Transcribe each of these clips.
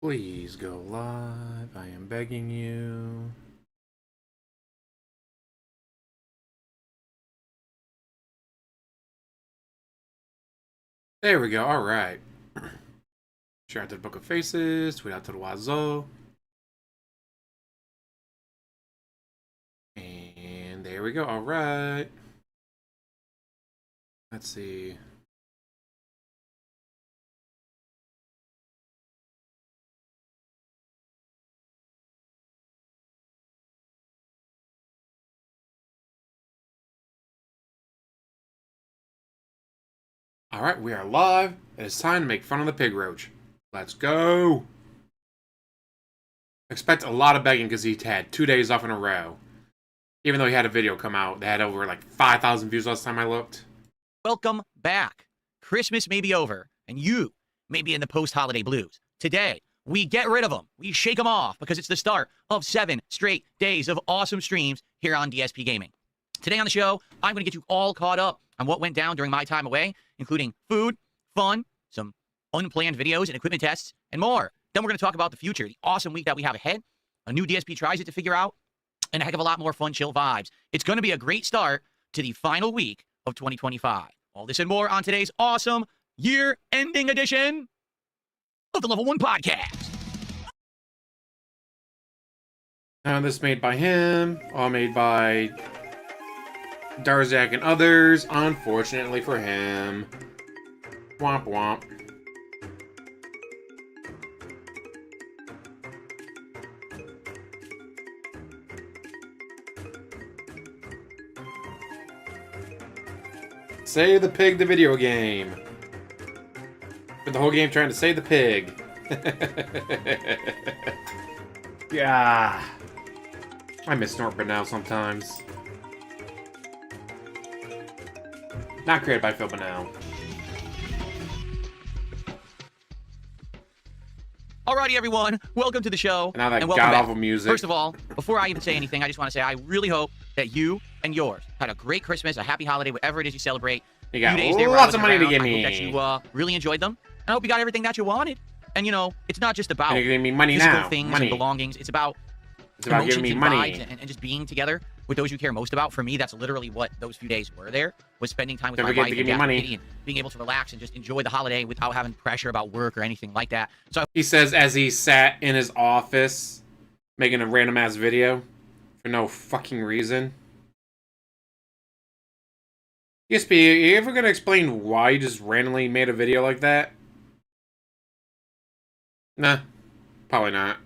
Please go live. I am begging you. There we go. All right. Share out to the Book of Faces. Tweet out to the Wazo. And there we go. All right. Let's see. All right, we are live. It is time to make fun of the pig roach. Let's go. Expect a lot of begging because he had 2 days off in a row. Even though he had a video come out that had over like 5,000 views last time I looked. Welcome back. Christmas may be over, and you may be in the post-holiday blues. Today, we get rid of them. We shake them off because it's the start of 7 straight days of awesome streams here on DSP Gaming. Today on the show, I'm going to get you all caught up on what went down during my time away, including food, fun, some unplanned videos and equipment tests, and more. Then we're going to talk about the future, the awesome week that we have ahead, a new DSP tries it to figure out, and a heck of a lot more fun, chill vibes. It's going to be a great start to the final week of 2025. All this and more on today's awesome year-ending edition of the Level 1 Podcast. This made by him, all made by Darzak and others, unfortunately for him. Womp womp. Save the pig, the video game. But the whole game trying to save the pig. Yeah. I miss Snortbit now sometimes. Not created by Phil Banal. Alrighty, everyone. Welcome to the show. And now that welcome god-awful back. music. First of all, before I even say anything, I just want to say I really hope that you and yours had a great Christmas, a happy holiday, whatever it is you celebrate. You got days there lots of money to give I me. hope that you really enjoyed them. I hope you got everything that you wanted. And, you know, it's not just about you're giving me money physical now. things Money. and belongings. It's about giving me and money. vibes and just being together with those you care most about. For me, that's literally what those few days were there, was spending time with Don't my forget wife to give and me money. Kitty and being able to relax and just enjoy the holiday without having pressure about work or anything like that. So He says as he sat in his office making a random ass video for no fucking reason. DSP, are you ever gonna explain why you just randomly made a video like that? Nah, probably not.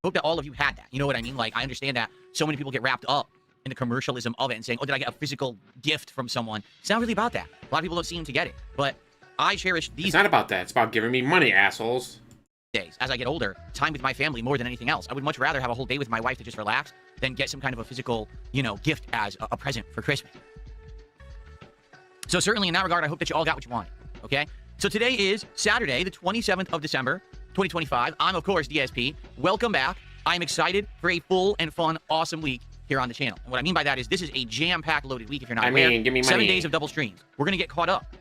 hope that all of you had that. You know what I mean? Like, I understand that so many people get wrapped up in the commercialism of it and saying, oh, did I get a physical gift from someone? It's not really about that. A lot of people don't seem to get it. But I cherish these It's not about that. It's about giving me money, assholes. days. As I get older, time with my family more than anything else. I would much rather have a whole day with my wife to just relax than get some kind of a physical, you know, gift as a present for Christmas. So certainly in that regard, I hope that you all got what you wanted, okay? So today is Saturday, the 27th of December, 2025. I'm, of course, DSP. Welcome back. I'm excited for a full and fun, awesome week here on the channel. And what I mean by that is this is a jam-packed loaded week if you're not aware. Give me money. 7 days of double streams. We're going to get caught up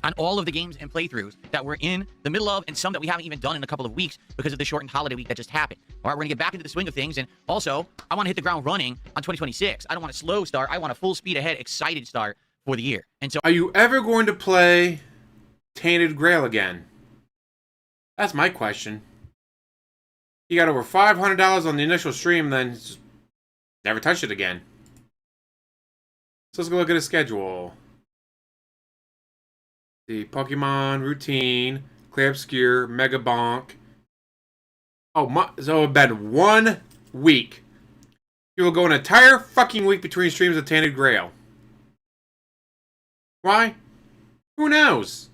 on all of the games and playthroughs that we're in the middle of and some that we haven't even done in a couple of weeks because of the shortened holiday week that just happened. All right, we're going to get back into the swing of things. And also, I want to hit the ground running on 2026. I don't want a slow start. I want a full speed ahead, excited start for the year. And so, Are you ever going to play Tainted Grail again? That's my question. You got over $500 on the initial stream, then just never touched it again. So let's go look at his schedule. The Pokemon Routine, Clear Obscure, Mega Bonk. Oh, so it's been 1 week. You will go an entire fucking week between streams of Tainted Grail. Why? Who knows?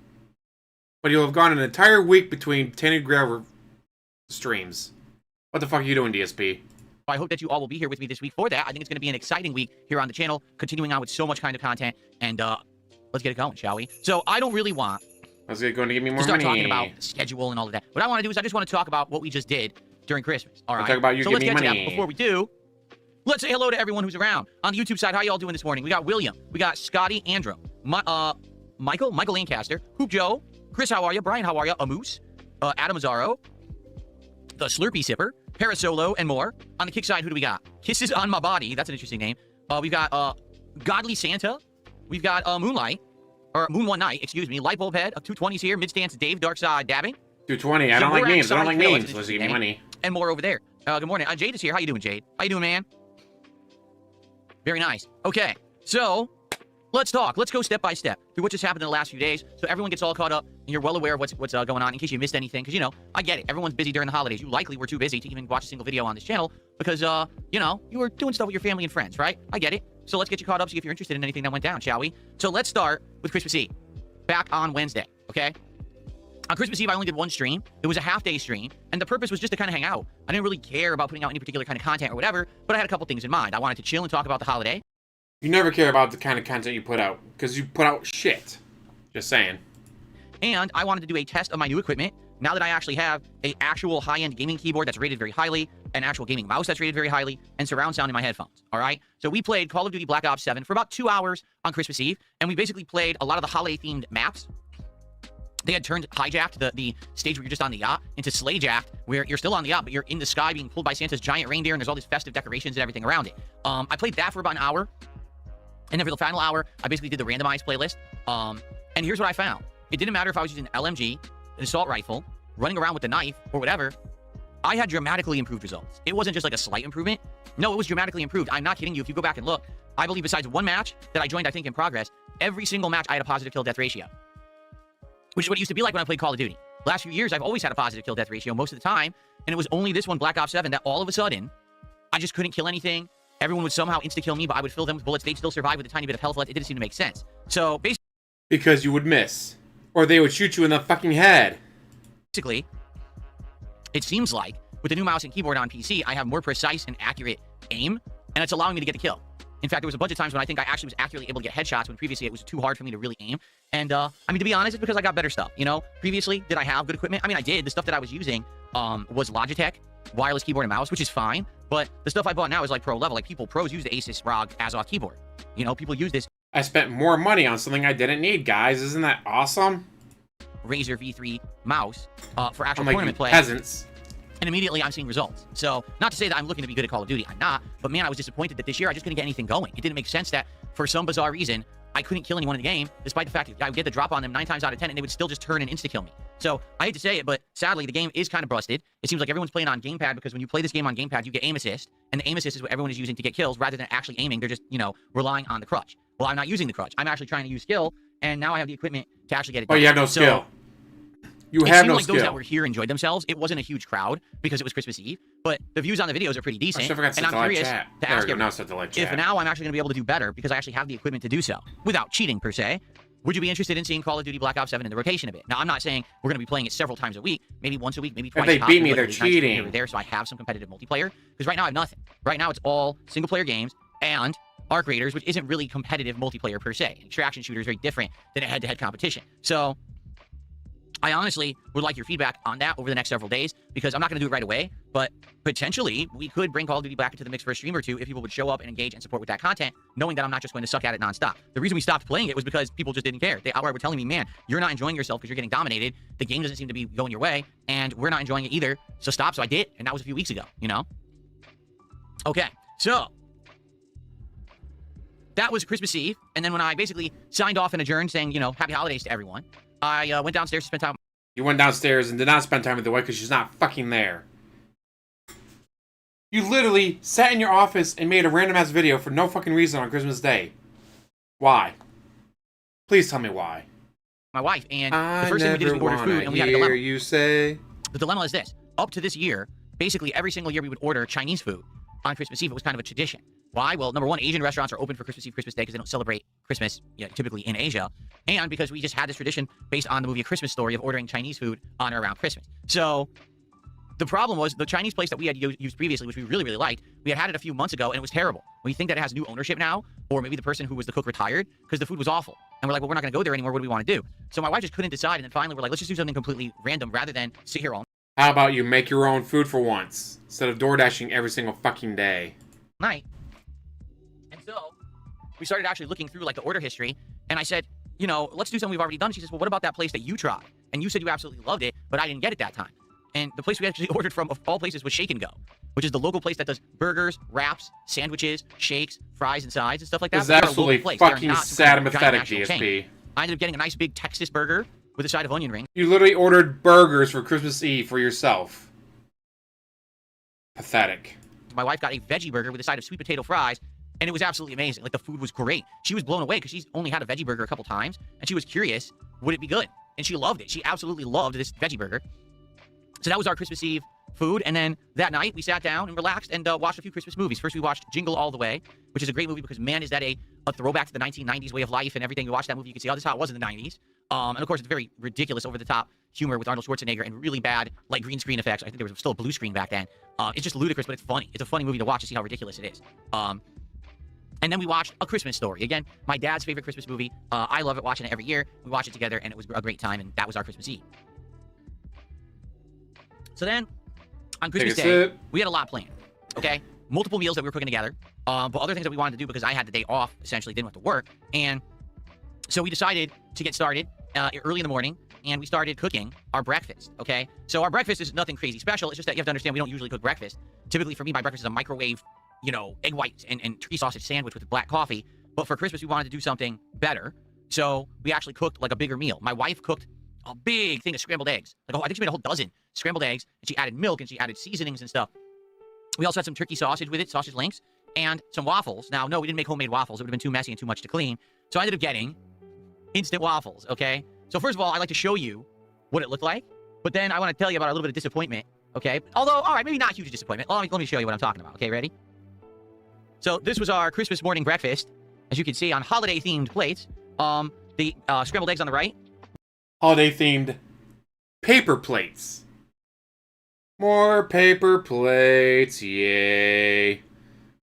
But you'll have gone an entire week between Tainted Grail streams. What the fuck are you doing, DSP? I hope that you all will be here with me this week for that. I think it's going to be an exciting week here on the channel, continuing on with so much kind of content. And let's get it going, shall we? So I don't really want Let's get going to give me more to start money. talking about the schedule and all of that. What I want to do is I just want to talk about what we just did during Christmas. All right. Talk about you so give let's me get money. to that. Before we do, let's say hello to everyone who's around. On the YouTube side, how y'all doing this morning? We got William. We got Scotty Andro. Michael Lancaster. Hoop Joe. Chris, how are you? Brian, how are you? Amoose. Adam Azaro. The Slurpee Sipper, Parasolo, and more. On the kick side, who do we got? Kisses on My Body. That's an interesting name. We've got Godly Santa. We've got Moonlight. Or Moon One Night, excuse me. Light Bulb Head. 220s here. Mid-stance Dave, Dark Side Dabbing. 220. I don't like memes. I don't like memes. Let's give me money. And more over there. Good morning. Jade is here. How you doing, Jade? How you doing, man? Very nice. Okay, so let's talk. Let's go step by step through what just happened in the last few days, so everyone gets all caught up and you're well aware of what's going on in case you missed anything. Because, you know, I get it. Everyone's busy during the holidays. You likely were too busy to even watch a single video on this channel because, you know, you were doing stuff with your family and friends, right? I get it. So let's get you caught up, see if you're interested in anything that went down, shall we? So let's start with Christmas Eve. Back on Wednesday, okay? On Christmas Eve, I only did one stream. It was a half-day stream, and the purpose was just to kind of hang out. I didn't really care about putting out any particular kind of content or whatever, but I had a couple things in mind. I wanted to chill and talk about the holiday. You never care about the kind of content you put out, because you put out shit. Just saying. And I wanted to do a test of my new equipment. Now that I actually have an actual high-end gaming keyboard that's rated very highly, an actual gaming mouse that's rated very highly, and surround sound in my headphones, all right? So we played Call of Duty Black Ops 7 for about 2 hours on Christmas Eve, and we basically played a lot of the holiday-themed maps. They had turned Hijacked, the stage where you're just on the yacht, into Slayjacked, where you're still on the yacht, but you're in the sky being pulled by Santa's giant reindeer, and there's all these festive decorations and everything around it. I played that for about an hour, and then for the final hour, I basically did the randomized playlist. And here's what I found. It didn't matter if I was using an LMG, an assault rifle, running around with a knife, or whatever. I had dramatically improved results. It wasn't just like a slight improvement. No, it was dramatically improved. I'm not kidding you. If you go back and look, I believe besides one match that I joined, I think, in progress, every single match I had a positive kill-death ratio, which is what it used to be like when I played Call of Duty. Last few years, I've always had a positive kill-death ratio most of the time, and it was only this one, Black Ops 7, that all of a sudden, I just couldn't kill anything. Everyone would somehow insta-kill me, but I would fill them with bullets. They'd still survive with a tiny bit of health left. It didn't seem to make sense. So, because you would miss. Or they would shoot you in the fucking head. Basically, it seems like, with the new mouse and keyboard on PC, I have more precise and accurate aim, and it's allowing me to get the kill. In fact, there was a bunch of times when I think I actually was accurately able to get headshots when previously it was too hard for me to really aim. And, I mean, to be honest, it's because I got better stuff, you know? Previously, did I have good equipment? I mean, I did. The stuff that I was using was Logitech, wireless keyboard and mouse, which is fine. But the stuff I bought now is like pro level. Like, pros use the Asus ROG Azoth keyboard. You know, people use this. I spent more money on something I didn't need, guys. Isn't that awesome? Razer V3 mouse for actual like tournament play. Peasants. And immediately I'm seeing results. So, not to say that I'm looking to be good at Call of Duty. I'm not. But man, I was disappointed that this year I just couldn't get anything going. It didn't make sense that, for some bizarre reason, I couldn't kill anyone in the game, despite the fact that I would get the drop on them 9 times out of 10, and they would still just turn and insta-kill me. So, I hate to say it, but sadly, the game is kind of busted. It seems like everyone's playing on gamepad, because when you play this game on gamepad, you get aim assist, and the aim assist is what everyone is using to get kills, rather than actually aiming. They're just, you know, relying on the crutch. Well, I'm not using the crutch. I'm actually trying to use skill, and now I have the equipment to actually get it done. Oh, you have no skill. You it have seemed no like skill. Those that were here enjoyed themselves. It wasn't a huge crowd because it was Christmas Eve, but the views on the videos are pretty decent. And I'm curious to ask if now I'm actually going to be able to do better because I actually have the equipment to do so without cheating per se. Would you be interested in seeing Call of Duty Black Ops 7 in the rotation a bit? Now, I'm not saying we're going to be playing it several times a week, maybe once a week, maybe twice. If they beat me, they're cheating. Here or there, so I have some competitive multiplayer. Because right now I have nothing. Right now it's all single player games and Arc Raiders, which isn't really competitive multiplayer per se. Extraction shooter is very different than a head-to-head competition. So I honestly would like your feedback on that over the next several days, because I'm not going to do it right away, but potentially we could bring Call of Duty back into the mix for a stream or two if people would show up and engage and support with that content, knowing that I'm not just going to suck at it nonstop. The reason we stopped playing it was because people just didn't care. They outright were telling me, man, you're not enjoying yourself because you're getting dominated. The game doesn't seem to be going your way, and we're not enjoying it either, so stop. So I did, and that was a few weeks ago, you know? Okay, so that was Christmas Eve, and then when I basically signed off and adjourned saying, you know, happy holidays to everyone, I went downstairs to spend time. You went downstairs and did not spend time with the wife because she's not fucking there. You literally sat in your office and made a random ass video for no fucking reason on Christmas Day. Why? Please tell me why. My wife, and the first thing we did is we ordered food, and we had a dilemma. You say? The dilemma is this. Up to this year, basically every single year we would order Chinese food on Christmas Eve. It was kind of a tradition. Why? Well, number one, Asian restaurants are open for Christmas Eve, Christmas Day, because they don't celebrate Christmas, typically in Asia. And because we just had this tradition based on the movie A Christmas Story of ordering Chinese food on or around Christmas. So the problem was the Chinese place that we had used previously, which we really, really liked, we had it a few months ago, and it was terrible. We think that it has new ownership now, or maybe the person who was the cook retired, because the food was awful. And we're like, well, we're not going to go there anymore. What do we want to do? So my wife just couldn't decide, and then finally we're like, let's just do something completely random rather than sit here all How about you make your own food for once, instead of door dashing every single fucking day? Night. And so we started actually looking through like the order history, and I said, you know, let's do something we've already done. She says, well, what about that place that you tried? And you said you absolutely loved it, but I didn't get it that time. And the place we actually ordered from, of all places, was Shake and Go, which is the local place that does burgers, wraps, sandwiches, shakes, fries, and sides, and stuff like that. This is absolutely fucking sad and pathetic, DSP. I ended up getting a nice big Texas burger with a side of onion rings. You literally ordered burgers for Christmas Eve for yourself. Pathetic. My wife got a veggie burger with a side of sweet potato fries, and it was absolutely amazing. Like, the food was great. She was blown away because she's only had a veggie burger a couple times, and she was curious, would it be good? And she loved it. She absolutely loved this veggie burger. So that was our Christmas Eve food, and then that night we sat down and relaxed and watched a few Christmas movies. First, we watched Jingle All the Way, which is a great movie because, man, is that a throwback to the 1990s way of life and everything. You watch that movie, you can see, oh, this is how it was in the 90s. And, of course, it's very ridiculous, over-the-top humor with Arnold Schwarzenegger and really bad, like, green screen effects. I think there was still a blue screen back then. It's just ludicrous, but it's funny. It's a funny movie to watch to see how ridiculous it is. And then we watched A Christmas Story. Again, my dad's favorite Christmas movie. I love it, watching it every year. We watch it together, and it was a great time, and that was our Christmas Eve. So then, on Christmas Day, we had a lot planned, okay? Multiple meals that we were cooking together, but other things that we wanted to do because I had the day off, essentially, didn't have to work. And so we decided to get started early in the morning, and we started cooking our breakfast, okay? So our breakfast is nothing crazy special. It's just that you have to understand we don't usually cook breakfast. Typically, for me, my breakfast is a microwave, you know, egg whites and turkey sausage sandwich with black coffee. But for Christmas, we wanted to do something better. So we actually cooked, like, a bigger meal. My wife cooked a big thing of scrambled eggs. Like, I think she made a whole dozen scrambled eggs, and she added milk, and she added seasonings and stuff. We also had some turkey sausage with it, sausage links, and some waffles. Now, no, we didn't make homemade waffles. It would have been too messy and too much to clean. So I ended up getting instant waffles, okay? So first of all, I'd like to show you what it looked like, but then I want to tell you about a little bit of disappointment, okay? Although, all right, maybe not huge disappointment. Let me show you what I'm talking about, okay? Ready? So this was our Christmas morning breakfast, as you can see, on holiday-themed plates. The scrambled eggs on the right. Holiday-themed paper plates. More paper plates, yay.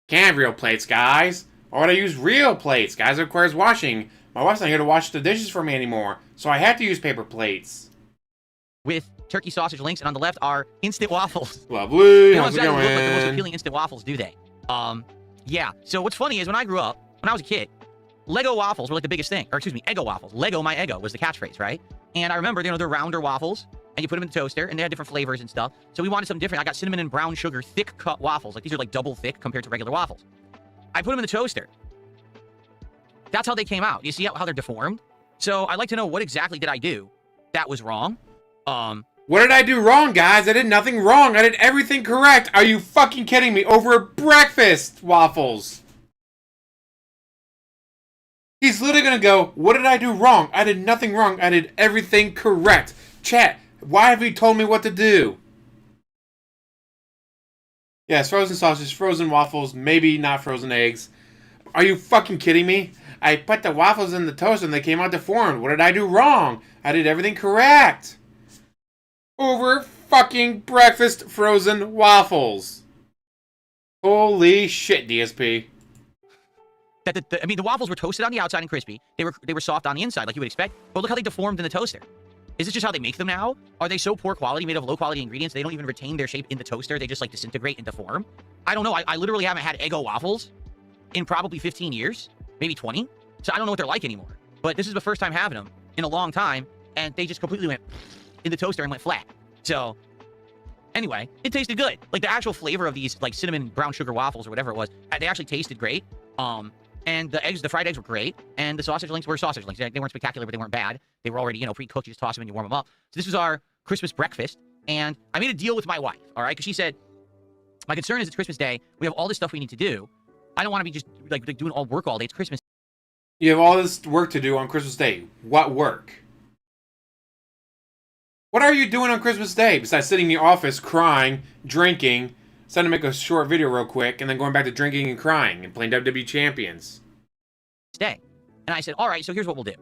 Can't have real plates, guys. Why would I use real plates? Guys, it requires washing. My wife's not here to wash the dishes for me anymore, so I had to use paper plates. With turkey sausage links, and on the left are instant waffles. Lovely. They don't How's it exactly going? look like the most appealing instant waffles, do they? Yeah. So what's funny is when I grew up, when I was a kid, Lego waffles were like the biggest thing. Or excuse me, Eggo waffles. Lego my Eggo was the catchphrase, right? And I remember, you know, they're rounder waffles, and you put them in the toaster, and they had different flavors and stuff. So we wanted something different. I got cinnamon and brown sugar thick cut waffles. Like, these are like double thick compared to regular waffles. I put them in the toaster. That's how they came out. You see how they're deformed? So I'd like to know, what exactly did I do that was wrong? What did I do wrong, guys? I did nothing wrong. I did everything correct. Are you fucking kidding me? Over breakfast waffles. He's literally gonna go, what did I do wrong? I did nothing wrong. I did everything correct. Chat, why have you told me what to do? Yes, frozen sausage, frozen waffles, maybe not frozen eggs. Are you fucking kidding me? I put the waffles in the toaster and they came out deformed. What did I do wrong? I did everything correct. Over fucking breakfast frozen waffles. Holy shit, DSP. I mean, the waffles were toasted on the outside and crispy. They were soft on the inside, like you would expect. But look how they deformed in the toaster. Is this just how they make them now? Are they so poor quality, made of low quality ingredients, they don't even retain their shape in the toaster? They just like disintegrate and deform? I don't know. I literally haven't had Eggo waffles in probably 15 years, maybe 20. So I don't know what they're like anymore. But this is the first time having them in a long time, and they just completely went in the toaster and went flat. So anyway, it tasted good. Like, the actual flavor of these, like, cinnamon brown sugar waffles or whatever it was, they actually tasted great. And the fried eggs were great, and the sausage links were sausage links. They weren't spectacular, but they weren't bad. They were already, you know, pre-cooked. You just toss them and you warm them up. So this was our Christmas breakfast, and I made a deal with my wife, all right? Because she said, my concern is it's Christmas Day. We have all this stuff we need to do. I don't want to be just, like doing all work all day. It's Christmas. You have all this work to do on Christmas Day. What work? What are you doing on Christmas Day besides sitting in your office crying, drinking, deciding to make a short video real quick, and then going back to drinking and crying and playing WWE Champions? Day. And I said, all right, so here's what we'll do.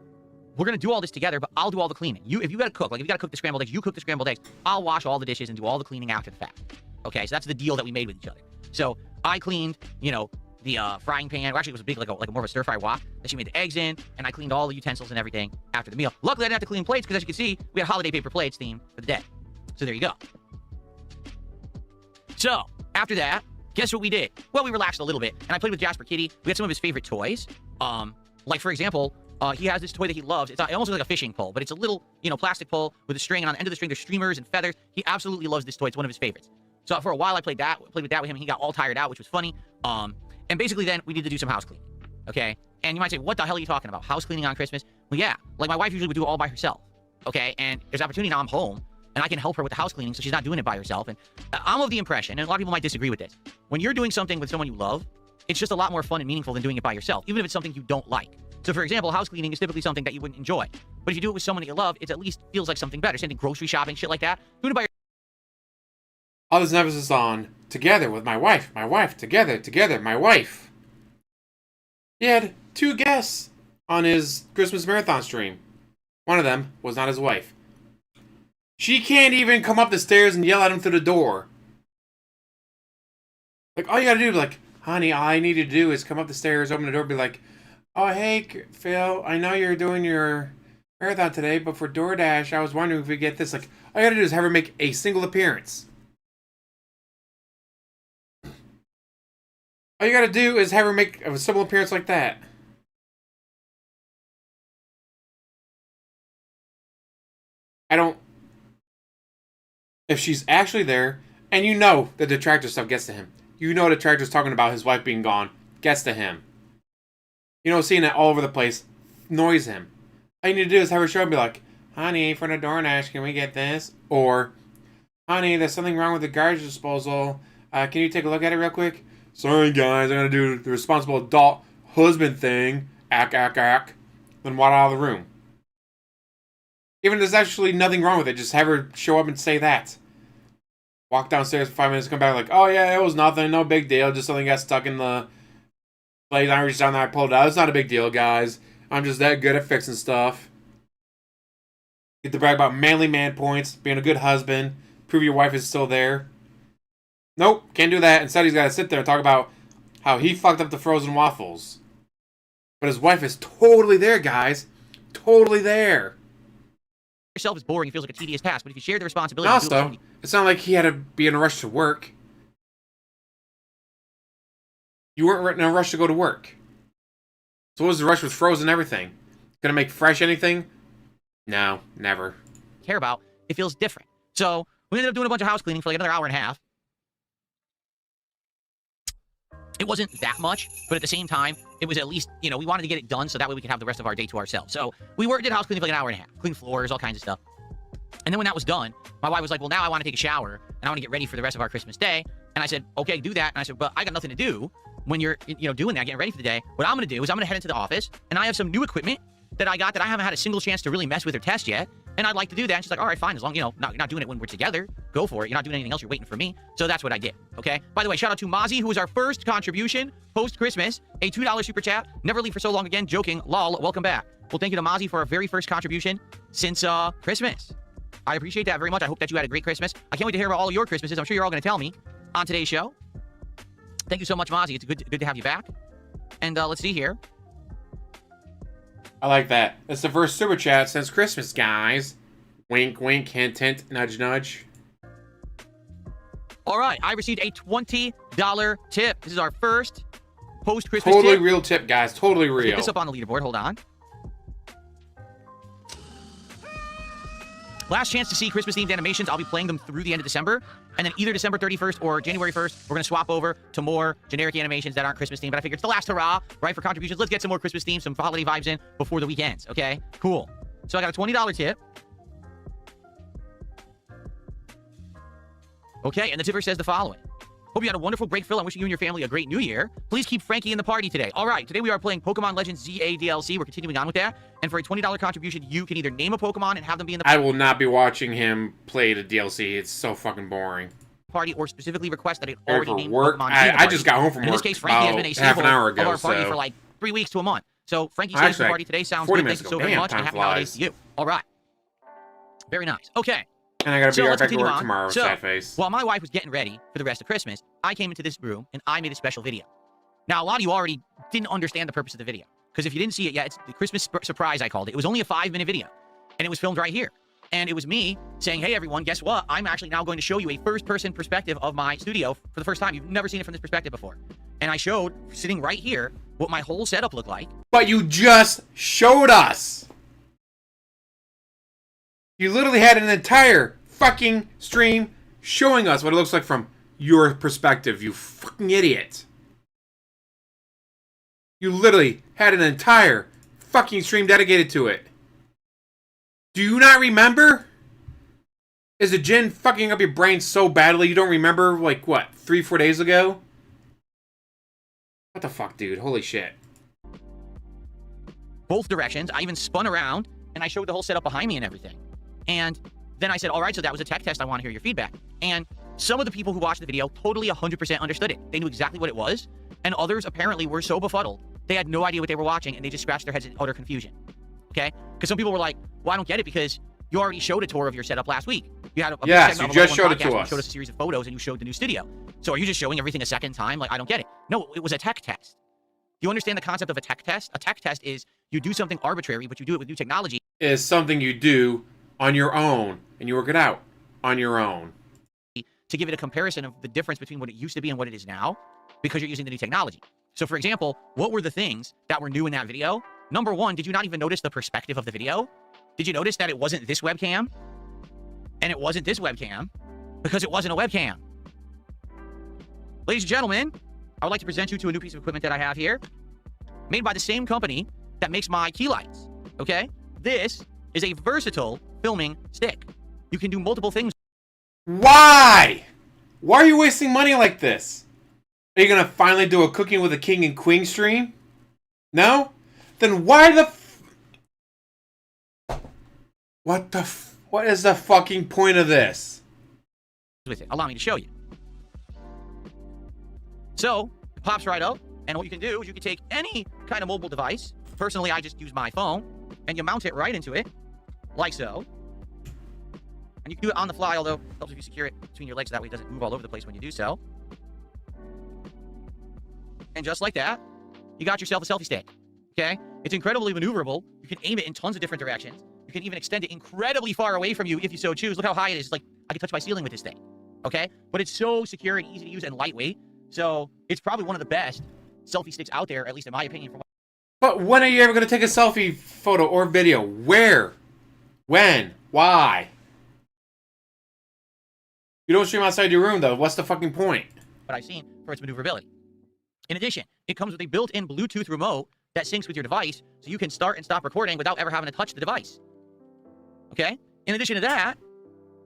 We're going to do all this together, but I'll do all the cleaning. If you got to cook, like if you got to cook the scrambled eggs, you cook the scrambled eggs. I'll wash all the dishes and do all the cleaning after the fact. Okay, so that's the deal that we made with each other. So I cleaned, you know, the frying pan. Well, actually, it was a big, like more of a stir-fry wok that she made the eggs in, and I cleaned all the utensils and everything after the meal. Luckily, I didn't have to clean plates because, as you can see, we had holiday paper plates themed for the day. So there you go. So after that, guess what we did? Well, we relaxed a little bit, and I played with Jasper Kitty. We had some of his favorite toys. Like, for example, He has this toy that he loves. It almost looks like a fishing pole, but it's a little, plastic pole with a string, and on the end of the string there's streamers and feathers. He absolutely loves this toy. It's one of his favorites. So for a while I played with that with him, and he got all tired out, which was funny. And basically then we need to do some house cleaning. Okay? And you might say, what the hell are you talking about? House cleaning on Christmas? Well, yeah. Like, my wife usually would do it all by herself. Okay? And there's opportunity now I'm home, and I can help her with the house cleaning, so she's not doing it by herself. And I'm of the impression, and a lot of people might disagree with this, when you're doing something with someone you love, it's just a lot more fun and meaningful than doing it by yourself, even if it's something you don't like. So, for example, house cleaning is typically something that you wouldn't enjoy. But if you do it with someone that you love, it at least feels like something better. Same thing, grocery shopping, shit like that. Doing it by All this emphasis on together with my wife, together, my wife. He had 2 guests on his Christmas marathon stream. One of them was not his wife. She can't even come up the stairs and yell at him through the door. Like, all you gotta do is like, honey, all I need to do is come up the stairs, open the door, be like, oh, hey, Phil, I know you're doing your marathon today, but for DoorDash, I was wondering if we get this. Like, all you gotta do is have her make a single appearance. All you gotta do is have her make a simple appearance like that. If she's actually there, and you know the detractor stuff gets to him. You know the detractor's talking about his wife being gone. Gets to him. Seeing it all over the place annoys him. All you need to do is have her show up and be like, honey, for the DoorDash, can we get this? Or, honey, there's something wrong with the garbage disposal. Can you take a look at it real quick? Sorry, guys, I'm going to do the responsible adult husband thing. Ack, ack, ack. Then walk out of the room. Even if there's actually nothing wrong with it, just have her show up and say that. Walk downstairs for 5 minutes, come back like, oh yeah, it was nothing, no big deal, just something got stuck in the plate. I reached down there, I pulled it out. It's not a big deal, guys. I'm just that good at fixing stuff. Get to brag about manly man points, being a good husband, prove your wife is still there. Nope, can't do that. Instead, he's got to sit there and talk about how he fucked up the frozen waffles. But his wife is totally there, guys. Totally there. yourself is boring. It feels like a tedious task. But if you share the responsibility, Also, it's not like he had to be in a rush to work. You weren't in a rush to go to work. So what was the rush with frozen everything? Gonna make fresh anything? No, never. Care about, it feels different. So we ended up doing a bunch of house cleaning for like another hour and a half. It wasn't that much, but at the same time, it was at least, you know, we wanted to get it done so that way we could have the rest of our day to ourselves. So we did house cleaning for like an hour and a half. Cleaned floors, all kinds of stuff. And then when that was done, my wife was like, well, now I want to take a shower and I want to get ready for the rest of our Christmas day. And I said, okay, do that. And I said, but I got nothing to do when you're, you know, doing that, getting ready for the day. What I'm going to do is I'm going to head into the office and I have some new equipment that I got that I haven't had a single chance to really mess with or test yet. And I'd like to do that. And she's like, all right, fine. As long, you know, you're not doing it when we're together. Go for it. You're not doing anything else. You're waiting for me. So that's what I did. Okay. By the way, shout out to Mozzie, who was our first contribution post-Christmas. A $2 super chat. Never leave for so long again. Joking. Lol. Welcome back. Well, thank you to Mozzie for our very first contribution since Christmas. I appreciate that very much. I hope that you had a great Christmas. I can't wait to hear about all your Christmases. I'm sure you're all going to tell me on today's show. Thank you so much, Mozzie. It's good to have you back. And let's see here. I like that. That's the first super chat since Christmas, guys. Wink, wink, hint, hint, nudge, nudge. All right, I received a $20 tip. This is our first post-Christmas Totally tip. real tip, guys. Totally Let's real. get this up on the leaderboard. Hold on. Last chance to see Christmas-themed animations. I'll be playing them through the end of December. And then either December 31st or January 1st, we're going to swap over to more generic animations that aren't Christmas-themed. But I figured it's the last hurrah, right, for contributions. Let's get some more Christmas themes, some holiday vibes in before the weekends, okay? Cool. So I got a $20 tip. Okay, and the tipper says the following. Hope you had a wonderful break, Phil. I'm wishing you and your family a great new year. Please keep Frankie in the party today. All right, today we are playing Pokemon Legends ZA DLC. We're continuing on with that. And for a $20 contribution, you can either name a Pokemon and have them be in the I will not be watching him play the DLC. It's so fucking boring. party or specifically request that it already For named work, Pokemon. Be in the I party. just got home from In work this case, Frankie has been a half an hour staple ago, of our party so- for like 3 weeks to a month. So Frankie Actually, stays in the party today. Sounds 40 good. Thank minutes you so ago. very Damn, much, and time happy holidays flies. to you. All right. Very nice. Okay. And I gotta be So right let's back to continue work on. tomorrow with So, sad face. while my wife was getting ready for the rest of Christmas, I came into this room and I made a special video. Now, a lot of you already didn't understand the purpose of the video. Because if you didn't see it yet, it's the Christmas surprise, I called it. It was only a 5-minute video. And it was filmed right here. And it was me saying, hey, everyone, guess what? I'm actually now going to show you a first-person perspective of my studio for the first time. You've never seen it from this perspective before. And I showed, sitting right here, what my whole setup looked like. But you just showed us. You literally had an entire fucking stream showing us what it looks like from your perspective, you fucking idiot. You literally had an entire fucking stream dedicated to it. Do you not remember? Is the gin fucking up your brain so badly you don't remember, like, what, 3-4 days ago? What the fuck, dude? Holy shit. Both directions. I even spun around, and I showed the whole setup behind me and everything. And then I said, all right, so that was a tech test. I want to hear your feedback. And some of the people who watched the video totally 100% understood it. They knew exactly what it was. And others apparently were so befuddled, they had no idea what they were watching, and they just scratched their heads in utter confusion. Okay? Because some people were like, well, I don't get it because you already showed a tour of your setup last week. You had a yes, you just showed it to us. You showed us a series of photos, and you showed the new studio. So are you just showing everything a second time? Like, I don't get it. No, it was a tech test. Do you understand the concept of a tech test? A tech test is you do something arbitrary, but you do it with new technology. Is something you do on your own, and you work it out on your own. To give it a comparison of the difference between what it used to be and what it is now, because you're using the new technology. So for example, what were the things that were new in that video? Number one, did you not even notice the perspective of the video? Did you notice that it wasn't this webcam? And it wasn't this webcam because it wasn't a webcam. Ladies and gentlemen, I would like to present you to a new piece of equipment that I have here, made by the same company that makes my key lights, okay? This is a versatile filming stick. You can do multiple things. Why? Why are you wasting money like this? Are you gonna finally do a cooking with a king and queen stream? No? Then why the what is the fucking point of this? With it. Allow me to show you. So, it pops right up, and what you can do is you can take any kind of mobile device. Personally, I just use my phone, and you mount it right into it, like so. And you can do it on the fly, although it helps if you secure it between your legs, so that way it doesn't move all over the place when you do so. And just like that, you got yourself a selfie stick, okay? It's incredibly maneuverable. You can aim it in tons of different directions. You can even extend it incredibly far away from you if you so choose. Look how high it is. It's like, I can touch my ceiling with this thing, okay? But it's so secure and easy to use and lightweight, so it's probably one of the best selfie sticks out there, at least in my opinion. But when are you ever going to take a selfie photo or video? Where? When? Why? You don't stream outside your room, though. What's the fucking point? What I've seen for its maneuverability. In addition, it comes with a built-in Bluetooth remote that syncs with your device, so you can start and stop recording without ever having to touch the device. Okay? In addition to that,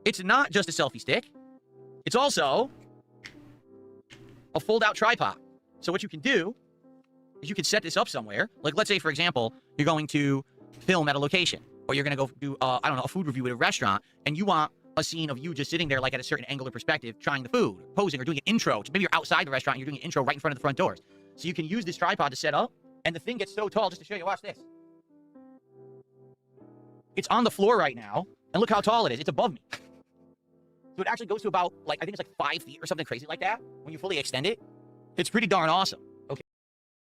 it's not just a selfie stick. It's also a fold-out tripod. So what you can do is you can set this up somewhere. Like, let's say, for example, you're going to film at a location, or you're going to go do, I don't know, a food review at a restaurant, and you want a scene of you just sitting there, like at a certain angle or perspective, trying the food, posing, or doing an intro. Maybe you're outside the restaurant and you're doing an intro right in front of the front doors. So you can use this tripod to set up, and the thing gets so tall, just to show you, watch this. It's on the floor right now, and look how tall it is. It's above me. So it actually goes to about, like, I think it's like 5 feet or something crazy like that. When you fully extend it, it's pretty darn awesome. Okay.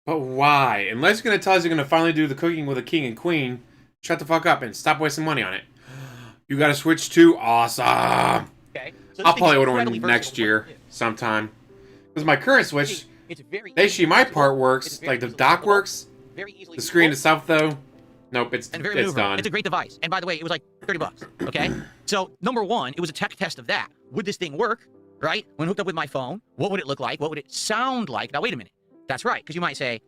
But why? Unless you're going to tell us you're going to finally do the cooking with a king and queen, shut the fuck up and stop wasting money on it. You got to switch to awesome. Okay. So I'll probably order one next year sometime. Because my current Switch, my part works, like the dock works. The screen itself, though, nope, it's done. It's a great device. And by the way, it was like $30, okay? So, number one, it was a tech test of that. Would this thing work, right? When hooked up with my phone, what would it look like? What would it sound like? Now, wait a minute. That's right, because you might say,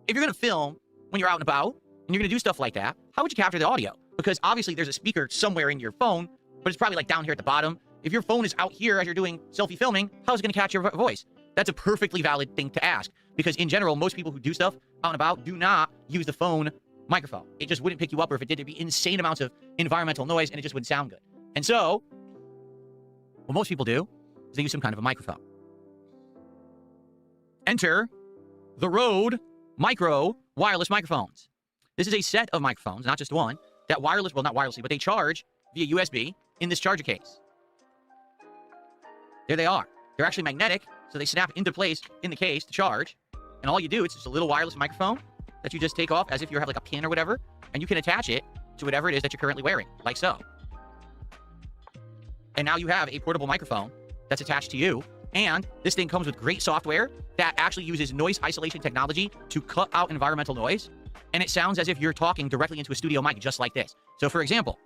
if you're going to film when you're out and about, and you're going to do stuff like that, how would you capture the audio? Because obviously there's a speaker somewhere in your phone, but it's probably like down here at the bottom. If your phone is out here as you're doing selfie filming, how is it going to catch your voice? That's a perfectly valid thing to ask. Because in general, most people who do stuff out and about do not use the phone microphone. It just wouldn't pick you up, or if it did, it'd be insane amounts of environmental noise, and it just wouldn't sound good. And so, what most people do is they use some kind of a microphone. Enter the Rode Micro wireless microphones. This is a set of microphones, not just one, that wireless, well, not wirelessly, but they charge via USB in this charger case. There they are. They're actually magnetic, so they snap into place in the case to charge. And all you do, it's just a little wireless microphone that you just take off as if you have like a pin or whatever, and you can attach it to whatever it is that you're currently wearing, like so. And now you have a portable microphone that's attached to you, And this thing comes with great software that actually uses noise isolation technology to cut out environmental noise. And it sounds as if you're talking directly into a studio mic, just like this. So for example,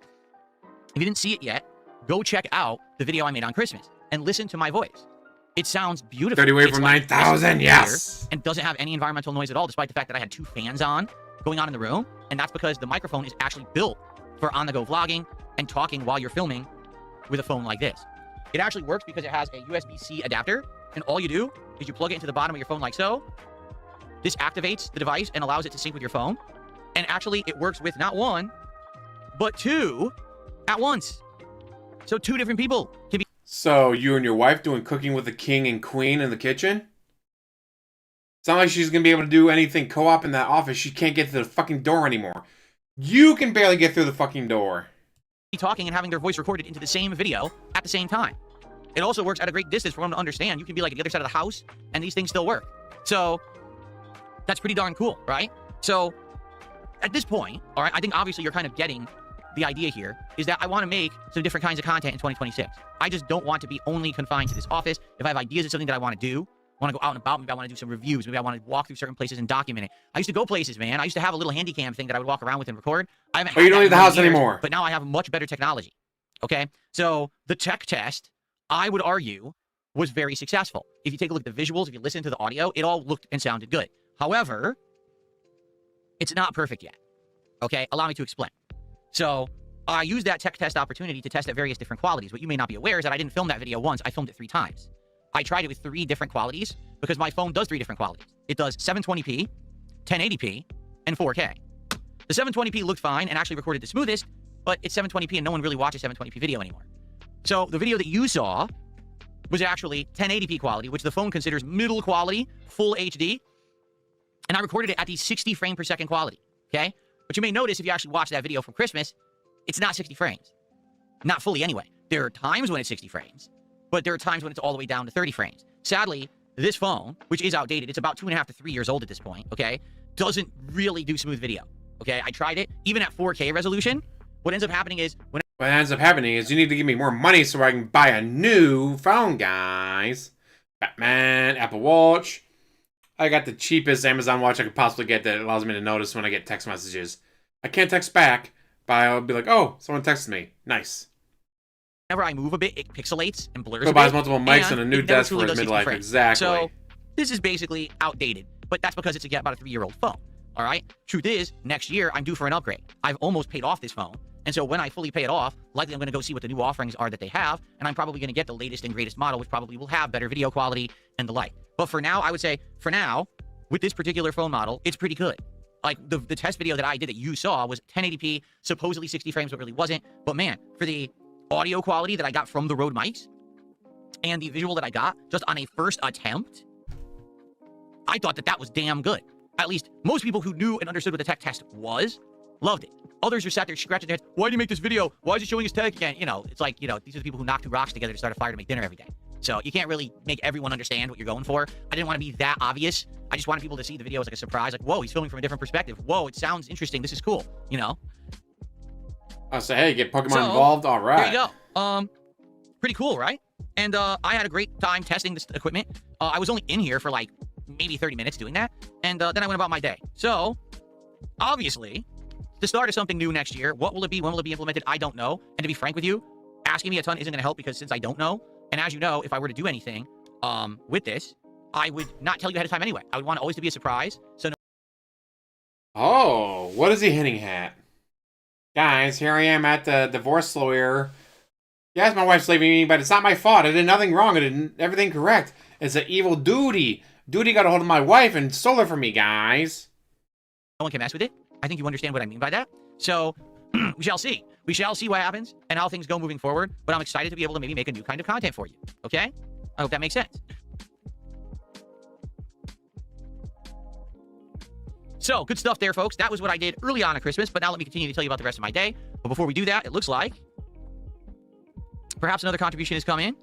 if you didn't see it yet, go check out the video I made on Christmas and listen to my voice. It sounds beautiful. 30 away from 9,000, yes. And doesn't have any environmental noise at all, despite the fact that I had 2 fans going on in the room. And that's because the microphone is actually built for on-the-go vlogging and talking while you're filming with a phone like this. It actually works because it has a USB-C adapter, and all you do is you plug it into the bottom of your phone like so. This activates the device and allows it to sync with your phone. And actually, it works with not 1, but 2 at once. So 2 different people can be... So, you and your wife doing cooking with the king and queen in the kitchen? It's not like she's gonna be able to do anything co-op in that office. She can't get to the fucking door anymore. You can barely get through the fucking door. Talking and having their voice recorded into the same video at the same time. It also works at a great distance for them to understand. You can be like at the other side of the house, and these things still work. So, that's pretty darn cool, right? So, at this point, all right, I think obviously you're kind of getting the idea here, is that I want to make some different kinds of content in 2026. I just don't want to be only confined to this office. If I have ideas of something that I want to do, I want to go out and about, maybe I want to do some reviews, maybe I want to walk through certain places and document it. I used to go places, man. I used to have a little handy cam thing that I would walk around with and record. I haven't. Oh, you don't leave the house anymore. But now I have much better technology. Okay, so the tech test, I would argue, was very successful. If you take a look at the visuals, if you listen to the audio, it all looked and sounded good. However, it's not perfect yet. Okay, allow me to explain. So I used that tech test opportunity to test at various different qualities. What you may not be aware is that I didn't film that video once. I filmed it 3 times. I tried it with 3 different qualities because my phone does 3 different qualities. It does 720p, 1080p, and 4K. The 720p looked fine and actually recorded the smoothest, but it's 720p and no one really watches 720p video anymore. So the video that you saw was actually 1080p quality, which the phone considers middle quality, full HD. And I recorded it at the 60 frame per second quality, okay? But you may notice if you actually watch that video from Christmas, it's not 60 frames. Not fully anyway. There are times when it's 60 frames, but there are times when it's all the way down to 30 frames. Sadly, this phone, which is outdated, it's about 2.5 to 3 years old at this point, okay, doesn't really do smooth video, okay? I tried it, even at 4K resolution. What ends up happening is you need to give me more money so I can buy a new phone, guys. Batman, Apple Watch. I got the cheapest Amazon watch I could possibly get that allows me to notice when I get text messages. I can't text back, but I'll be like, oh, someone texted me. Nice. Whenever I move a bit, it pixelates and blurs So a buys bit. multiple mics and a new desk for his midlife. Exactly. So this is basically outdated, but that's because it's about a 3-year-old phone. All right. Truth is, next year I'm due for an upgrade. I've almost paid off this phone, and so when I fully pay it off, likely I'm going to go see what the new offerings are that they have, and I'm probably going to get the latest and greatest model, which probably will have better video quality and the like. But for now, I would say, for now, with this particular phone model, it's pretty good. Like the test video that I did that you saw was 1080p, supposedly 60 frames, but really wasn't. But man, for the audio quality that I got from the Rode mics and the visual that I got just on a first attempt, I thought that was damn good. At least most people who knew and understood what the tech test was loved it. Others just sat there scratching their heads. Why do you make this video? Why is he showing us tech again? You know, it's like, you know, these are the people who knock 2 rocks together to start a fire to make dinner every day. So you can't really make everyone understand what you're going for. I didn't want to be that obvious. I just wanted people to see the video as like a surprise. Like, whoa, he's filming from a different perspective. Whoa, it sounds interesting. This is cool. You know? I say, hey, get Pokemon involved. All right. There you go. Pretty cool, right? And I had a great time testing this equipment. I was only in here for like maybe 30 minutes doing that. And then I went about my day. So, obviously, the start of something new next year, what will it be? When will it be implemented? I don't know. And to be frank with you, asking me a ton isn't going to help because since I don't know, and as you know, if I were to do anything with this, I would not tell you ahead of time anyway. I would want it always to be a surprise. So no. Oh, what is he hinting at? Guys, here I am at the divorce lawyer. Yes, my wife's leaving me, but it's not my fault. I did nothing wrong. I did everything correct. It's an evil duty. Duty got a hold of my wife and stole her from me, guys. No one can mess with it. I think you understand what I mean by that. So, we shall see. We shall see what happens and how things go moving forward. But I'm excited to be able to maybe make a new kind of content for you. Okay? I hope that makes sense. So, good stuff there, folks. That was what I did early on at Christmas. But now let me continue to tell you about the rest of my day. But before we do that, it looks like perhaps another contribution has come in.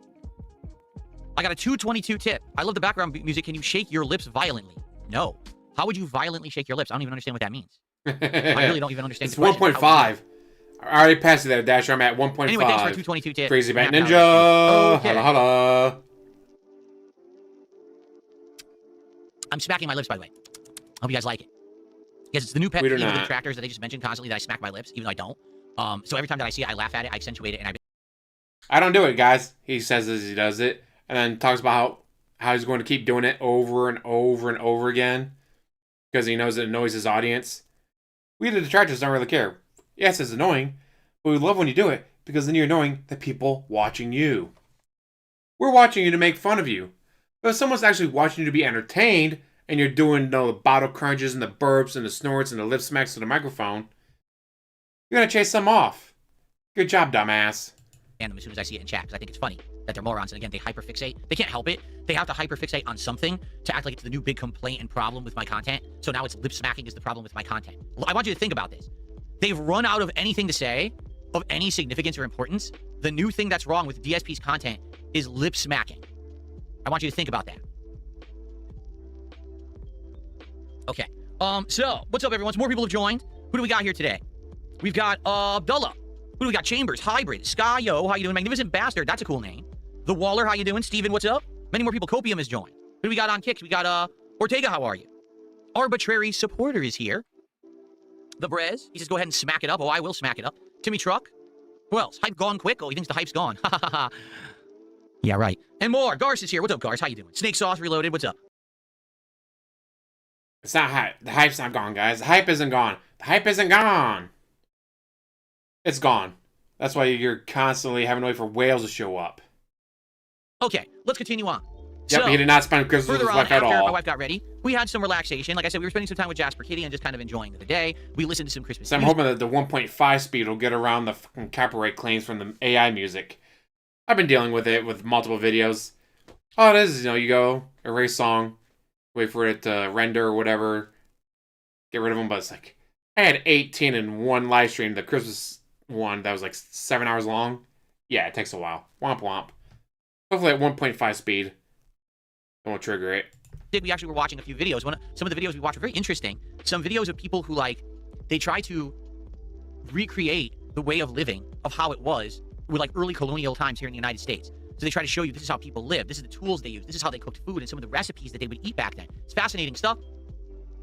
I got a 222 tip. I love the background music. Can you shake your lips violently? No. How would you violently shake your lips? I don't even understand what that means. I really don't even understand. It's 1.5. I already passed you there, Dasher. I'm at 1.5. Anyway, thanks for a 222 tip. Crazy Bat Ninja. Okay. Holla, holla. I'm smacking my lips, by the way. Hope you guys like it. Because it's the new pet We do peeve of the not. detractors that they just mentioned constantly that I smack my lips, even though I don't. So every time that I see it, I laugh at it, I accentuate it, and I don't do it, guys. He says as he does it, and then talks about how he's going to keep doing it over and over and over again because he knows it annoys his audience. We, the detractors, don't really care. Yes, it's annoying, but we love when you do it because then you're annoying the people watching you. We're watching you to make fun of you. But if someone's actually watching you to be entertained and you're doing the bottle crunches and the burps and the snorts and the lip smacks to the microphone, you're going to chase them off. Good job, dumbass. them as soon as I see it in chat because I think it's funny that they're morons. And again, they hyperfixate. They can't help it. They have to hyperfixate on something to act like it's the new big complaint and problem with my content. So now it's lip smacking is the problem with my content. I want you to think about this. They've run out of anything to say of any significance or importance. The new thing that's wrong with DSP's content is lip smacking. I want you to think about that. Okay. So what's up, everyone? Some more people have joined. Who do we got here today? We've got Abdullah. Who do we got? Chambers, Hybrid, Skyo, how you doing? Magnificent Bastard, that's a cool name. The Waller, how you doing? Steven, what's up? Many more people. Copium has joined. Who do we got on kicks? We got Ortega, how are you? Arbitrary Supporter is here. The Brez, he says go ahead and smack it up. Oh, I will smack it up. Timmy Truck. Who else? Hype gone quick. Oh, he thinks the hype's gone. Ha ha ha. Yeah, right. And more. Garce is here. What's up, Garce? How you doing? Snake Sauce Reloaded, what's up? It's not hype. The hype's not gone, guys. The hype isn't gone. The hype isn't gone. It's gone. That's why you're constantly having to wait for whales to show up. Okay, let's continue on. Yep, So, he did not spend Christmas with his further on, wife at after all. my wife got ready, we had some relaxation. Like I said, we were spending some time with Jasper Kitty and just kind of enjoying the day. We listened to some Christmas So I'm music. hoping that the 1.5 speed will get around the fucking copyright claims from the AI music. I've been dealing with it with multiple videos. All it is, you go, erase song, wait for it to render or whatever, get rid of them, but it's like, I had 18 in one live stream, the Christmas one that was like 7 hours long. Yeah, it takes a while. Womp womp. Hopefully at 1.5 speed, it won't trigger it. We actually were watching a few videos. Some of the videos we watched were very interesting. Some videos of people who, like, they try to recreate the way of living of how it was with, like, early colonial times here in the United States. So they try to show you this is how people live. This is the tools they use. This is how they cooked food and some of the recipes that they would eat back then. It's fascinating stuff.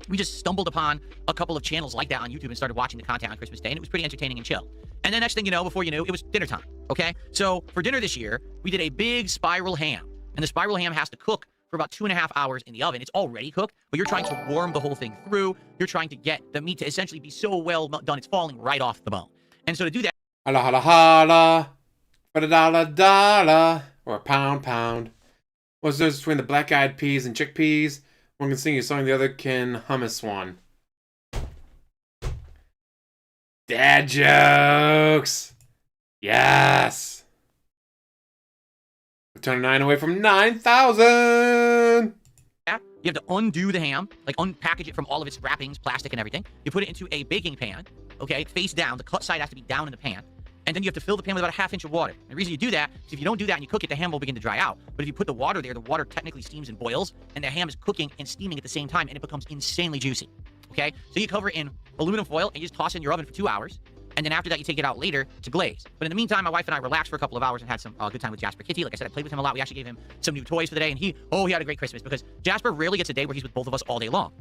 We just stumbled upon a couple of channels like that on YouTube and started watching the content on Christmas Day, and it was pretty entertaining and chill. And then next thing you know, before you knew, it was dinner time, okay? So for dinner this year, we did a big spiral ham. And the spiral ham has to cook for about 2.5 hours in the oven. It's already cooked, but you're trying to warm the whole thing through. You're trying to get the meat to essentially be so well done, it's falling right off the bone. And so to do that, Holla, holla, holla. For the dollar, dollar. Or a pound, pound. What's the difference between the black-eyed peas and chickpeas? One can sing a song, the other can hummus one. Dad jokes! Yes! 29 away from 9,000! you have to undo the ham, like unpackage it from all of its wrappings, plastic and everything. You put it into a baking pan, okay, face down. The cut side has to be down in the pan. And then you have to fill the pan with about a 1/2 inch of water. And the reason you do that is if you don't do that and you cook it, the ham will begin to dry out. But if you put the water there, the water technically steams and boils, and the ham is cooking and steaming at the same time, and it becomes insanely juicy, okay? So you cover it in aluminum foil, and you just toss it in your oven for 2 hours. And then after that, you take it out later to glaze. But in the meantime, my wife and I relaxed for a couple of hours and had some good time with Jasper Kitty. Like I said, I played with him a lot. We actually gave him some new toys for the day, and he had a great Christmas because Jasper rarely gets a day where he's with both of us all day long.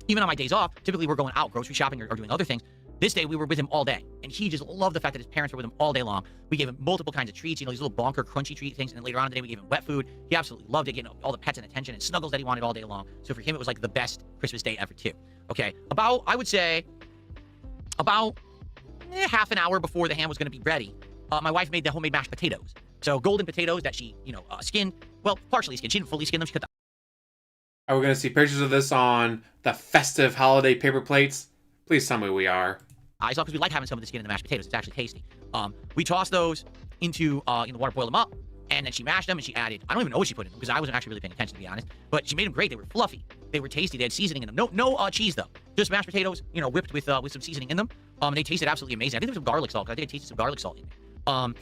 Even on my days off, typically we're going out grocery shopping or doing other things. This day, we were with him all day, and he just loved the fact that his parents were with him all day long. We gave him multiple kinds of treats, these little bonker, crunchy treat things, and then later on in the day, we gave him wet food. He absolutely loved it, getting all the pets and attention and snuggles that he wanted all day long. So for him, it was like the best Christmas day ever, too. Okay, I would say, about half an hour before the ham was going to be ready, my wife made the homemade mashed potatoes. So golden potatoes that she, skinned, well, partially skinned. She didn't fully skin them. She cut them. Are we going to see pictures of this on the festive holiday paper plates? Please tell me we are. Eyes off because we like having some of the skin in the mashed potatoes. It's actually tasty. We tossed those into the water, boiled them up, and then she mashed them and she added, I don't even know what she put in them because I wasn't actually really paying attention, to be honest, but she made them great. They were fluffy. They were tasty. They had seasoning in them. No cheese though. Just mashed potatoes, whipped with some seasoning in them. They tasted absolutely amazing. I think there was some garlic salt. I think I tasted some garlic salt in there.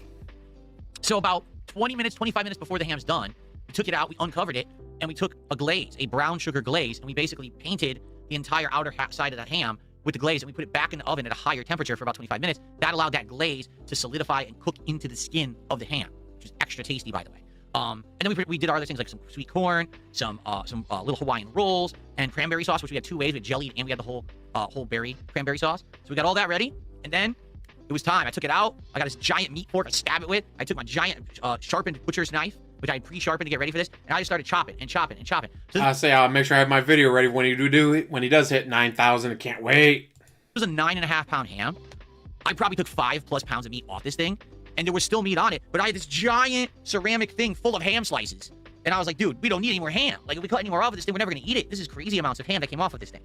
So about 25 minutes before the ham's done, we took it out, we uncovered it, and we took a glaze, a brown sugar glaze, and we basically painted the entire outer side of that ham with the glaze, and we put it back in the oven at a higher temperature for about 25 minutes. That allowed that glaze to solidify and cook into the skin of the ham, which is extra tasty, by the way. And then we did other things like some sweet corn, some little Hawaiian rolls, and cranberry sauce, which we had 2 ways. We had jellied and we had the whole berry cranberry sauce. So we got all that ready, and then it was time. I took it out. I got this giant meat fork to stab it with. I took my giant sharpened butcher's knife, which I had pre-sharpened to get ready for this, and I just started chopping and chopping and chopping. So I'll make sure I have my video ready when you do it. When he does hit 9,000, I can't wait. it was a 9.5-pound ham. I probably took 5+ pounds of meat off this thing, and there was still meat on it, but I had this giant ceramic thing full of ham slices. And I was like, dude, we don't need any more ham. Like, if we cut any more off of this thing, we're never going to eat it. This is crazy amounts of ham that came off of this thing.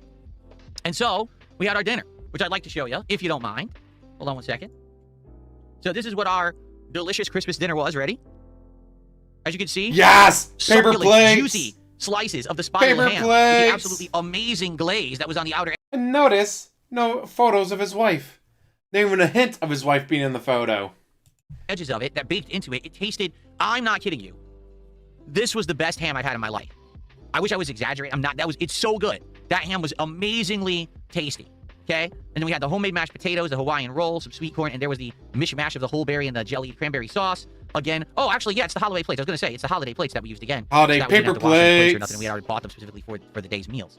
And so we had our dinner, which I'd like to show you, if you don't mind. Hold on one second. So this is what our delicious Christmas dinner was. Ready? As you can see. Yes! Paper succulent, plates! Juicy slices of the spotted Paper ham. plates! With the absolutely amazing glaze that was on the outer And notice, no photos of his wife. Not even a hint of his wife being in the photo. edges of it that baked into it. It tasted, I'm not kidding you, this was the best ham I've had in my life. I wish I was exaggerating. I'm not. It's so good. That ham was amazingly tasty. Okay? And then we had the homemade mashed potatoes, the Hawaiian roll, some sweet corn, and there was the mishmash of the whole berry and the jelly cranberry sauce. Again, oh, actually, yeah, it's the holiday plates. I was going to say, it's the holiday plates that we used again. Holiday so we didn't paper have to wash any plates or plates. nothing. We had already bought them specifically for the day's meals.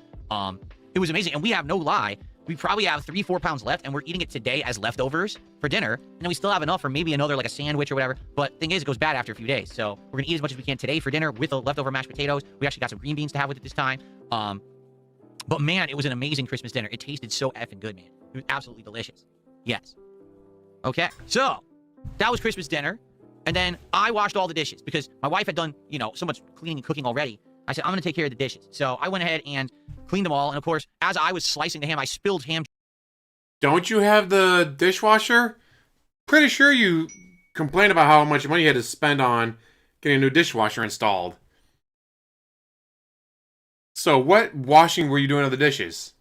It was amazing. And we have no lie. We probably have 3-4 pounds left, and we're eating it today as leftovers for dinner. And then we still have enough for maybe another, like a sandwich or whatever. But thing is, it goes bad after a few days. So we're going to eat as much as we can today for dinner with the leftover mashed potatoes. We actually got some green beans to have with it this time. But man, it was an amazing Christmas dinner. It tasted so effing good, man. It was absolutely delicious. Yes. Okay. So that was Christmas dinner. And then I washed all the dishes because my wife had done, so much cleaning and cooking already. I said, I'm going to take care of the dishes. So I went ahead and cleaned them all. And of course, as I was slicing the ham, I spilled ham. Don't you have the dishwasher? Pretty sure you complained about how much money you had to spend on getting a new dishwasher installed. So what washing were you doing of the dishes?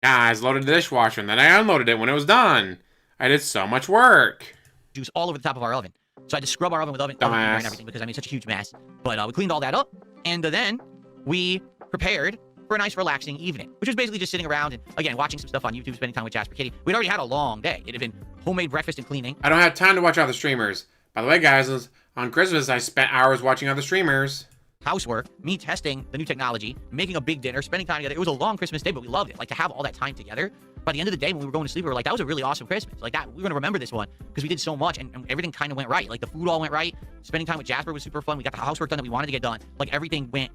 Guys, loaded the dishwasher and then I unloaded it when it was done. I did so much work. Juice all over the top of our oven. So I had to scrub our oven with oven cleaner and everything because I made such a huge mess. But we cleaned all that up. And then we prepared for a nice relaxing evening, which was basically just sitting around and, again, watching some stuff on YouTube, spending time with Jasper Kitty. We'd already had a long day. It had been homemade breakfast and cleaning. I don't have time to watch other streamers. By the way, guys, on Christmas, I spent hours watching other streamers. Housework, me testing the new technology, making a big dinner, spending time together. It was a long Christmas day, but we loved it. Like, to have all that time together. By the end of the day, when we were going to sleep, we were like, that was a really awesome Christmas. Like, that, we were going to remember this one because we did so much and everything kind of went right. Like, the food all went right. Spending time with Jasper was super fun. We got the housework done that we wanted to get done. Like, everything went,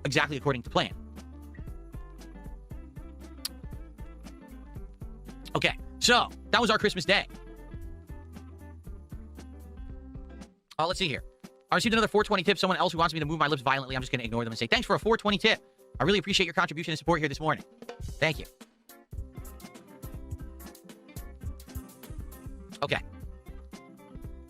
exactly according to plan. Okay, so that was our Christmas day. Let's see here. I received another 420 tip. Someone else who wants me to move my lips violently. I'm just going to ignore them and say, thanks for a 420 tip. I really appreciate your contribution and support here this morning. Thank you. Okay.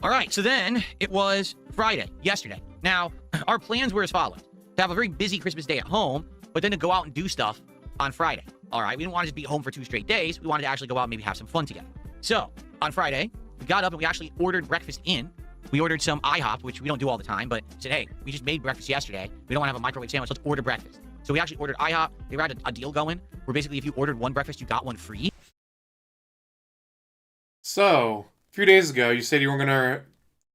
All right, so then it was Friday, yesterday. Now, our plans were as follows. To have a very busy Christmas day at home, but then to go out and do stuff on Friday. All right, we didn't want to just be home for 2 straight days. We wanted to actually go out and maybe have some fun together. So, on Friday, we got up and we actually ordered breakfast in. We ordered some IHOP, which we don't do all the time, but said, hey, we just made breakfast yesterday. We don't want to have a microwave sandwich. Let's order breakfast. So we actually ordered IHOP. They had a deal going where basically if you ordered one breakfast, you got one free. So, a few days ago, you said you weren't going to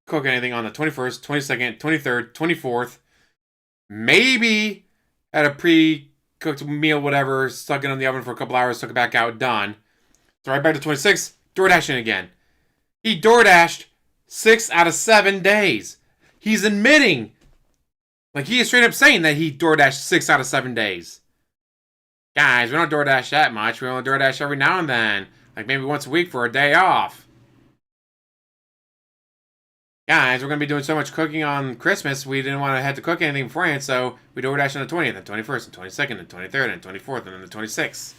cook anything on the 21st, 22nd, 23rd, 24th. Maybe had a pre-cooked meal, whatever, stuck it in the oven for a couple hours, took it back out, done. So right back to 26th, DoorDashing again. He DoorDashed 6 out of 7 days. He's admitting, like he is straight up saying that he DoorDashed 6 out of 7 days. Guys, we don't DoorDash that much. We only DoorDash every now and then. Like maybe once a week for a day off. Guys, we're going to be doing so much cooking on Christmas, we didn't want to have to cook anything beforehand, so we DoorDashed on the 20th, and 21st, and 22nd, and 23rd, and 24th, and then the 26th.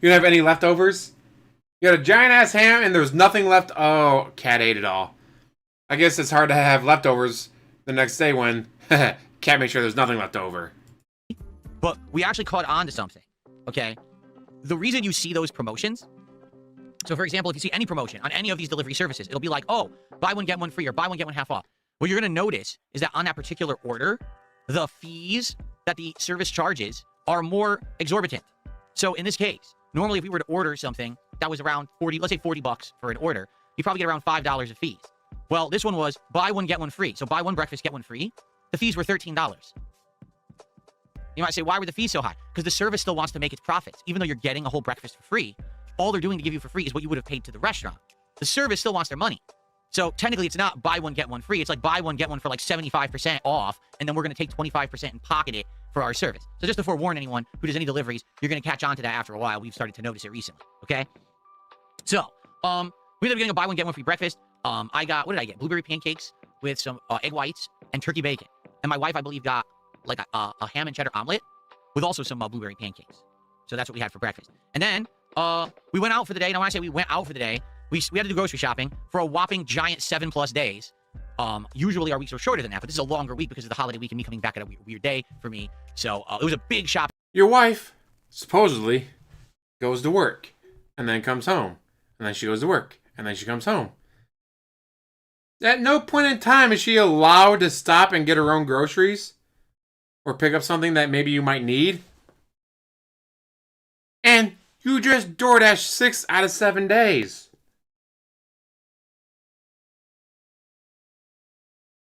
You don't have any leftovers? You had a giant-ass ham, and there was nothing left. Oh, cat ate it all. I guess it's hard to have leftovers the next day when cat made sure there's nothing left over. But we actually caught on to something, okay? The reason you see those promotions, so for example, if you see any promotion on any of these delivery services, it'll be like, oh, buy one, get one free, or buy one, get one half off. What you're going to notice is that on that particular order, the fees that the service charges are more exorbitant. So in this case, normally if we were to order something that was around 40, let's say $40 for an order, you probably get around $5 of fees. Well, this one was buy one, get one free. So buy one breakfast, get one free. The fees were $13. You might say, why were the fees so high? Because the service still wants to make its profits. Even though you're getting a whole breakfast for free, all they're doing to give you for free is what you would have paid to the restaurant. The service still wants their money. So technically, it's not buy one, get one free. It's like buy one, get one for like 75% off, and then we're going to take 25% and pocket it for our service. So just to forewarn anyone who does any deliveries, you're going to catch on to that after a while. We've started to notice it recently, okay? So, we ended up getting a buy one, get one free breakfast. I got, what did I get? Blueberry pancakes with some egg whites and turkey bacon. And my wife, I believe, got like a ham and cheddar omelet with also some blueberry pancakes. So that's what we had for breakfast. And then we went out for the day. Now, when I say we went out for the day, we had to do grocery shopping for a whopping giant 7+ days. Usually our weeks are shorter than that, but this is a longer week because of the holiday week and me coming back at a weird day for me. So it was a big shopping. Your wife, supposedly, goes to work and then comes home. And then she goes to work and then she comes home. At no point in time is she allowed to stop and get her own groceries or pick up something that maybe you might need. And you just DoorDash 6 out of 7 days.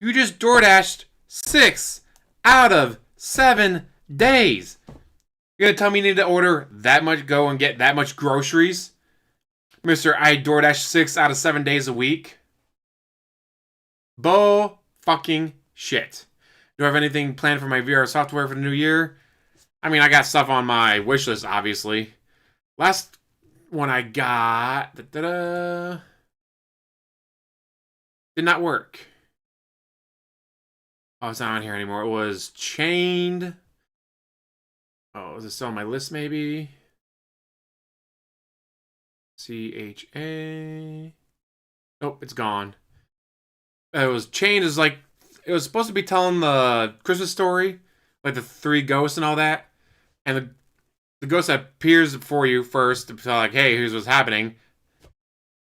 You just DoorDashed 6 out of 7 days. You're going to tell me you need to order that much, go and get that much groceries? Mr. I DoorDash 6 out of 7 days a week? Bull fucking shit. Do I have anything planned for my VR software for the new year? I mean, I got stuff on my wish list, obviously. Last one I got... did not work. Oh, it's not on here anymore. It was Chained. Oh, is it still on my list, maybe? CHA. Nope, it's gone. It was Chained. Is like, it was supposed to be telling the Christmas story, like the 3 ghosts and all that. And the ghost that appears before you first to tell, like, hey, here's what's happening.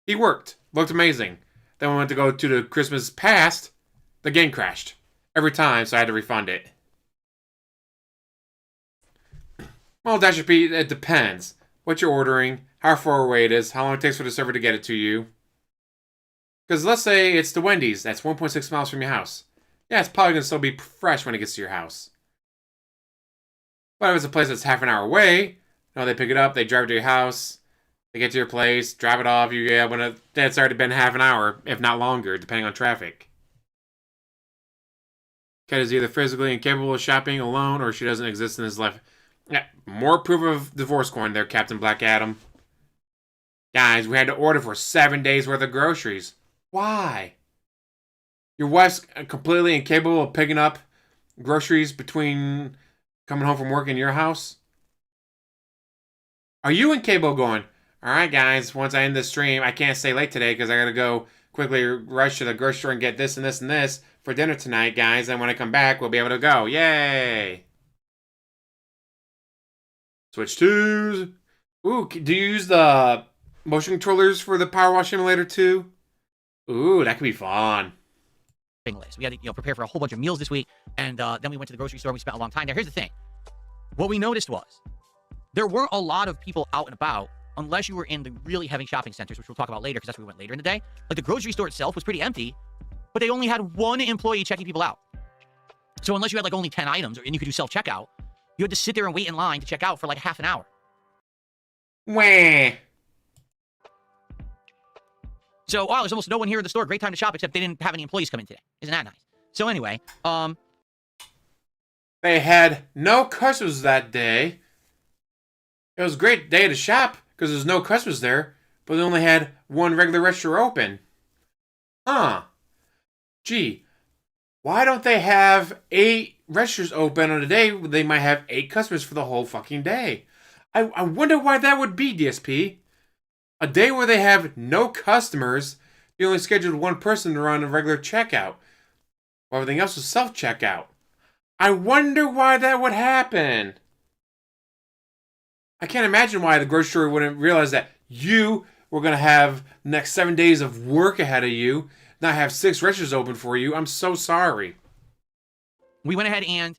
He worked. Looked amazing. Then we went to go to the Christmas past. The game crashed. Every time, so I had to refund it. Well, that should be, it depends. What you're ordering, how far away it is, how long it takes for the server to get it to you. Because let's say it's the Wendy's, that's 1.6 miles from your house. Yeah, it's probably going to still be fresh when it gets to your house. But if it's a place that's half an hour away, they pick it up, they drive it to your house, they get to your place, drop it off, that's already been half an hour, if not longer, depending on traffic. Kat is either physically incapable of shopping alone or she doesn't exist in his life. Yeah, more proof of divorce coin there, Captain Black Adam. Guys, we had to order for 7 days worth of groceries. Why? Your wife's completely incapable of picking up groceries between coming home from work and your house? Are you incapable of going, alright guys, once I end this stream, I can't stay late today because I gotta go quickly rush to the grocery store and get this and this and this for dinner tonight, guys. And when I come back, we'll be able to go. Yay! Switch twos. Ooh, do you use the motion controllers for the Power Wash Simulator too? Ooh, that could be fun. List. We had to, prepare for a whole bunch of meals this week, and then we went to the grocery store. We spent a long time there. Here's the thing. What we noticed was there weren't a lot of people out and about unless you were in the really heavy shopping centers, which we'll talk about later because that's where we went later in the day. Like the grocery store itself was pretty empty, but they only had 1 employee checking people out. So unless you had like only 10 items and you could do self-checkout, you had to sit there and wait in line to check out for like half an hour. Wah. So, wow, there's almost no one here in the store. Great time to shop, except they didn't have any employees come in today. Isn't that nice? So anyway, they had no customers that day. It was a great day to shop because there's no customers there, but they only had 1 regular register open. Huh. Gee, why don't they have 8 registers open on a day where they might have 8 customers for the whole fucking day? I wonder why that would be, DSP. A day where they have no customers, they only scheduled 1 person to run a regular checkout. While everything else was self-checkout. I wonder why that would happen. I can't imagine why the grocery store wouldn't realize that you were going to have the next 7 days of work ahead of you, not have 6 registers open for you. I'm so sorry. We went ahead and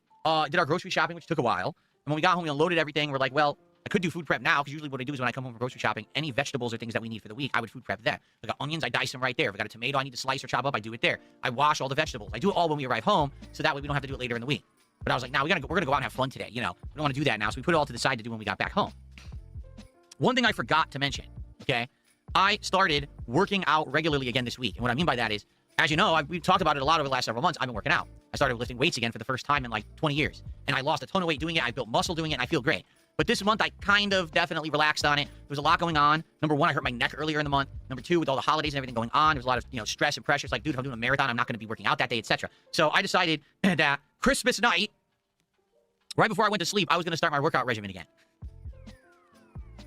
did our grocery shopping, which took a while. And when we got home, we unloaded everything. We're like, well, I could do food prep now, because usually what I do is when I come home from grocery shopping, any vegetables or things that we need for the week, I would food prep then. If I got onions, I dice them right there. If I got a tomato I need to slice or chop up, I do it there. I wash all the vegetables. I do it all when we arrive home, so that way we don't have to do it later in the week. But I was like, we're gonna go out and have fun today. You know, we don't want to do that now, so we put it all to the side to do when we got back home. One thing I forgot to mention, okay? I started working out regularly again this week. And what I mean by that is, as you know, we've talked about it a lot over the last several months. I've been working out. I started lifting weights again for the first time in like 20 years. And I lost a ton of weight doing it. I built muscle doing it, and I feel great. But this month, I kind of definitely relaxed on it. There was a lot going on. Number one, I hurt my neck earlier in the month. Number two, with all the holidays and everything going on, there was a lot of, stress and pressure. It's like, dude, if I'm doing a marathon, I'm not going to be working out that day, etc. So I decided that Christmas night, right before I went to sleep, I was going to start my workout regimen again.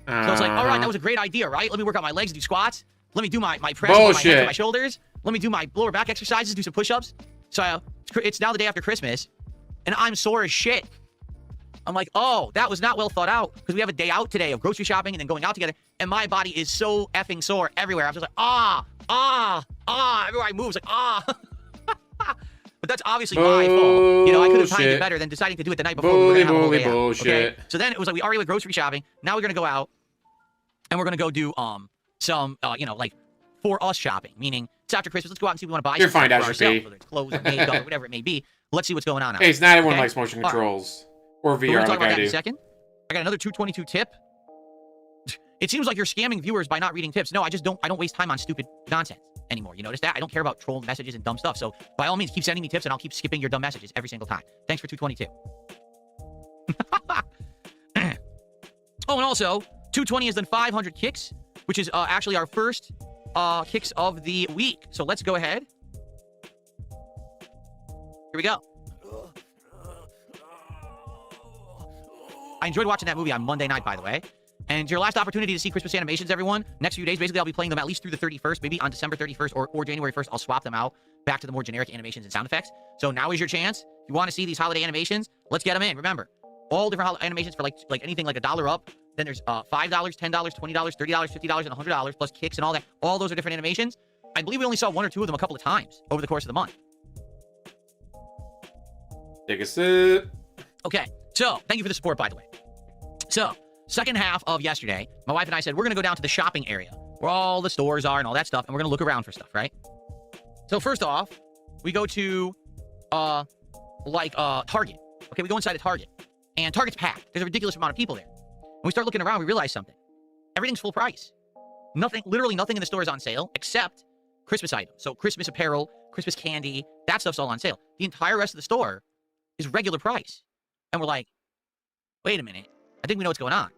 So I was like, all right, that was a great idea, right? Let me work out my legs, do squats. Let me do my press on my hands and my shoulders. Let me do my lower back exercises, do some push-ups. So it's now the day after Christmas, and I'm sore as shit. I'm like, oh, that was not well thought out, because we have a day out today of grocery shopping and then going out together, and my body is so effing sore everywhere. I'm just like, everywhere I move, it's like, But that's obviously my fault. I could have timed it better than deciding to do it the night before. We were gonna have a whole day out, okay? So then it was like, we already went grocery shopping. Now we're going to go out, and we're going to go do some, like, for us shopping, meaning it's after Christmas. Let's go out and see if we want to buy You're something fine, for Asher P. ourselves, whether it's clothes or makeup or whatever it may be. Let's see what's going on out. Hey, it's not everyone okay? likes motion controls. Or We're VR gonna talk like about I that in do. a second. I got another 222 tip. It seems like you're scamming viewers by not reading tips. No, I don't waste time on stupid nonsense anymore. You notice that? I don't care about troll messages and dumb stuff. So by all means, keep sending me tips, and I'll keep skipping your dumb messages every single time. Thanks for 222. Oh, and also, 220 has done 500 kicks, which is actually our first kicks of the week. So let's go ahead. Here we go. I enjoyed watching that movie on Monday night, by the way. And your last opportunity to see Christmas animations, everyone. Next few days, basically, I'll be playing them at least through the 31st. Maybe on December 31st or January 1st, I'll swap them out back to the more generic animations and sound effects. So now is your chance. If you want to see these holiday animations, let's get them in. Remember, all different animations for like anything like $1 up. Then there's $5, $10, $20, $30, $50, and $100, plus kicks and all that. All those are different animations. I believe we only saw one or two of them a couple of times over the course of the month. Take a sip. Okay, so thank you for the support, by the way. So, second half of yesterday, my wife and I said, we're going to go down to the shopping area where all the stores are and all that stuff, and we're going to look around for stuff, right? So, first off, we go to, Target. Okay, we go inside a Target, and Target's packed. There's a ridiculous amount of people there. When we start looking around, we realize something. Everything's full price. Literally nothing in the store is on sale except Christmas items. So, Christmas apparel, Christmas candy, that stuff's all on sale. The entire rest of the store is regular price. And we're like, wait a minute. I think we know what's going on.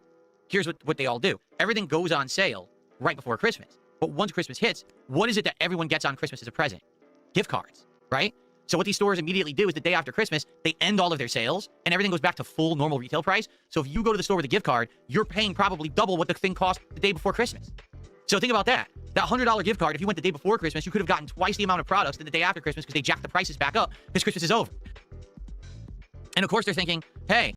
Here's what they all do. Everything goes on sale right before Christmas. But once Christmas hits, what is it that everyone gets on Christmas as a present? Gift cards, right? So what these stores immediately do is the day after Christmas, they end all of their sales, and everything goes back to full normal retail price. So if you go to the store with a gift card, you're paying probably double what the thing cost the day before Christmas. So think about that. That $100 gift card, if you went the day before Christmas, you could have gotten twice the amount of products than the day after Christmas because they jacked the prices back up because Christmas is over. And of course, they're thinking, hey.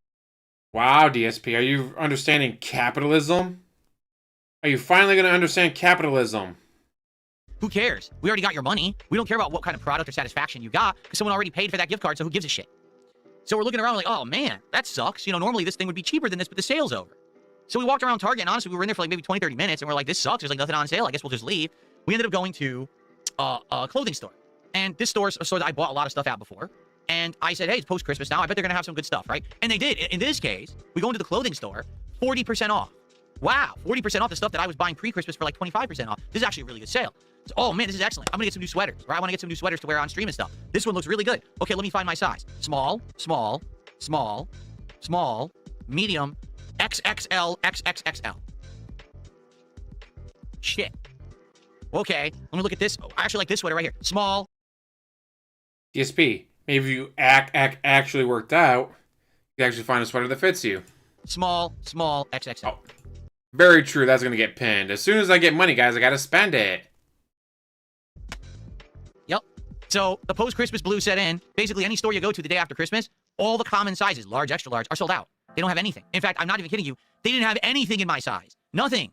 Wow, DSP, are you understanding capitalism? Are you finally going to understand capitalism? Who cares? We already got your money. We don't care about what kind of product or satisfaction you got because someone already paid for that gift card, so who gives a shit? So we're looking around like, oh, man, that sucks. Normally this thing would be cheaper than this, but the sale's over. So we walked around Target, and honestly, we were in there for like maybe 20, 30 minutes, and we're like, this sucks. There's like nothing on sale. I guess we'll just leave. We ended up going to a clothing store. And this store is a store that I bought a lot of stuff at before. And I said, hey, it's post-Christmas now. I bet they're going to have some good stuff, right? And they did. In this case, we go into the clothing store, 40% off. Wow, 40% off the stuff that I was buying pre-Christmas for like 25% off. This is actually a really good sale. So, oh, man, this is excellent. I'm going to get some new sweaters, right? I want to get some new sweaters to wear on stream and stuff. This one looks really good. Okay, let me find my size. Small, small, small, small, medium, XXL, XXXL. Shit. Okay, let me look at this. Oh, I actually like this sweater right here. Small. DSP, maybe if you actually worked out, you can actually find a sweater that fits you. Small, small, XXL. Oh, very true. That's going to get pinned. As soon as I get money, guys, I got to spend it. Yep. So the post-Christmas blues set in. Basically, any store you go to the day after Christmas, all the common sizes, large, extra large, are sold out. They don't have anything. In fact, I'm not even kidding you. They didn't have anything in my size. Nothing.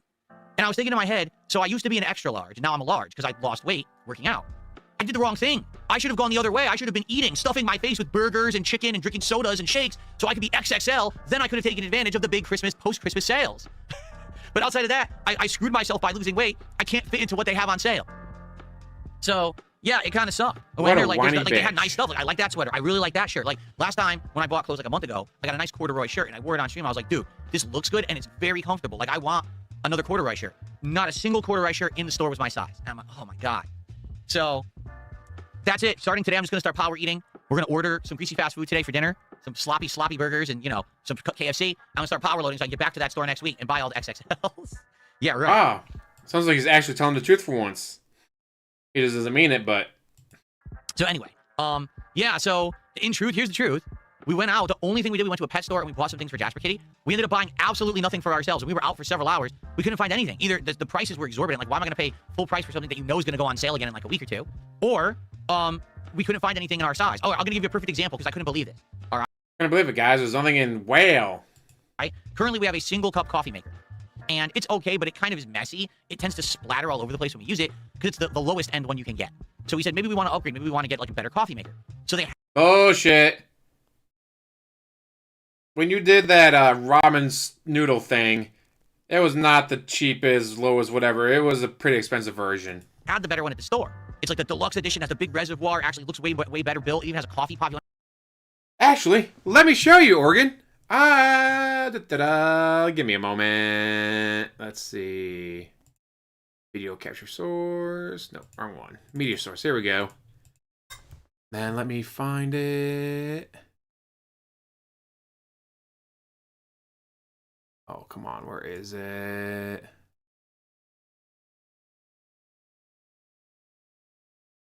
And I was thinking in my head, so I used to be an extra large. Now I'm a large because I lost weight working out. I did the wrong thing. I should have gone the other way. I should have been eating, stuffing my face with burgers and chicken and drinking sodas and shakes so I could be XXL. Then I could have taken advantage of the big Christmas, post-Christmas sales. But outside of that, I screwed myself by losing weight. I can't fit into what they have on sale. So, yeah, it kind of sucked. What a Like, whiny they had bitch. nice stuff. Like, I like that sweater. I really like that shirt. Like, last time when I bought clothes like a month ago, I got a nice corduroy shirt, and I wore it on stream. I was like, dude, this looks good, and it's very comfortable. Like, I want another corduroy shirt. Not a single corduroy shirt in the store was my size. And I'm like, oh, my God. So, that's it. Starting today, I'm just going to start power eating. We're going to order some greasy fast food today for dinner. Some sloppy burgers and, you know, some KFC. I'm going to start power loading so I can get back to that store next week and buy all the XXLs. Yeah, right. Wow. Sounds like he's actually telling the truth for once. He just doesn't mean it, but... So anyway, yeah, so in truth, here's the truth. We went out. The only thing we did, we went to a pet store and we bought some things for Jasper Kitty. We ended up buying absolutely nothing for ourselves. And we were out for several hours. We couldn't find anything. Either the prices were exorbitant. Like, why am I going to pay full price for something that you know is going to go on sale again in like a week or two? Or, we couldn't find anything in our size. Oh, I'm going to give you a perfect example because I couldn't believe it. All right. I can't believe it, guys. There's nothing in whale. Right? Currently, we have a single cup coffee maker. And it's okay, but it kind of is messy. It tends to splatter all over the place when we use it because it's the lowest end one you can get. So we said, maybe we want to upgrade. Maybe we want to get like a better coffee maker. So they Bullshit. When you did that ramen noodle thing, it was not the cheapest, lowest, whatever. It was a pretty expensive version. had the better one at the store. It's like the deluxe edition, has the big reservoir, actually looks way better built. It even has a coffee pot. Actually, let me show you, Oregon. Give me a moment. Let's see. Video capture source. No, wrong one. Media source. Here we go. Man, let me find it. Oh, come on. Where is it?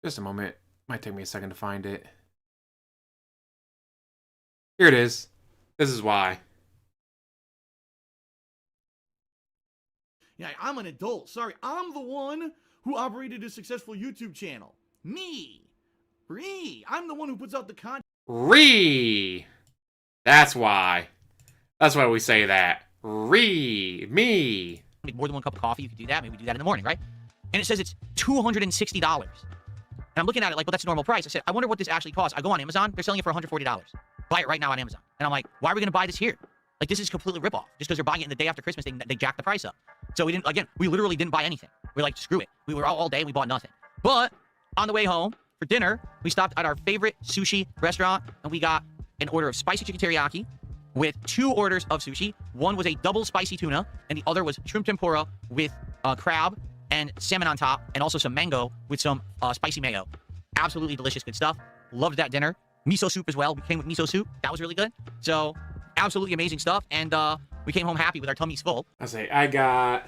Just a moment. Might take me a second to find it. Here it is. This is why. Yeah, I'm an adult. Sorry, I'm the one who operated a successful YouTube channel. Me. Reeeee. I'm the one who puts out the content. Reeeee. That's why. That's why we say that. Reeeee. Me. Make more than one cup of coffee, you could do that. Maybe do that in the morning, right? And it says it's $260. And I'm looking at it like, well, that's normal price. I said, I wonder what this actually costs. I go on Amazon. They're selling it for $140. Buy it right now on Amazon. And I'm like, why are we going to buy this here? Like, this is completely ripoff. Just because they're buying it in the day after Christmas, they jacked the price up. So we didn't, again, we literally didn't buy anything. We're like, screw it. We were out all day and we bought nothing. But on the way home for dinner, we stopped at our favorite sushi restaurant and we got an order of spicy chicken teriyaki with 2 orders of sushi. One was a double spicy tuna and the other was shrimp tempura with crab and salmon on top and also some mango with some spicy mayo. Absolutely delicious, good stuff. Loved that dinner. Miso soup as well. We came with miso soup. That was really good. So, absolutely amazing stuff. And we came home happy with our tummies full. I say, I got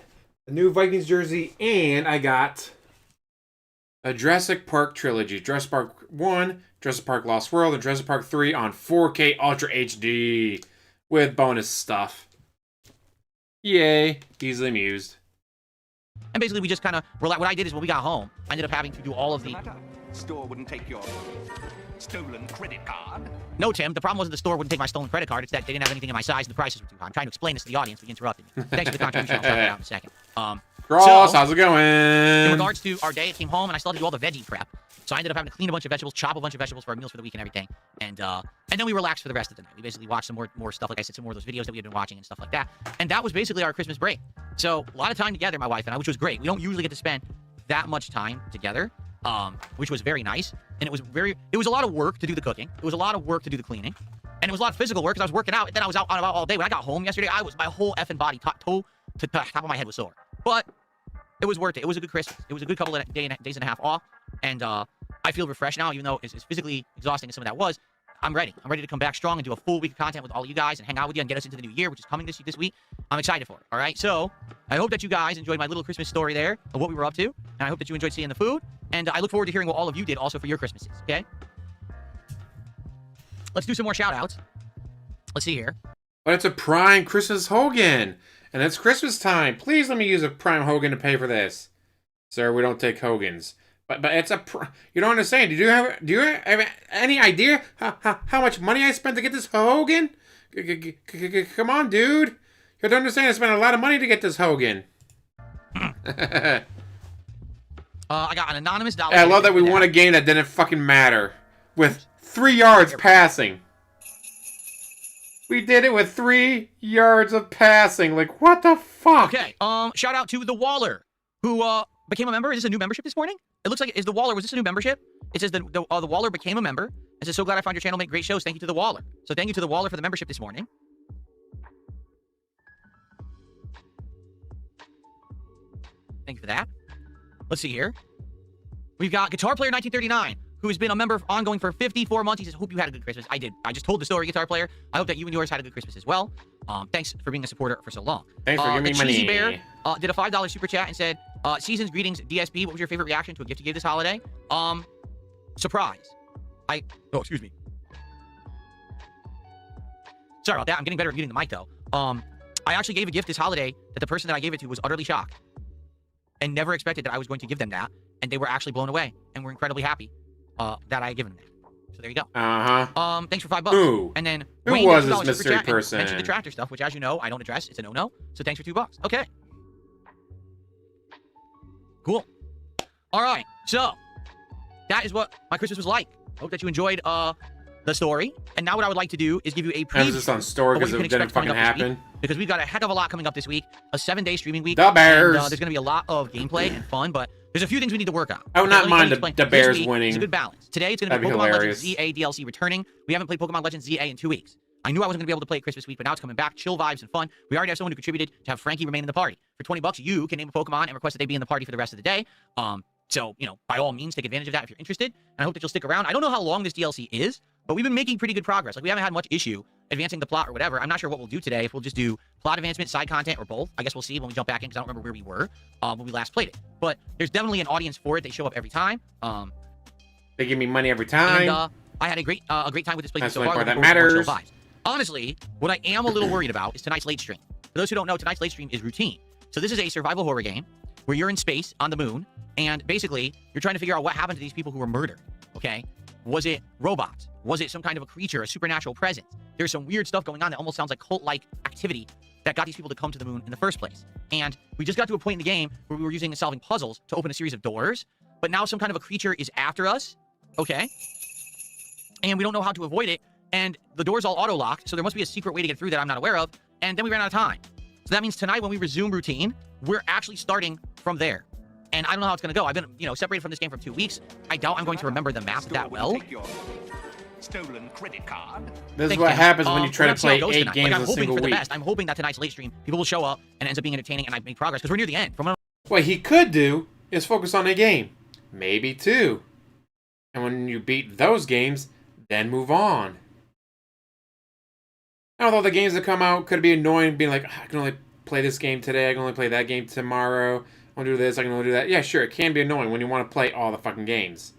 a new Vikings jersey and I got a Jurassic Park trilogy. Jurassic Park 1, Jurassic Park Lost World, and Jurassic Park 3 on 4K Ultra HD with bonus stuff. Yay. Easily amused. And basically, we just kind of, what I did is when we got home, I ended up having to do all of the... Store wouldn't take your stolen credit card. No, Tim, the problem wasn't the store wouldn't take my stolen credit card. It's that they didn't have anything in my size and the prices were too high. I'm trying to explain this to the audience, but you interrupted me. Thanks for the contribution. I'll talk about it in a second. Cross, so, how's it going? In regards to our day, I came home and I still had to do all the veggie prep. So I ended up having to clean a bunch of vegetables, chop a bunch of vegetables for our meals for the week and everything. And then we relaxed for the rest of the night. We basically watched some more stuff, like I said, some more of those videos that we had been watching and stuff like that. And that was basically our Christmas break. So a lot of time together, my wife and I, which was great. We don't usually get to spend that much time together, which was very nice. And it was a lot of work to do the cooking. It was a lot of work to do the cleaning. And it was a lot of physical work because I was working out. And then I was out and about all day. When I got home yesterday, my whole effing body, top to top of my head was sore. But it was worth it. It was a good Christmas. It was a good couple of days and a half off. And I feel refreshed now, even though it's physically exhausting as some of that was. I'm ready. I'm ready to come back strong and do a full week of content with all you guys and hang out with you and get us into the new year, which is coming this week. I'm excited for it, all right? So I hope that you guys enjoyed my little Christmas story there of what we were up to. And I hope that you enjoyed seeing the food. And I look forward to hearing what all of you did also for your Christmases, okay? Let's do some more shout-outs. Let's see here. But it's a Prime Christmas Hogan. And it's Christmas time. Please let me use a Prime Hogan to pay for this. Sir, we don't take Hogans. But it's you don't understand. Do you have any idea how much money I spent to get this Hogan? Come on, dude. You have to understand I spent a lot of money to get this Hogan. I got an anonymous dollar. I love that we won a game that didn't fucking matter. With 3 yards passing. We did it with 3 yards of passing. Like, what the fuck? Okay, shout out to the Waller, who, became a member. Is this a new membership this morning? It looks like, is the Waller, was this a new membership? It says the Waller became a member. It says, so glad I found your channel, make great shows. Thank you to the Waller. So thank you to the Waller for the membership this morning. Thank you for that. Let's see here. We've got Guitar Player 1939, who has been a member ongoing for 54 months. He says, hope you had a good Christmas. I did. I just told the story, Guitar Player. I hope that you and yours had a good Christmas as well. Thanks for being a supporter for so long. Thanks for giving me money. Cheesy Bear did a $5 super chat and said, seasons greetings, DSP. What was your favorite reaction to a gift you gave this holiday? Surprise. Oh, excuse me. Sorry about that. I'm getting better at muting the mic, though. I actually gave a gift this holiday that the person that I gave it to was utterly shocked and never expected that I was going to give them that. And they were actually blown away and were incredibly happy that I had given them that. So there you go. Uh-huh. Thanks for $5. Who? And then Who Wayne was did $2 this super mystery chat and person? mentioned the tractor stuff, which, as you know, I don't address. It's a no-no. So thanks for $2. Okay. Cool. All right. So that is what my Christmas was like. Hope that you enjoyed the story. And now what I would like to do is give you a preview. Emphasis on story because it didn't fucking happen. Because we've got a heck of a lot coming up this week. A 7-day streaming week. The Bears. And, there's going to be a lot of gameplay and fun, but there's a few things we need to work on. I would not mind the Bears week, winning. It's a good balance. Today, it's going to be Pokemon Legends ZA DLC returning. We haven't played Pokemon Legends ZA in 2 weeks. I knew I wasn't going to be able to play it Christmas week, but now it's coming back. Chill vibes and fun. We already have someone who contributed to have Frankie remain in the party. For $20, you can name a Pokemon and request that they be in the party for the rest of the day. So, you know, by all means, take advantage of that if you're interested. And I hope that you'll stick around. I don't know how long this DLC is, but we've been making pretty good progress. Like, we haven't had much issue advancing the plot or whatever. I'm not sure what we'll do today. If we'll just do plot advancement, side content, or both. I guess we'll see when we jump back in, because I don't remember where we were when we last played it. But there's definitely an audience for it. They show up every time. They give me money every time. And I had a great time with this playthrough so far. That matters. Honestly, what I am a little worried about is tonight's late stream. For those who don't know, tonight's late stream is routine. So this is a survival horror game where you're in space on the moon, and basically, you're trying to figure out what happened to these people who were murdered, okay? Was it robots? Was it some kind of a creature, a supernatural presence? There's some weird stuff going on that almost sounds like cult-like activity that got these people to come to the moon in the first place. And we just got to a point in the game where we were using and solving puzzles to open a series of doors, but now some kind of a creature is after us, okay? And we don't know how to avoid it, and the door's all auto-locked, so there must be a secret way to get through that I'm not aware of, and then we ran out of time. So that means tonight when we resume routine, we're actually starting from there. And I don't know how it's going to go. I've been, separated from this game for 2 weeks. I doubt I'm going to remember the map that well. Stolen credit card. This is what happens when you try to play 8 games in a single week. I'm hoping that tonight's late stream, people will show up and it ends up being entertaining and I make progress because we're near the end. What he could do is focus on a game. Maybe 2. And when you beat those games, then move on. Although the games that come out could be annoying, being like, I can only play this game today, I can only play that game tomorrow. I want to do this, I can only do that. Yeah, sure, it can be annoying when you want to play all the fucking games.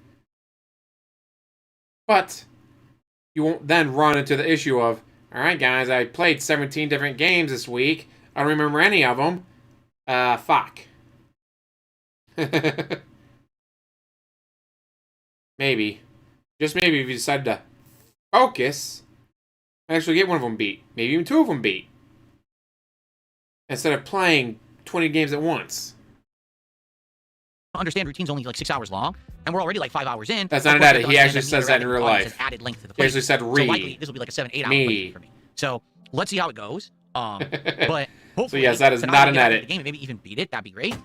But you won't then run into the issue of, alright guys, I played 17 different games this week. I don't remember any of them. Fuck. Maybe. Just maybe if you decide to focus, actually get one of them beat. Maybe even 2 of them beat. Instead of playing 20 games at once. Understand routine's only like 6 hours long, and we're already like 5 hours in. That's not an edit. He actually says that in real life. Added length to the He actually said so Reeeee. likely this will be like a 7-8 hour play for me. So let's see how it goes. But hopefully, so yes, that is not an edit. The game and maybe even beat it. That'd be great.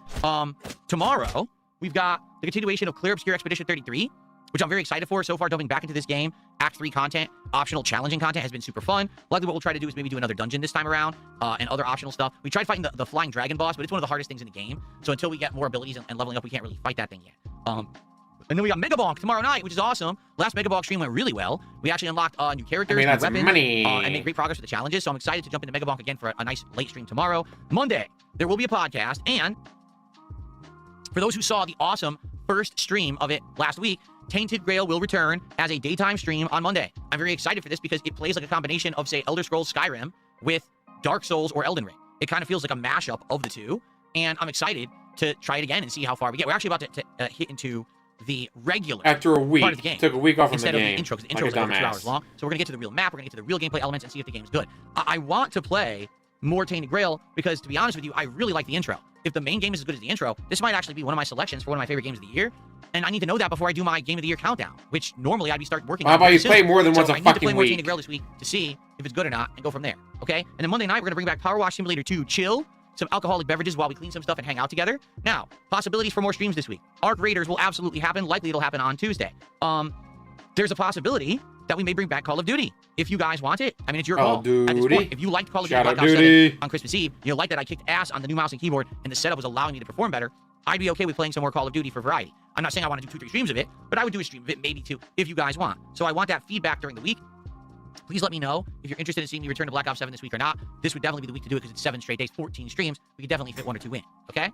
Tomorrow we've got the continuation of Clear Obscure Expedition 33, which I'm very excited for. So far, jumping back into this game, Act 3 content, optional challenging content has been super fun. Likely what we'll try to do is maybe do another dungeon this time around, and other optional stuff. We tried fighting the flying dragon boss, but it's one of the hardest things in the game. So until we get more abilities and leveling up, we can't really fight that thing yet. And then we got Mega Bonk tomorrow night, which is awesome. Last Mega Bonk stream went really well. We actually unlocked new characters, new weapons, money. And made great progress with the challenges. So I'm excited to jump into Mega Bonk again for a nice late stream tomorrow. Monday, there will be a podcast, and for those who saw the awesome first stream of it last week, Tainted Grail will return as a daytime stream on Monday. I'm very excited for this because it plays like a combination of, say, Elder Scrolls Skyrim with Dark Souls or Elden Ring. It kind of feels like a mashup of the two, and I'm excited to try it again and see how far we get. We're actually about to hit into the regular after a week. Part of the game. Took a week off from instead the of game. the intro, because the intro is like over 2 hours long. So we're gonna get to the real map. We're gonna get to the real gameplay elements and see if the game's good. I want to play more Tainted Grail because, to be honest with you, I really like the intro. if the main game is as good as the intro, this might actually be one of my selections for one of my favorite games of the year. And I need to know that before I do my game of the year countdown, which normally I'd be start working How on. about you soon. play more than once So a I need to fucking play more week? Tainted Grail this week to see if it's good or not and go from there. Okay? And then Monday night, we're going to bring back Power Wash Simulator 2 Chill, some alcoholic beverages while we clean some stuff and hang out together. Now, possibilities for more streams this week. Arc Raiders will absolutely happen. Likely it'll happen on Tuesday. There's a possibility that we may bring back Call of Duty if you guys want it. I mean, it's your call. At this point, if you liked Call of Duty Black Ops 7 on Christmas Eve, you like that I kicked ass on the new mouse and keyboard and the setup was allowing me to perform better, I'd be okay with playing some more Call of Duty for variety. I'm not saying I want to do 2-3 streams of it, but I would do a stream of it, maybe 2, if you guys want. So I want that feedback during the week. Please let me know if you're interested in seeing me return to Black Ops 7 this week or not. This would definitely be the week to do it because it's 7 straight days, 14 streams. We could definitely fit 1 or 2 in, okay?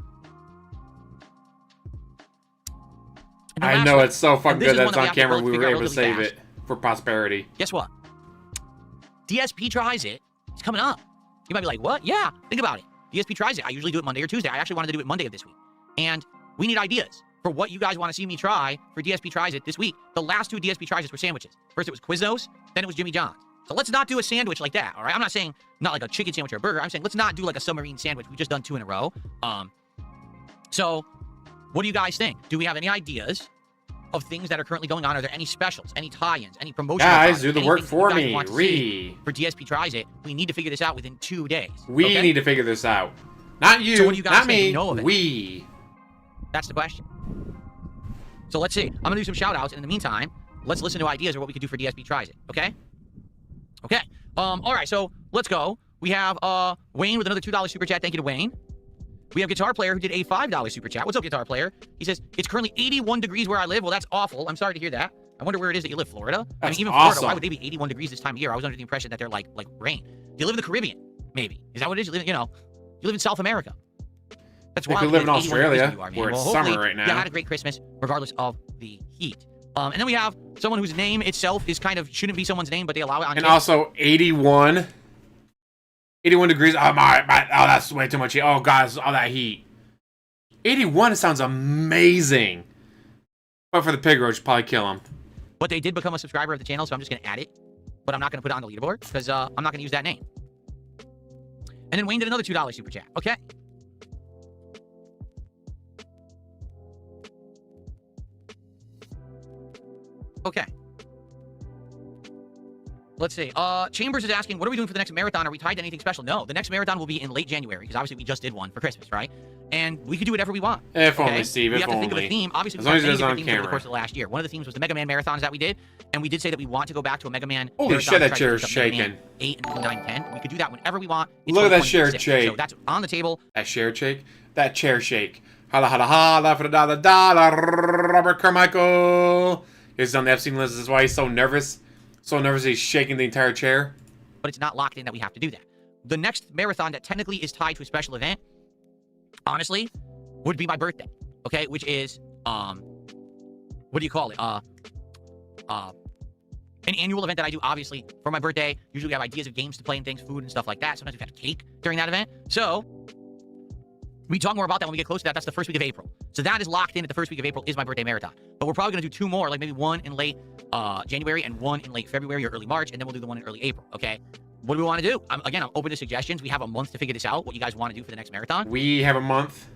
I know, it's so fucking good that it's on have camera. both We were figure out able to really save fast. it for prosperity. Guess what? DSP tries it. It's coming up. You might be like, what? Yeah, think about it. DSP tries it. I usually do it Monday or Tuesday. I actually wanted to do it Monday of this week. And we need ideas for what you guys want to see me try for DSP tries it this week. The last 2 DSP tries it were sandwiches. First it was Quiznos, then it was Jimmy John's. So let's not do a sandwich like that, all right? I'm not saying not like a chicken sandwich or a burger. I'm saying let's not do like a submarine sandwich. We've just done 2 in a row. So what do you guys think? Do we have any ideas of things that are currently going on? Are there any specials, any tie-ins, any promotions? Guys, do the work for me. Reeeee. For DSP tries it, we need to figure this out within 2 days. We okay? need to figure this out. Not you, So what do you guys not think? me, You know of it. we. That's the question. So let's see. I'm going to do some shout-outs, and in the meantime, let's listen to ideas of what we could do for DSP tries it, okay? Okay. All right, so let's go. We have Wayne with another $2 super chat. Thank you to Wayne. We have Guitar Player who did a $5 super chat. What's up, Guitar Player? He says, it's currently 81 degrees where I live. Well, that's awful. I'm sorry to hear that. I wonder where it is that you live, Florida? I That's mean, even awesome. Florida, why would they be 81 degrees this time of year? I was under the impression that they're like rain. Do you live in the Caribbean? Maybe. Is that what it is? You live, you live in South America. That's If wild. you live in 81 degrees Australia, you are, man. where it's Well, hopefully summer right now. You had a great Christmas, regardless of the heat. And then we have someone whose name itself is kind of shouldn't be someone's name, but they allow it on And Twitch. also 81 degrees. Oh my, oh, that's way too much heat. Oh god, all that heat. 81 sounds amazing. But for the pig roach, probably kill him. But they did become a subscriber of the channel, so I'm just going to add it. But I'm not going to put it on the leaderboard because I'm not going to use that name. And then Wayne did another $2 super chat. Okay. Okay. Let's see. Chambers is asking, what are we doing for the next marathon? Are we tied to anything special? No, the next marathon will be in late January because obviously we just did one for Christmas, right? And we could do whatever we want. If okay? only, Steve, we if have to think of a only. theme. Obviously, As we long have as many it's on different themes over the camera. course of the last year. One of the themes was the Mega Man marathons that we did, and we did say that we want to go back to a Mega Man Holy marathon shit, that to try to chair is finish up Mega Man shaking. 8 and 9, 10. We could do that whenever we want. It's Look at that chair 2026. shake. So that's on the table. That chair shake. That chair shake. Holla, holla, holla, for the dollar, dollar. Robert Carmichael. He's on the Epstein list. This is why he's so nervous. So nervous he's shaking the entire chair. But it's not locked in that we have to do that. The next marathon that technically is tied to a special event, honestly, would be my birthday. Okay, which is what do you call it? An annual event that I do, obviously, for my birthday. Usually we have ideas of games to play and things, food and stuff like that. Sometimes we've had cake during that event. So we talk more about that when we get close to that. That's the first week of April. So that is locked in at the first week of April is my birthday marathon. But we're probably going to do 2 more, like maybe one in late January and one in late February or early March, and then we'll do the one in early April, okay? What do we want to do? Again, I'm open to suggestions. We have a month to figure this out, what you guys want to do for the next marathon. We have a month.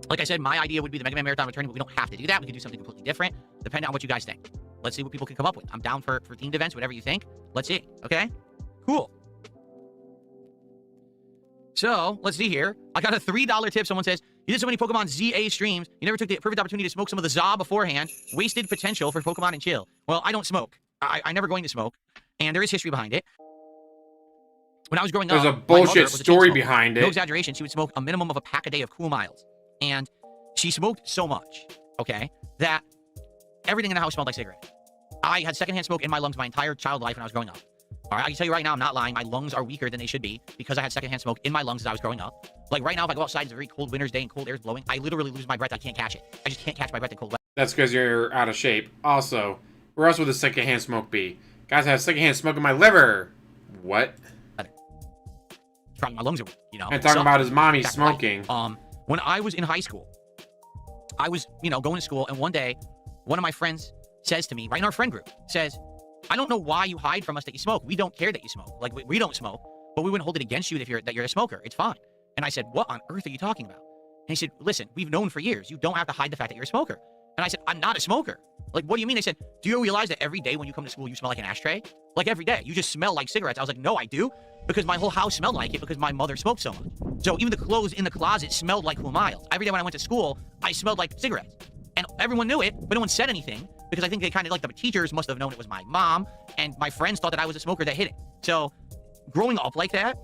Like I said, my idea would be the Mega Man Marathon returning, but we don't have to do that. We could do something completely different, depending on what you guys think. Let's see what people can come up with. I'm down for themed events, whatever you think. Let's see, okay? Cool. So, let's see here. I got a $3 tip. Someone says, you did so many Pokemon ZA streams. You never took the perfect opportunity to smoke some of the ZA beforehand. Wasted potential for Pokemon and chill. Well, I don't smoke. I never going to smoke. And there is history behind it. When I was growing There's up, a my mother bullshit was a chain story smoker. behind No it. exaggeration. She would smoke a minimum of a pack a day of Cool Miles. And she smoked so much, okay, that everything in the house smelled like cigarette. I had secondhand smoke in my lungs my entire child life when I was growing up. All right, I can tell you right now, I'm not lying. My lungs are weaker than they should be because I had secondhand smoke in my lungs as I was growing up. Like right now, if I go outside, it's a very cold winter's day and cold air's blowing. I literally lose my breath. I can't catch it. I just can't catch my breath in cold weather. That's because you're out of shape. Also, where else would the secondhand smoke be? Guys, I have secondhand smoke in my liver. What? My lungs are weak, you know. And talking about his mommy Back to life. smoking. When I was in high school, I was, going to school, and one day, one of my friends says to me, right in our friend group, says, I don't know why you hide from us that you smoke. We don't care that you smoke. Like, we don't smoke, but we wouldn't hold it against you that you're a smoker. It's fine. And I said, what on earth are you talking about? And he said, listen, we've known for years. You don't have to hide the fact that you're a smoker. And I said, I'm not a smoker. Like, what do you mean? They said, do you realize that every day when you come to school, you smell like an ashtray? Like, every day. You just smell like cigarettes. I was like, no, I do. Because my whole house smelled like it because my mother smoked so much. So even the clothes in the closet smelled like Cool Miles. Every day when I went to school, I smelled like cigarettes. And everyone knew it, but no one said anything because I think they kind of, like, the teachers must have known it was my mom, and my friends thought that I was a smoker that hid it. So growing up like that,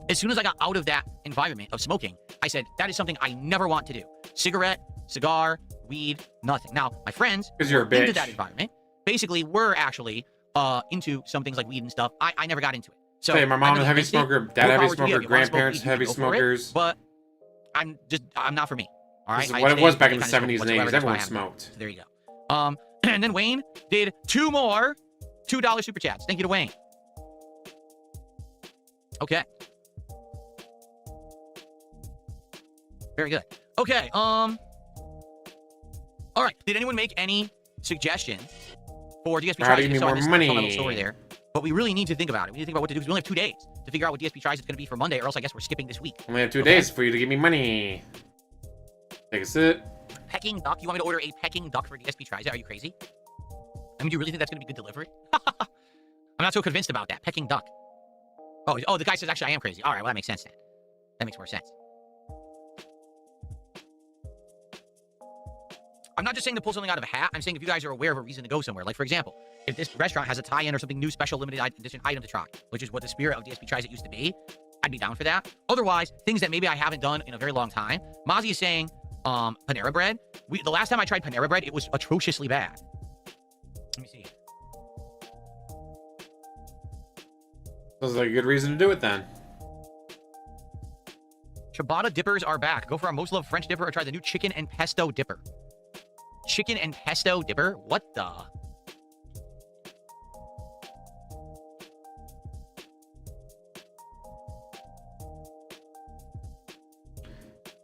as soon as I got out of that environment of smoking, I said, that is something I never want to do. Cigarette, cigar, weed, nothing. Now, my friends Because you're a bitch. into that environment basically were actually into some things like weed and stuff. I never got into it. So Hey, my mom is a heavy smoker, dad More heavy power to you. smoker, If you wanna smoke grandparents weed, you heavy can go for it, smokers. but I'm not for me. All right. This is I what it stay was back in any the kind of 70s smoke and 80s. whatsoever. That's why I Everyone haven't done it. smoked. So there you go. And then Wayne did 2 more $2 super chats. Thank you to Wayne. Okay. Very good. Okay. All right. Did anyone make any suggestions for DSP How tries? do you If need so, I more missed the money? little story there. But we really need to think about it. We need to think about what to do because we only have 2 days to figure out what DSP tries it's going to be for Monday, or else I guess we're skipping this week. Only have 2 Okay. days for you to give me money. Take a sip. Pecking duck? You want me to order a pecking duck for DSP tries? Are you crazy? I mean, do you really think that's going to be good delivery? I'm not so convinced about that. Pecking duck. Oh, the guy says actually I am crazy. All right, well that makes sense then. That makes more sense. I'm not just saying to pull something out of a hat. I'm saying if you guys are aware of a reason to go somewhere. Like, for example, if this restaurant has a tie-in or something new, special, limited edition item to try, which is what the spirit of DSP tries it used to be, I'd be down for that. Otherwise, things that maybe I haven't done in a very long time. Mozzie is saying Panera Bread. The last time I tried Panera Bread, it was atrociously bad. Let me see. Sounds like a good reason to do it then. Ciabatta dippers are back. Go for our most loved French dipper or try the new chicken and pesto dipper. Chicken and pesto dipper? What the?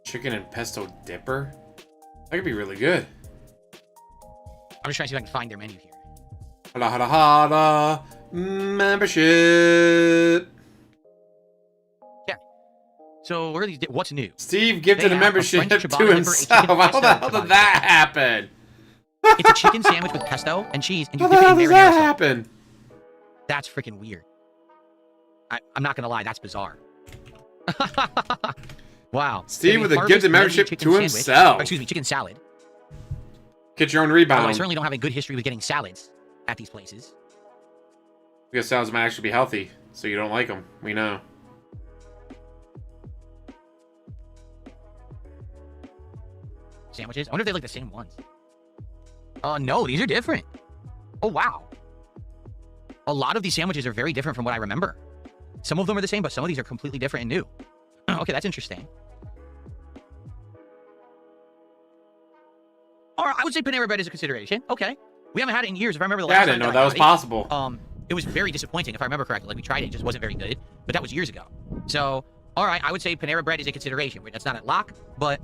Chicken and pesto dipper? That could be really good. I'm just trying to see if I can find their menu here. Holla, holla, holla. Membership. So where are these? What's new? Steve gifted They a have a membership French ciabatta to dipper, a himself. chicken How the pesto hell did ciabatta that happen? It's a chicken sandwich with pesto and cheese, and you How the dip it hell in does marinara that sauce. happen? That's freaking weird. I'm not gonna lie, that's bizarre. Wow. Steve They with have a Harvest gifted Veggie membership chicken to sandwich. himself. Or, excuse me, chicken salad. Get your own Although I rebound. certainly don't have a good history with getting salads at these places. Because salads might actually be healthy, so you don't like them. We know. Sandwiches. I wonder if they like the same ones. No, these are different. Oh, wow. A lot of these sandwiches are very different from what I remember. Some of them are the same, but some of these are completely different and new. Okay, that's interesting. All right, I would say Panera Bread is a consideration. Okay. We haven't had it in years. If I remember the Yeah, I last didn't know time that was I possible. it was very disappointing, if I remember correctly. Like, we tried it, it just wasn't very good. But that was years ago. So, all right, I would say Panera Bread is a consideration. That's not a lock, but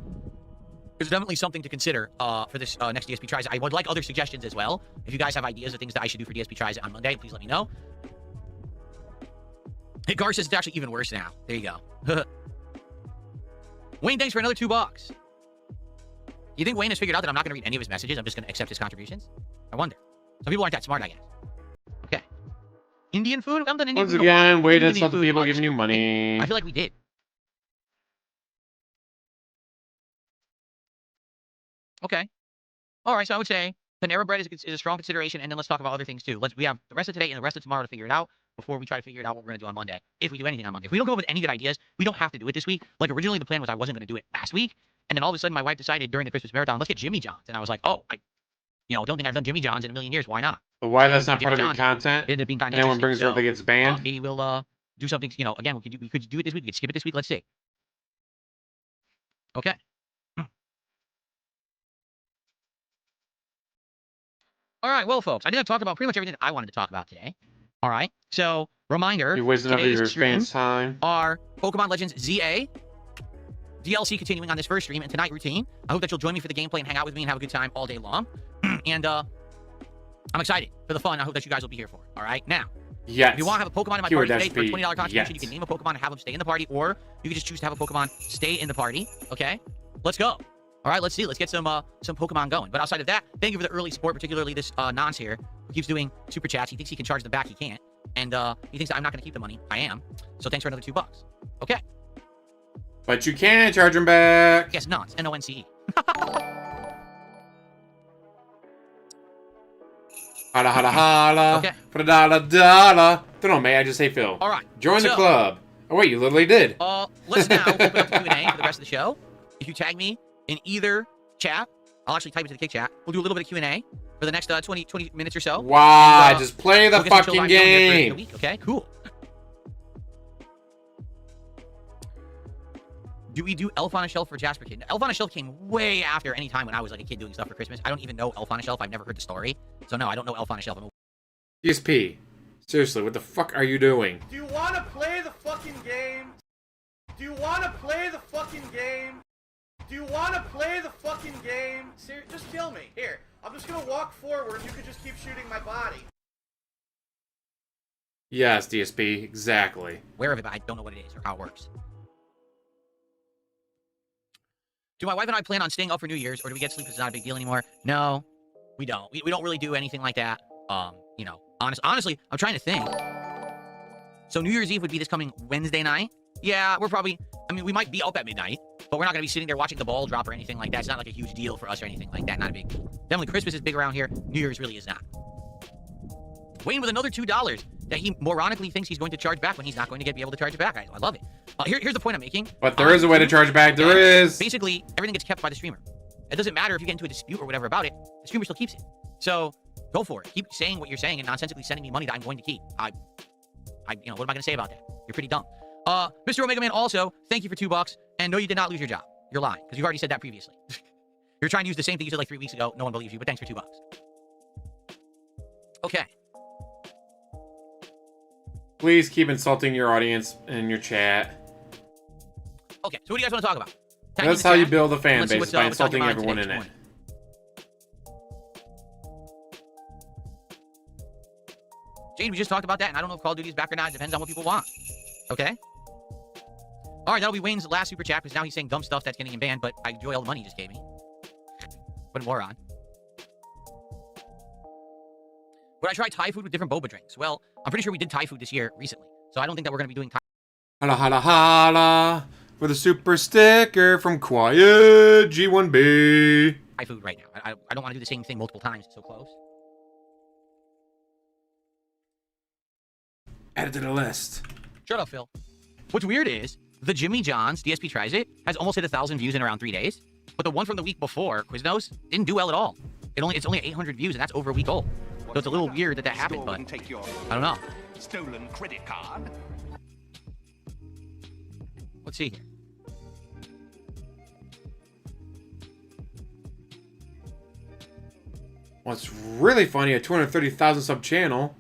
it's definitely something to consider for this next DSP Tries. I would like other suggestions as well. If you guys have ideas of things that I should do for DSP Tries on Monday, please let me know. Hey, Gar says it's actually even worse now. There you go. Wayne, thanks for another $2. You think Wayne has figured out that I'm not going to read any of his messages? I'm just going to accept his contributions? I wonder. Some people aren't that smart, I guess. Okay. Indian food? We haven't done Indian Once food. again, wait Indian until the food people much. giving you money. I feel like we did. Okay. All right, so I would say Panera Bread is a strong consideration, and then let's talk about other things too. We have the rest of today and the rest of tomorrow to figure it out before we try to figure it out what we're going to do on Monday. If we do anything on Monday. If we don't come up with any good ideas, we don't have to do it this week. Like, originally the plan was I wasn't going to do it last week, and then all of a sudden my wife decided during the Christmas marathon, let's get Jimmy John's. And I was like, oh, I don't think I've done Jimmy John's in a million years. Why not? But why that's not Jimmy part of your John's content? It ended up being kind And of then when brings it up, it gets banned? maybe we'll do something, again, we could do it this week. We could skip it this week. Let's see. Okay. All right, well, folks, I think I've talked about pretty much everything that I wanted to talk about today. All right, so reminder, You're wasting up today's your stream fans' time. are Pokemon Legends ZA, DLC continuing on this first stream, and tonight routine. I hope that you'll join me for the gameplay and hang out with me and have a good time all day long. And I'm excited for the fun. I hope that you guys will be here for it. All right, now, Yes. if you want to have a Pokemon in my Keyword party today for a DSP, $20 contribution, yes. you can name a Pokemon and have them stay in the party, or you can just choose to have a Pokemon stay in the party, okay? let's go. All right, let's see. Let's get some Pokemon going. But outside of that, thank you for the early support, particularly this Nonce here, who keeps doing super chats. He thinks he can charge them back. He can't. And he thinks that I'm not going to keep the money. I am. So thanks for another $2. Okay. But you can charge them back. Yes, Nonce. N-O-N-C-E. Holla, holla, holla. Okay. For the dollar. Don't know, mate. I just say Phil. All right. Join the So, club. Oh, wait. You literally did. Let's now open up the Q&A for the rest of the show. If you tag me in either chat, I'll actually type it to the kick chat. We'll do a little bit of Q&A for the next 20 minutes or so. Wow. And, just play the we'll get some chill fucking live film here for game. a week, okay? Cool. Do we do Elf on a Shelf for Jasper Kid? Elf on a Shelf came way after any time when I was like a kid doing stuff for Christmas. I don't even know Elf on a Shelf. I've never heard the story. So no, I don't know Elf on a Shelf. DSP. Seriously, what the fuck are you doing? Do you want to play the fucking game? Do you want to play the fucking game? Do you want to play the fucking game? Just kill me. Here, I'm just gonna walk forward. You could just keep shooting my body. Yes, DSP. Exactly. Aware of it, but I don't know what it is or how it works. Do my wife and I plan on staying up for New Year's, or do we get sleep? It's not a big deal anymore. No, we don't. We don't really do anything like that. You know, honestly, I'm trying to think. So New Year's Eve would be this coming Wednesday night. Yeah, we're probably. I mean, we might be up at midnight, but we're not gonna be sitting there watching the ball drop or anything like that. It's not like a huge deal for us or anything like that. Not a big deal. Definitely, Christmas is big around here. New Year's really is not. Wayne with another $2 that he moronically thinks he's going to charge back when he's not going to be able to charge it back. I love it. Here's the point I'm making. But there is a way to charge back. There is. Basically, everything gets kept by the streamer. It doesn't matter if you get into a dispute or whatever about it. The streamer still keeps it. So go for it. Keep saying what you're saying and nonsensically sending me money that I'm going to keep. You know, what am I going to say about that? You're pretty dumb. Mr. Omega Man, also, thank you for $2. And no, you did not lose your job. You're lying, because you've already said that previously. You're trying to use the same thing you said like 3 weeks ago. No one believes you, but thanks for $2. Okay. Please keep insulting your audience in your chat. Okay, so what do you guys want to talk about? Tag me in That's the how chat. you build a fan Let's see base, what's by on your insulting mind everyone today, in this it. morning. Jade, we just talked about that, and I don't know if Call of Duty is back or not. It depends on what people want. Okay? All right, that'll be Wayne's last super chat, because now he's saying dumb stuff that's getting him banned, but I enjoy all the money he just gave me. What a moron. Would I try Thai food with different boba drinks? Well, I'm pretty sure we did Thai food this year recently, so I don't think that we're going to be doing Thai. Holla, holla, holla. For the super sticker from Quiet G1B. Thai food right now. I don't want to do the same thing multiple times. It's so close. Add it to the list. Shut up, Phil. What's weird is the Jimmy John's DSP Tries It has almost hit 1,000 views in around 3 days, but the one from the week before, Quiznos, didn't do well at all. It's only 800 views, and that's over a week old. So it's a little weird that happened, but Take your I don't know. stolen credit card. Let's see here. What's really funny, a 230,000 sub channel,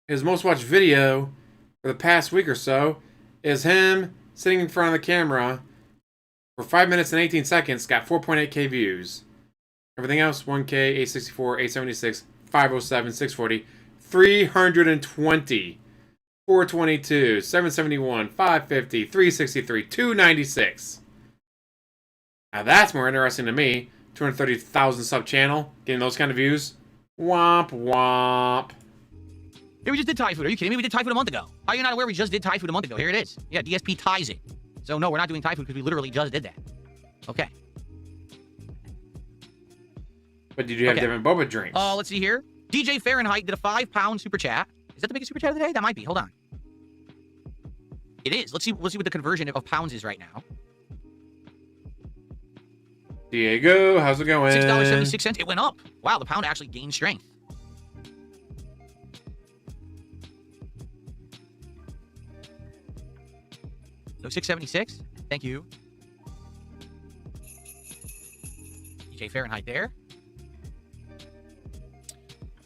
his most watched video for the past week or so is him sitting in front of the camera for 5 minutes and 18 seconds, got 4.8k views. Everything else, 1k, 864, 876, 507, 640, 320, 422, 771, 550, 363, 296. Now that's more interesting to me. 230,000 sub channel, getting those kind of views. Womp womp. Yeah, we just did Thai food. Are you kidding me? We did Thai food a month ago. How are you not aware we just did Thai food a month ago? Here it is. Yeah, DSP ties it. So no, we're not doing Thai food because we literally just did that. Okay. But did you have different boba drinks? Let's see here. DJ Fahrenheit did a £5 super chat. Is that the biggest super chat of the day? That might be. Hold on. It is. Let's see what the conversion of pounds is right now. Diego, how's it going? $6.76. It went up. Wow, the pound actually gained strength. So 676. Thank you. DJ Fahrenheit there.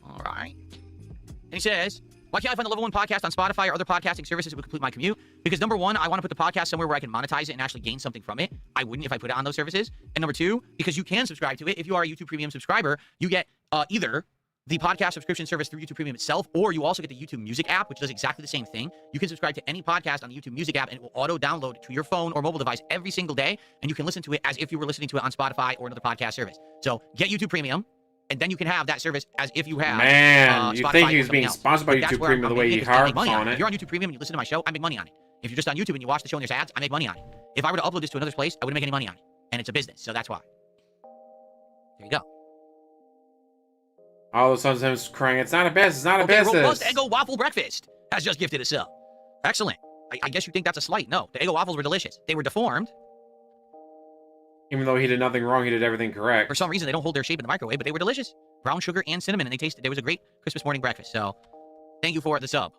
All right. And he says, why can't I find the Level 1 podcast on Spotify or other podcasting services that would complete my commute? Because number one, I want to put the podcast somewhere where I can monetize it and actually gain something from it. I wouldn't if I put it on those services. And number two, because you can subscribe to it. If you are a YouTube Premium subscriber, you get either the podcast subscription service through YouTube Premium itself, or you also get the YouTube Music app, which does exactly the same thing. You can subscribe to any podcast on the YouTube Music app, and it will auto-download to your phone or mobile device every single day, and you can listen to it as if you were listening to it on Spotify or another podcast service. So get YouTube Premium, and then you can have that service as if you have Man, you Spotify think or he was something being else. sponsored by But that's YouTube where Premium I'm the way making he is I make harps money on If it. you're on YouTube Premium and you listen to my show, I make money on it. If you're just on YouTube and you watch the show and there's ads, I make money on it. If I were to upload this to another place, I wouldn't make any money on it. And it's a business, so that's why. There you go. All of a sudden, him crying, it's not a business, it's not a Okay, business. Robust Eggo Waffle Breakfast has just gifted a sub. Excellent. I guess you think that's a slight. No, the Eggo waffles were delicious. They were deformed. Even though he did nothing wrong, he did everything correct. For some reason, they don't hold their shape in the microwave, but they were delicious. Brown sugar and cinnamon, and they tasted. There was a great Christmas morning breakfast. So, thank you for the sub.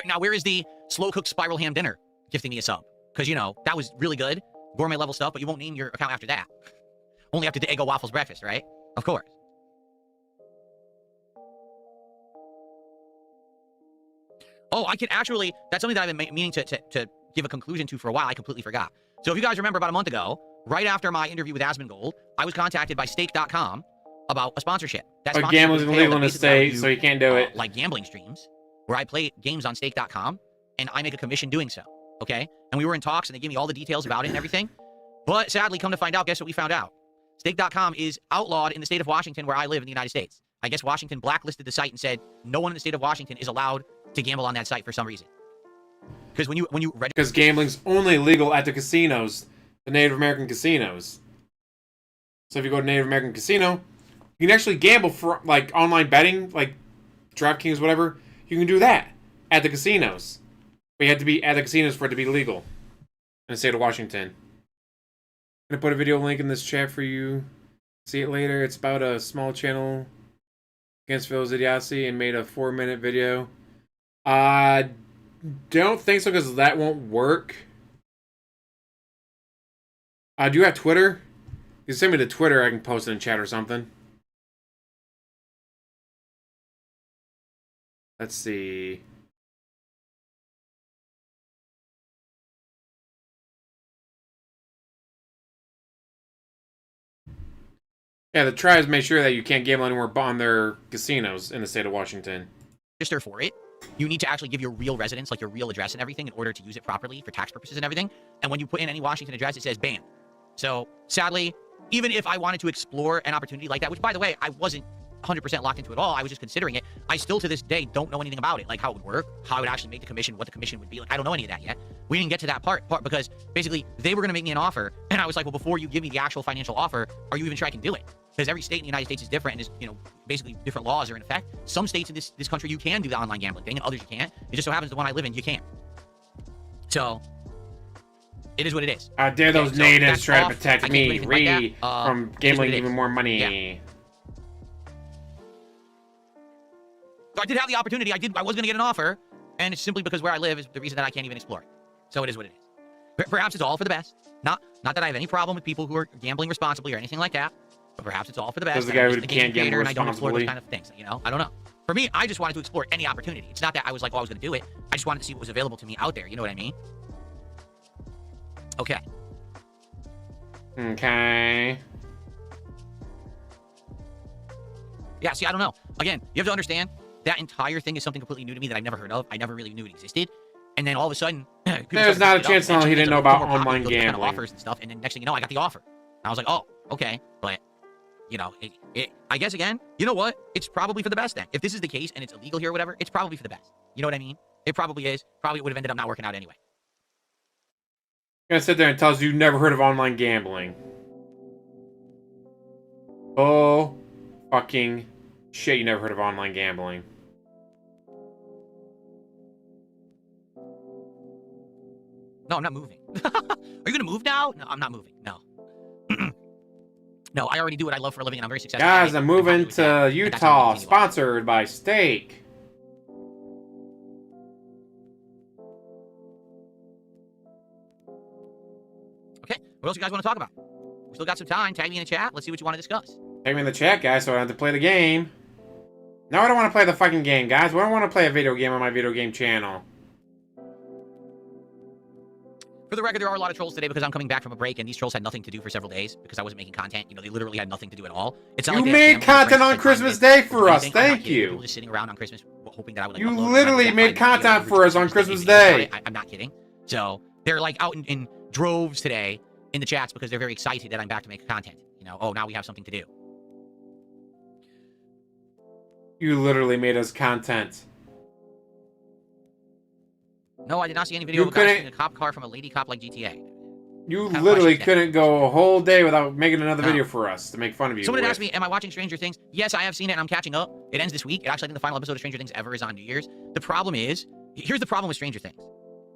Now, where is the slow-cooked spiral ham dinner gifting me a sub? Because, you know, that was really good. Gourmet level stuff, but you won't name your account after that. Only after the Eggo Waffles breakfast, right? Of course. Oh, I can actually... That's something that I've been meaning to give a conclusion to for a while. I completely forgot. So if you guys remember about a month ago, right after my interview with Asmongold, I was contacted by Stake.com about a sponsorship. That But sponsorship gambling's was illegal in the basically I would state, do, so you can't do it. like gambling streams, where I play games on Stake.com, and I make a commission doing so, okay? And we were in talks, and they gave me all the details about it and everything. But sadly, come to find out, guess what we found out? Stake.com is outlawed in the state of Washington, where I live in the United States. I guess Washington blacklisted the site and said no one in the state of Washington is allowed to gamble on that site for some reason. Because when you register, Because gambling's only legal at the casinos, the Native American casinos. So if you go to Native American casino, you can actually gamble for, like, online betting, like DraftKings, whatever. You can do that at the casinos. But you have to be at the casinos for it to be legal in the state of Washington. I'm going to put a video link in this chat for you. See it later. It's about a small channel against Phil's idiocy and made a 4-minute video. Don't think so, because that won't work. Do you have Twitter? You can send me to Twitter, I can post it in chat or something. Let's see. Yeah, the tribes make sure that you can't gamble anywhere but on their casinos in the state of Washington. for it, you need to actually give your real residence, like your real address and everything, in order to use it properly for tax purposes and everything. And when you put in any Washington address, it says banned. So, sadly, even if I wanted to explore an opportunity like that, which, by the way, I wasn't 100% locked into it all, I was just considering it, I still, to this day, don't know anything about it. Like, how it would work, how I would actually make the commission, what the commission would be. Like, I don't know any of that yet. We didn't get to that part because, basically, they were going to make me an offer, and I was like, well, before you give me the actual financial offer, are you even sure I can do it? Because every state in the United States is different, and is, you know, basically different laws are in effect. Some states in this country, you can do the online gambling thing, and others you can't. It just so happens the one I live in, you can't. So, it is what it is. How dare those so natives that's try to off. I protect can't do me, anything like that. Reeeee, It from is what gambling it even is. more money. Yeah. So I did have the opportunity. I was going to get an offer, and it's simply because where I live is the reason that I can't even explore it. So it is what it is. Perhaps it's all for the best. Not that I have any problem with people who are gambling responsibly or anything like that, but perhaps it's all for the best. There's the guy I'm who just a game can't gamble creator and I don't explore those responsibly. kind of things. You know, I don't know. For me, I just wanted to explore any opportunity. It's not that I was like, oh, I was going to do it. I just wanted to see what was available to me out there. You know what I mean? Okay. Okay. Yeah, see, I don't know. Again, you have to understand, that entire thing is something completely new to me that I've never heard of. I never really knew it existed. And then all of a sudden, There's not a chance in hell he didn't know about online kind of gambling. offers and stuff. And then next thing you know, I got the offer. And I was like, oh, okay. But, you know, I guess again, you know what? It's probably for the best then. If this is the case and it's illegal here or whatever, it's probably for the best. You know what I mean? It probably is. Probably would have ended up not working out anyway. You're gonna sit there and tell us you've never heard of online gambling. Oh, fucking shit, you never heard of online gambling. No, I'm not moving. Are you going to move now? No, I'm not moving. No. No, I already do what I love for a living, and I'm very successful. Guys, at it. I'm moving happy with that, to and that's how I'm Utah, gonna continue on. sponsored by Steak. Okay, what else you guys want to talk about? We still got some time. Tag me in the chat. Let's see what you want to discuss. Tag me in the chat, guys, so I don't have to play the game. No, I don't want to play the fucking game, guys. I don't want to play a video game on my video game channel. For the record, there are a lot of trolls today because I'm coming back from a break, and these trolls had nothing to do for several days because I wasn't making content. You know, they literally had nothing to do at all. It's not You like they had made family or content friends on to Christmas spend time Day with for or us. anything. I'm not Thank kidding. you. People were just sitting around on Christmas hoping that I would like You upload, and literally I made videos content over for us on Christmas Christmas Day. Day. I'm not kidding. So they're like out in droves today in the chats because they're very excited that I'm back to make content. You know, oh, now we have something to do. You literally made us content. No, I did not see any video You of a guy couldn't- stealing a cop car from a lady cop like GTA. You Kind of literally questions couldn't go a whole day without making another No. video for us to make fun of you. Someone had with. asked me, am I watching Stranger Things? Yes, I have seen it, and I'm catching up. It ends this week. Actually, I think the final episode of Stranger Things ever is on New Year's. The problem is, here's the problem with Stranger Things.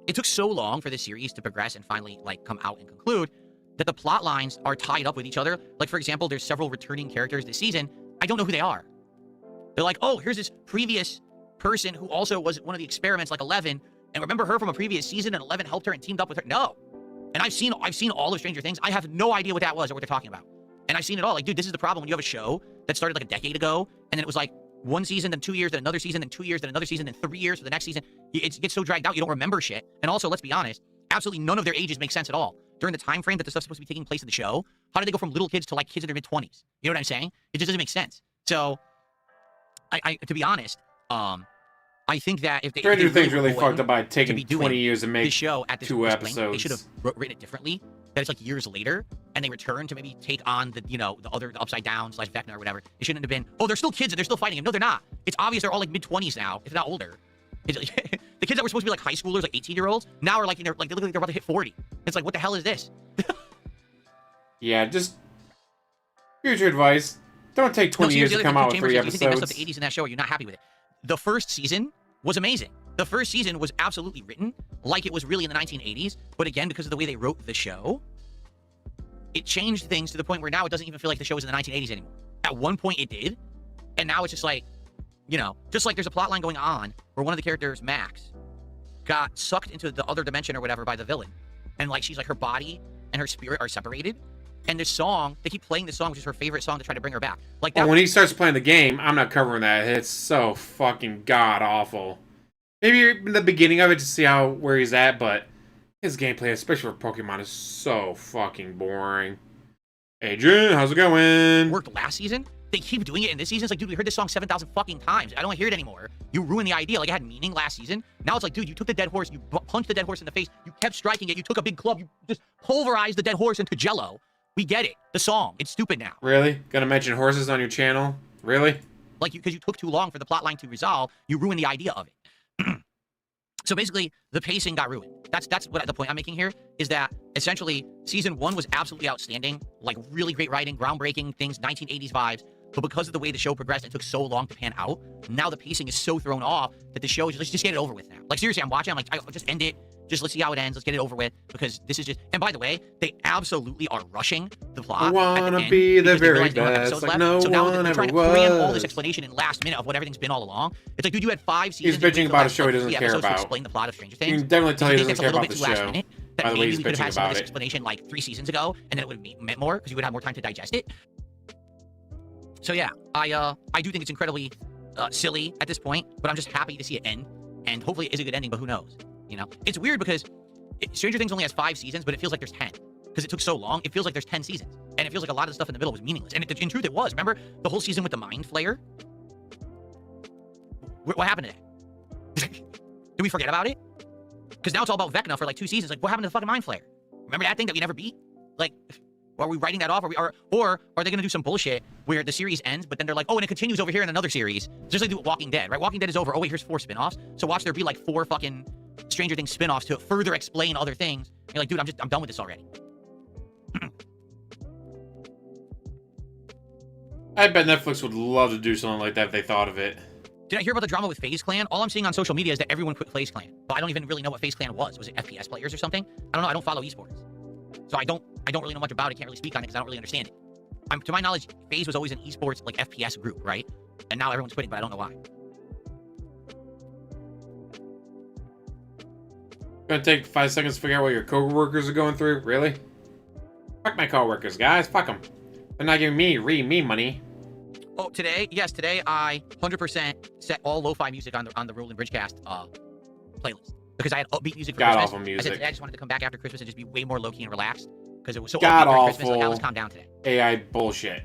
It took so long for this series to progress and finally, like, come out and conclude that the plot lines are tied up with each other. Like, for example, there's several returning characters this season. I don't know who they are. They're like, oh, here's this previous person who also was one of the experiments, like 11, and remember her from a previous season, and 11 helped her and teamed up with her. No. And I've seen all of Stranger Things. I have no idea what that was or what they're talking about. And I've seen it all. Like, dude, this is the problem when you have a show that started like a decade ago, and then it was like 1 season, then 2 years, then another season, then 2 years, then another season, then 3 years for the next season. It gets so dragged out, you don't remember shit. And also, let's be honest, absolutely none of their ages make sense at all. During the time frame that the stuff's supposed to be taking place in the show, how did they go from little kids to like kids in their mid-20s? You know what I'm saying? It just doesn't make sense. So, I to be honest, I think that if they Stranger Things were really going fucked up by to taking be doing 20 years to this make show at this 2 point, episodes. they should have written it differently. That it's like years later, and they return to maybe take on the, you know, the upside down / Vecna or whatever. It shouldn't have been, oh, they're still kids and they're still fighting him. No, they're not. It's obvious they're all like mid-20s now, if not older. The kids that were supposed to be like high schoolers, like 18-year-olds, now are like, they look like they're about to hit 40. It's like, what the hell is this? Yeah, just future advice. Don't take 20 years to come out with 3 You think they messed up episodes. the 80s in that show, or you're not happy with it. The first season was amazing. The first season was absolutely written like it was really in the 1980s, but again, because of the way they wrote the show, it changed things to the point where now it doesn't even feel like the show was in the 1980s anymore. At one point it did, and now it's just like, you know, just like there's a plot line going on where one of the characters, Max, got sucked into the other dimension or whatever by the villain. And like, she's like, her body and her spirit are separated. And this song, they keep playing this song, which is her favorite song to try to bring her back. Like that. Well, when he starts playing the game, I'm not covering that. It's so fucking god awful. Maybe in the beginning of it to see where he's at, but his gameplay, especially for Pokemon, is so fucking boring. Adrian, how's it going? Worked last season. They keep doing it in this season. It's like, dude, we heard this song 7,000 fucking times. I don't want to hear it anymore. You ruined the idea. Like, it had meaning last season. Now it's like, dude, you took the dead horse, you punched the dead horse in the face, you kept striking it, you took a big club, you just pulverized the dead horse into jello. We get it. The song. It's stupid now. Really? Gonna mention horses on your channel? Really? Like, because you took too long for the plot line to resolve, you ruined the idea of it. So basically, the pacing got ruined. That's what the point I'm making here is that essentially season 1 was absolutely outstanding, like really great writing, groundbreaking things, 1980s vibes. But because of the way the show progressed and took so long to pan out, now the pacing is so thrown off that the show is let's just get it over with now. Like seriously, I'm watching. I'm like, just end it. Just let's see how it ends. Let's get it over with because this is just. And by the way, they absolutely are rushing the plot. I wanna at the end be the because they very realize they don't have best, episodes like left. no so now one they're ever trying to cram all was. this explanation in last minute of what everything's been all along. It's like, dude, you had 5 seasons. He's bitching about a show he doesn't care To about. explain the plot of Stranger You Things. can definitely tell he Do you doesn't think care that's a about little the bit too last show. minute? That By the way, maybe he's we could have bitching had some of about this it. explanation like 3 seasons ago, and then it would have meant more because you would have more time to digest it. So yeah, I do think it's incredibly silly at this point, but I'm just happy to see it end, and hopefully it is a good ending. But who knows? You know, it's weird because Stranger Things only has 5 seasons, but it feels like there's 10 because it took so long. It feels like there's 10 seasons, and it feels like a lot of the stuff in the middle was meaningless. And in truth, it was. Remember the whole season with the Mind Flayer? What happened to that? Did we forget about it? Because now it's all about Vecna for like 2 seasons. Like, what happened to the fucking Mind Flayer? Remember that thing that we never beat? Like, are we writing that off? Or are they going to do some bullshit where the series ends, but then they're like, oh, and it continues over here in another series? Just like do Walking Dead, right? Walking Dead is over. Oh, wait, here's 4 spinoffs. So watch there be like 4 fucking Stranger Things spinoffs to further explain other things. And you're like, dude, I'm done with this already. I bet Netflix would love to do something like that if they thought of it. Did I hear about the drama with FaZe Clan? All I'm seeing on social media is that everyone quit FaZe Clan. But I don't even really know what FaZe Clan was. Was it FPS players or something? I don't know. I don't follow esports. So I don't really know much about it. Can't really speak on it because I don't really understand it. To my knowledge, FaZe was always an esports like FPS group, right? And now everyone's quitting, but I don't know why. Gonna take 5 seconds to figure out what your co-workers are going through? Really? Fuck my co-workers, guys. Fuck them. They're not giving me money. Oh, today? Yes, today I 100% set all lo-fi music on the Roland Bridgecast playlist. because I had upbeat music for God Christmas. awful I said music. today I just wanted to come back after Christmas and just be way more low-key and relaxed because it was so God upbeat during Christmas. Like, awful. let's calm down today. AI bullshit.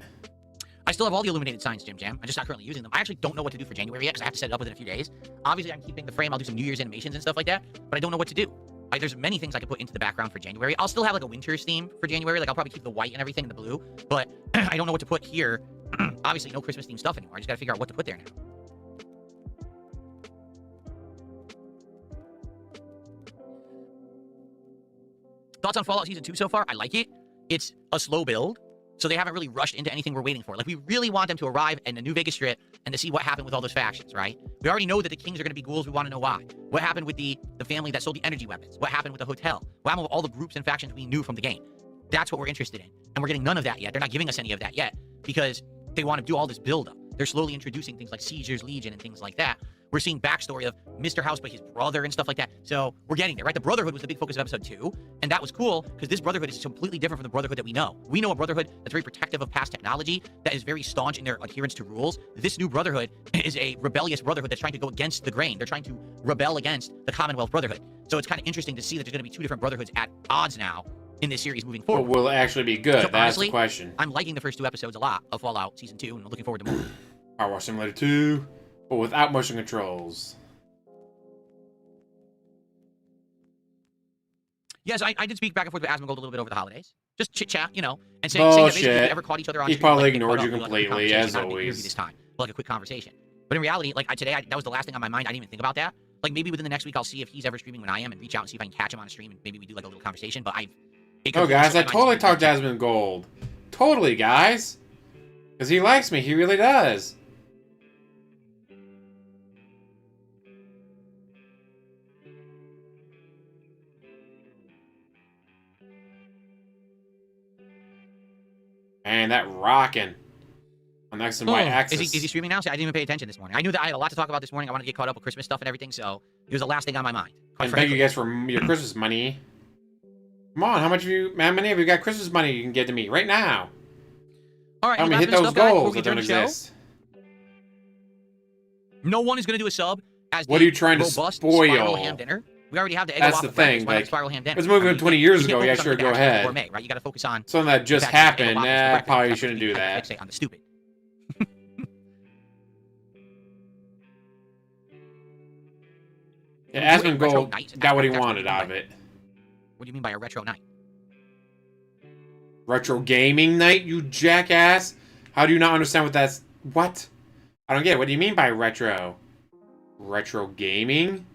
I still have all the illuminated signs, Jim Jam. I'm just not currently using them. I actually don't know what to do for January yet because I have to set it up within a few days. Obviously, I'm keeping the frame. I'll do some New Year's animations and stuff like that, but I don't know what to do. Like, there's many things I could put into the background for January. I'll still have like a winter's theme for January. Like, I'll probably keep the white and everything and the blue, but I don't know what to put here. Obviously, no Christmas themed stuff anymore. I just got to figure out what to put there now. Thoughts on Fallout Season 2 so far? I like it. It's a slow build, so they haven't really rushed into anything we're waiting for. Like, we really want them to arrive in the New Vegas Strip and to see what happened with all those factions, right? We already know that the Kings are going to be ghouls. We want to know why. What happened with the family that sold the energy weapons? What happened with the hotel? What happened with all the groups and factions we knew from the game? That's what we're interested in. And we're getting none of that yet. They're not giving us any of that yet because they want to do all this build-up. They're slowly introducing things like Seizures Legion and things like that. We're seeing backstory of Mr. House by his brother and stuff like that. So we're getting there, right? The Brotherhood was the big focus of episode 2, and that was cool because this Brotherhood is completely different from the Brotherhood that we know. We know a Brotherhood that's very protective of past technology, that is very staunch in their adherence to rules. This new Brotherhood is a rebellious Brotherhood that's trying to go against the grain. They're trying to rebel against the Commonwealth Brotherhood. So it's kind of interesting to see that there's going to be two different Brotherhoods at odds now in this series moving forward. But will it actually be good? So That's honestly, the question. I'm liking the first 2 episodes a lot of Fallout Season 2 and looking forward to more. Power Wash Simulator 2, but without motion controls. Yes, I did speak back and forth with Asmongold a little bit over the holidays. Just chit-chat, you know, and saying that basically if we ever caught each other on He stream, probably like, ignored caught you up, like, a quick completely, conversation, as not a big always. interview this time, but like a quick conversation. But in reality, like today, that was the last thing on my mind. I didn't even think about that. Like maybe within the next week, I'll see if he's ever streaming when I am and reach out and see if I can catch him on a stream and maybe we do like a little conversation. But Oh, guys, I totally talked to Asmongold. Totally, guys. Because he likes me. He really does. Man, that rocking on X and Y axis. Is he streaming now? See, I didn't even pay attention this morning. I knew that I had a lot to talk about this morning. I wanted to get caught up with Christmas stuff and everything, so it was the last thing on my mind. And thank you guys for your Christmas money. Come on, how many of you got Christmas money you can get to me right now? All right, Help me hit those goals that don't exist. No one is going to do a sub as What are you trying to robust spoil? spiral ham dinner. We already have the egg That's the thing. Like, spiral ham dinner. it's moving 20 years ago. You Yeah, can't sure, focus on go the actual ahead. gourmet, right? You got to focus on Something that just the fact that happened. egg waffles for breakfast. Probably That's shouldn't what do we that. fixate on the stupid. Yeah, Retro Asmongold night. got what he That's what wanted you mean out of by- it. What do you mean by a retro night? Retro gaming night, you jackass? How do you not understand what that's... What? I don't get it. What do you mean by retro? Retro gaming?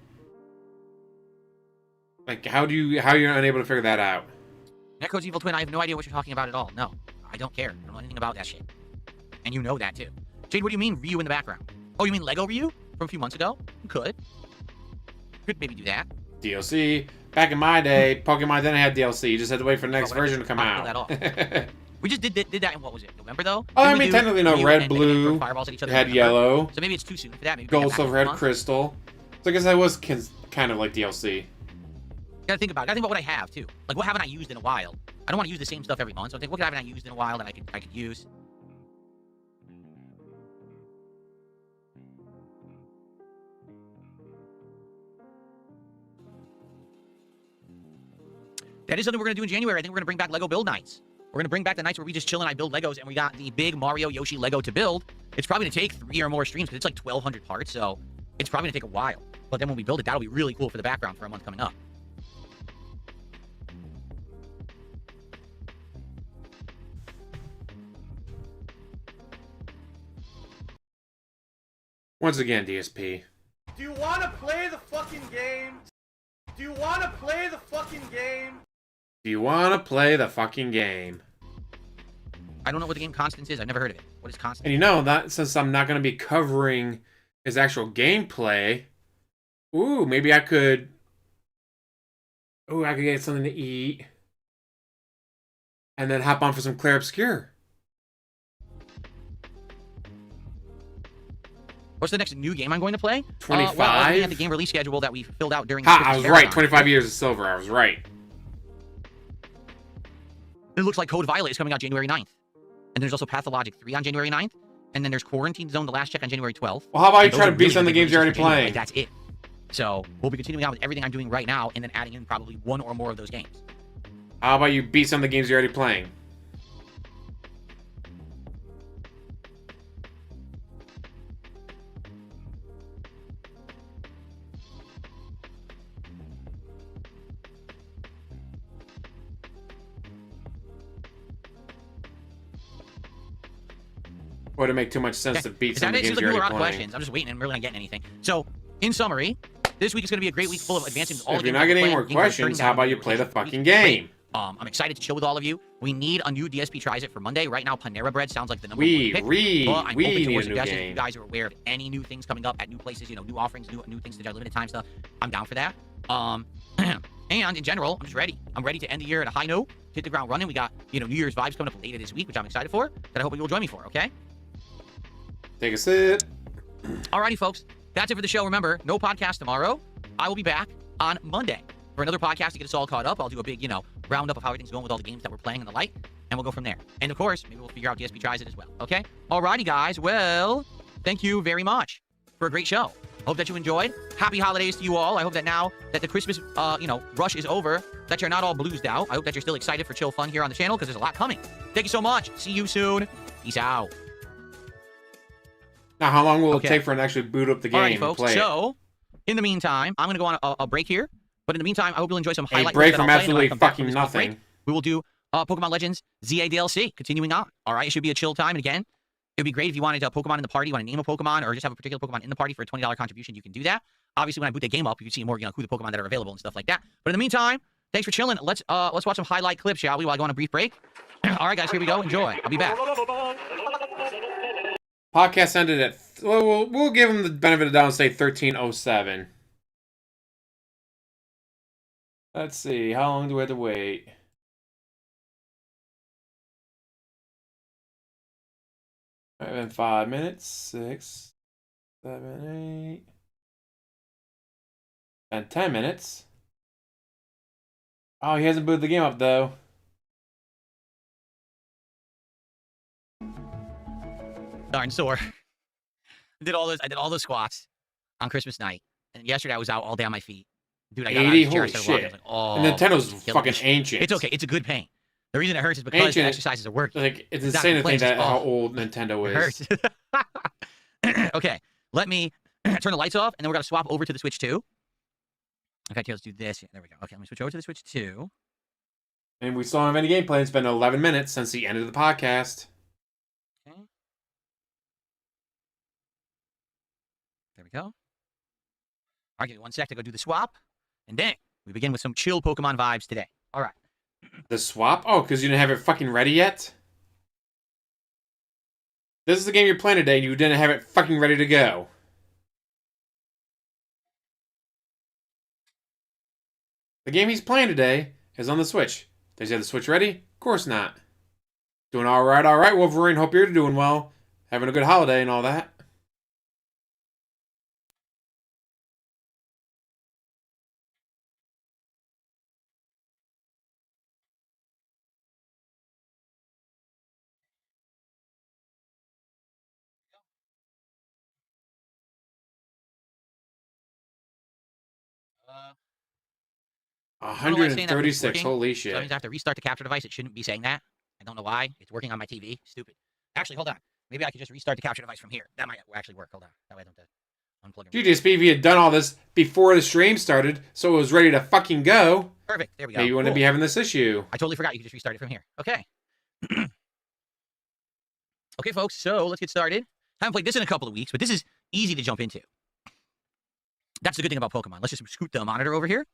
Like, how are you unable to figure that out? Netcode's evil twin, I have no idea what you're talking about at all. No, I don't care. I don't know anything about that shit. And you know that, too. Jade, what do you mean Ryu in the background? Oh, you mean Lego Ryu from a few months ago? You could. Could maybe do that. DLC. Back in my day, Pokemon didn't have DLC. You just had to wait for the next version to come out. We just did that in, what was it, November, though? Oh, I Didn't we mean, do technically, no. Ryu Red, and blue, fireballs at each other had in November? yellow, So maybe it's too soon for that. Maybe gold, back silver, next red, month. crystal. So I guess that was kind of like DLC. Gotta think about it. Gotta think about what I have, too. Like, what haven't I used in a while? I don't want to use the same stuff every month, so I think, what haven't I used in a while that I could use? That is something we're going to do in January. I think we're going to bring back Lego build nights. We're going to bring back the nights where we just chill and I build Legos, and we got the big Mario Yoshi Lego to build. It's probably going to take 3 or more streams, because it's like 1,200 parts, so it's probably going to take a while. But then when we build it, that'll be really cool for the background for a month coming up. Once again, DSP. Do you want to play the fucking game? Do you want to play the fucking game? Do you want to play the fucking game? I don't know what the game Constance is. I've never heard of it. What is Constance? And you know, that since I'm not going to be covering his actual gameplay, ooh, maybe I could... Ooh, I could get something to eat. And then hop on for some Clair Obscure. What's the next new game I'm going to play? 25? Well, I was looking at the game release schedule that we filled out during the Ha, Christmas I was marathon. right. 25 years of silver. I was right. It looks like Code Violet is coming out January 9th. And there's also Pathologic 3 on January 9th. And then there's Quarantine Zone, the last check on January 12th. Well, how about you And try those to are beat really some of the big games you're already releases for January. playing? Like, that's it. So we'll be continuing on with everything I'm doing right now and then adding in probably one or more of those games. How about you beat some of the games you're already playing? Would it make too much sense to beat some of the games you're already playing? Questions. I'm just waiting and I'm really not getting anything. So, in summary, this week is going to be a great week full of advancing all the games. If you're not getting any more questions, how about you play the fucking game? I'm excited to chill with all of you. We need a new DSP Tries It for Monday. Right now, Panera Bread sounds like the number one pick. I'm open to more suggestions. If you guys are aware of any new things coming up at new places, you know, new offerings, new things to do, limited time stuff, I'm down for that. And in general, I'm just ready. I'm ready to end the year at a high note, hit the ground running. We got, you know, New Year's vibes coming up later this week, which I'm excited for, that I hope you will join me for, okay? Take a sit. Alrighty, folks. That's it for the show. Remember, no podcast tomorrow. I will be back on Monday for another podcast to get us all caught up. I'll do a big, you know, roundup of how everything's going with all the games that we're playing and the like, and we'll go from there. And of course, maybe we'll figure out DSP Tries It as well, okay? Alrighty, guys. Well, thank you very much for a great show. Hope that you enjoyed. Happy holidays to you all. I hope that now that the Christmas, you know, rush is over, that you're not all bluesed out. I hope that you're still excited for chill fun here on the channel because there's a lot coming. Thank you so much. See you soon. Peace out. Now, how long will it take for an actually boot up the game Alrighty, folks. and play So, in the meantime, I'm going to go on a break here. But in the meantime, I hope you'll enjoy some highlight break clips from that I'll play, and absolutely when I come back fucking from this nothing. break, we will do Pokemon Legends ZA DLC, continuing on. All right, it should be a chill time. And again, it would be great if you wanted a Pokemon in the party, you want to name a Pokemon, or just have a particular Pokemon in the party for a $20 contribution, you can do that. Obviously, when I boot the game up, you can see more, you know, who the Pokemon that are available and stuff like that. But in the meantime, thanks for chilling. Let's watch some highlight clips, shall we, while I go on a brief break? All right, guys, here we go. Enjoy. I'll be back. Podcast ended at... Well, we'll give them the benefit of the doubt and say 13:07. Let's see. How long do we have to wait? Might have been 5 minutes. 6, 7, 8. And 10 minutes. Oh, he hasn't booted the game up, though. Darn sore. I did all those squats on Christmas night, and yesterday I was out all day on my feet. Dude, I got out of the chair, I started walking. I was like, oh, and Nintendo's fucking ancient. It's okay. It's a good pain. The reason it hurts is because the exercises are working. Like, it's insane to think that how old Nintendo is. It hurts. Okay, let me turn the lights off, and then we're gonna swap over to the Switch 2. In fact, here, let's do this. Yeah, there we go. Okay, let me switch over to the Switch 2. And we still don't have any gameplay. It's been 11 minutes since the end of the podcast. Okay. There we go. All right, give me 1 sec to go do the swap. And then we begin with some chill Pokemon vibes today. All right. The swap? Oh, because you didn't have it fucking ready yet? This is the game you're playing today, and you didn't have it fucking ready to go. The game he's playing today is on the Switch. Does he have the Switch ready? Of course not. Doing alright, Wolverine. Hope you're doing well. Having a good holiday and all that. I don't know why it's saying that, but it's 136, working. holy shit. So that means I have to restart the capture device. It shouldn't be saying that. I don't know why. It's working on my TV. Stupid. Actually, hold on. Maybe I could just restart the capture device from here. That might actually work. Hold on. That way I don't have to unplug it. DSP, if you had done all this before the stream started, so it was ready to fucking go. Perfect. There we go. Maybe you wouldn't be having this issue. I totally forgot you could just restart it from here. Okay. Okay, folks. So let's get started. I haven't played this in a couple of weeks, but this is easy to jump into. That's the good thing about Pokemon. Let's just scoot the monitor over here.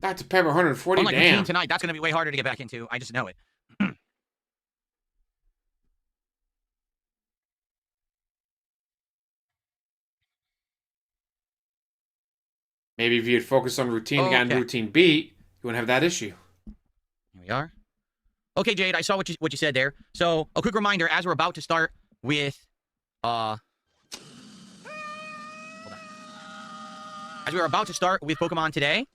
Dr. Pepper 140, Unlike damn. tonight, that's going to be way harder to get back into. I just know it. Maybe if you'd focus on routine and gotten routine beat, you wouldn't have that issue. Here we are. Okay, Jade, I saw what you said there. So, a quick reminder, as we're about to start with, hold on. As we are about to start with Pokemon today,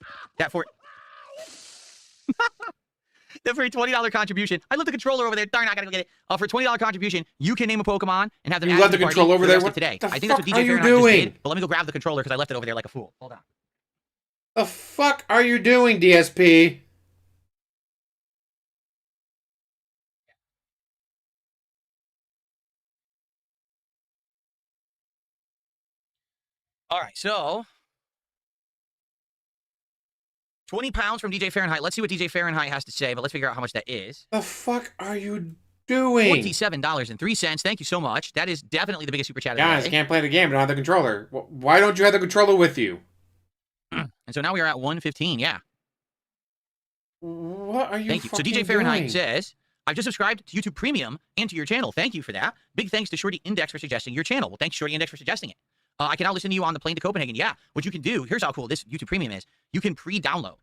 Then for a $20 contribution, I left the controller over there. Darn, I gotta go get it. For a $20 contribution, you can name a Pokemon and have them You add left to the party controller over for the there? rest of What today. the I think that's what fuck DJ are you Fahrenheit just doing? did. But let me go grab the controller because I left it over there like a fool. Hold on. The fuck are you doing, DSP? All right, so 20 pounds from DJ Fahrenheit. Let's see what DJ Fahrenheit has to say, but let's figure out how much that is. The fuck are you doing? $27.03. Thank you so much. That is definitely the biggest super chat of the Guys, day. can't play the game. Don't have the controller. Why don't you have the controller with you? And so now we are at 115. Yeah. What are you Thank you. So fucking DJ Fahrenheit doing? says, I've just subscribed to YouTube Premium and to your channel. Thank you for that. Big thanks to Shorty Index for suggesting your channel. Well, thanks, Shorty Index, for suggesting it. I can now listen to you on the plane to Copenhagen. Yeah. What you can do, here's how cool this YouTube Premium is. You can pre-download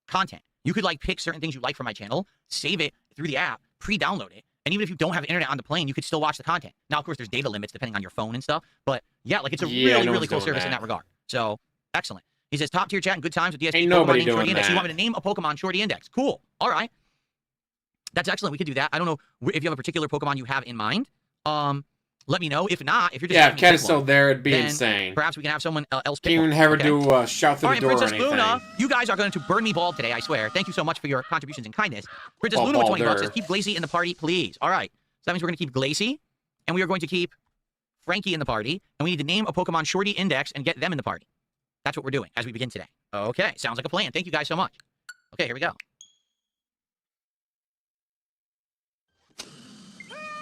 content. You could like pick certain things you like from my channel, save it through the app, pre-download it. And even if you don't have internet on the plane, you could still watch the content. Now, of course, there's data limits depending on your phone and stuff. But yeah, like it's a really, no really one's cool doing service in that. that regard. So excellent. He says top tier chat and good times with DSP Ain't Pokemon nobody named Shorty doing Index. that. You want me to name a Pokemon Shorty Index? Cool. All right. That's excellent. We could do that. I don't know if you have a particular Pokemon you have in mind. Let me know. If not, if you're just Yeah, having if me Cat pick is still one, there, it'd be then insane. perhaps we can have someone else pick Can't one. even have her Okay? do a shout through All the right, door or Princess anything. Luna, you guys are going to burn me bald today, I swear. Thank you so much for your contributions and kindness. Princess Luna with 20 bucks says, keep Glacy in the party, please. All right. So that means we're going to keep Glacy, and we are going to keep Frankie in the party, and we need to name a Pokemon Shorty Index and get them in the party. That's what we're doing as we begin today. Okay, sounds like a plan. Thank you guys so much. Okay, here we go.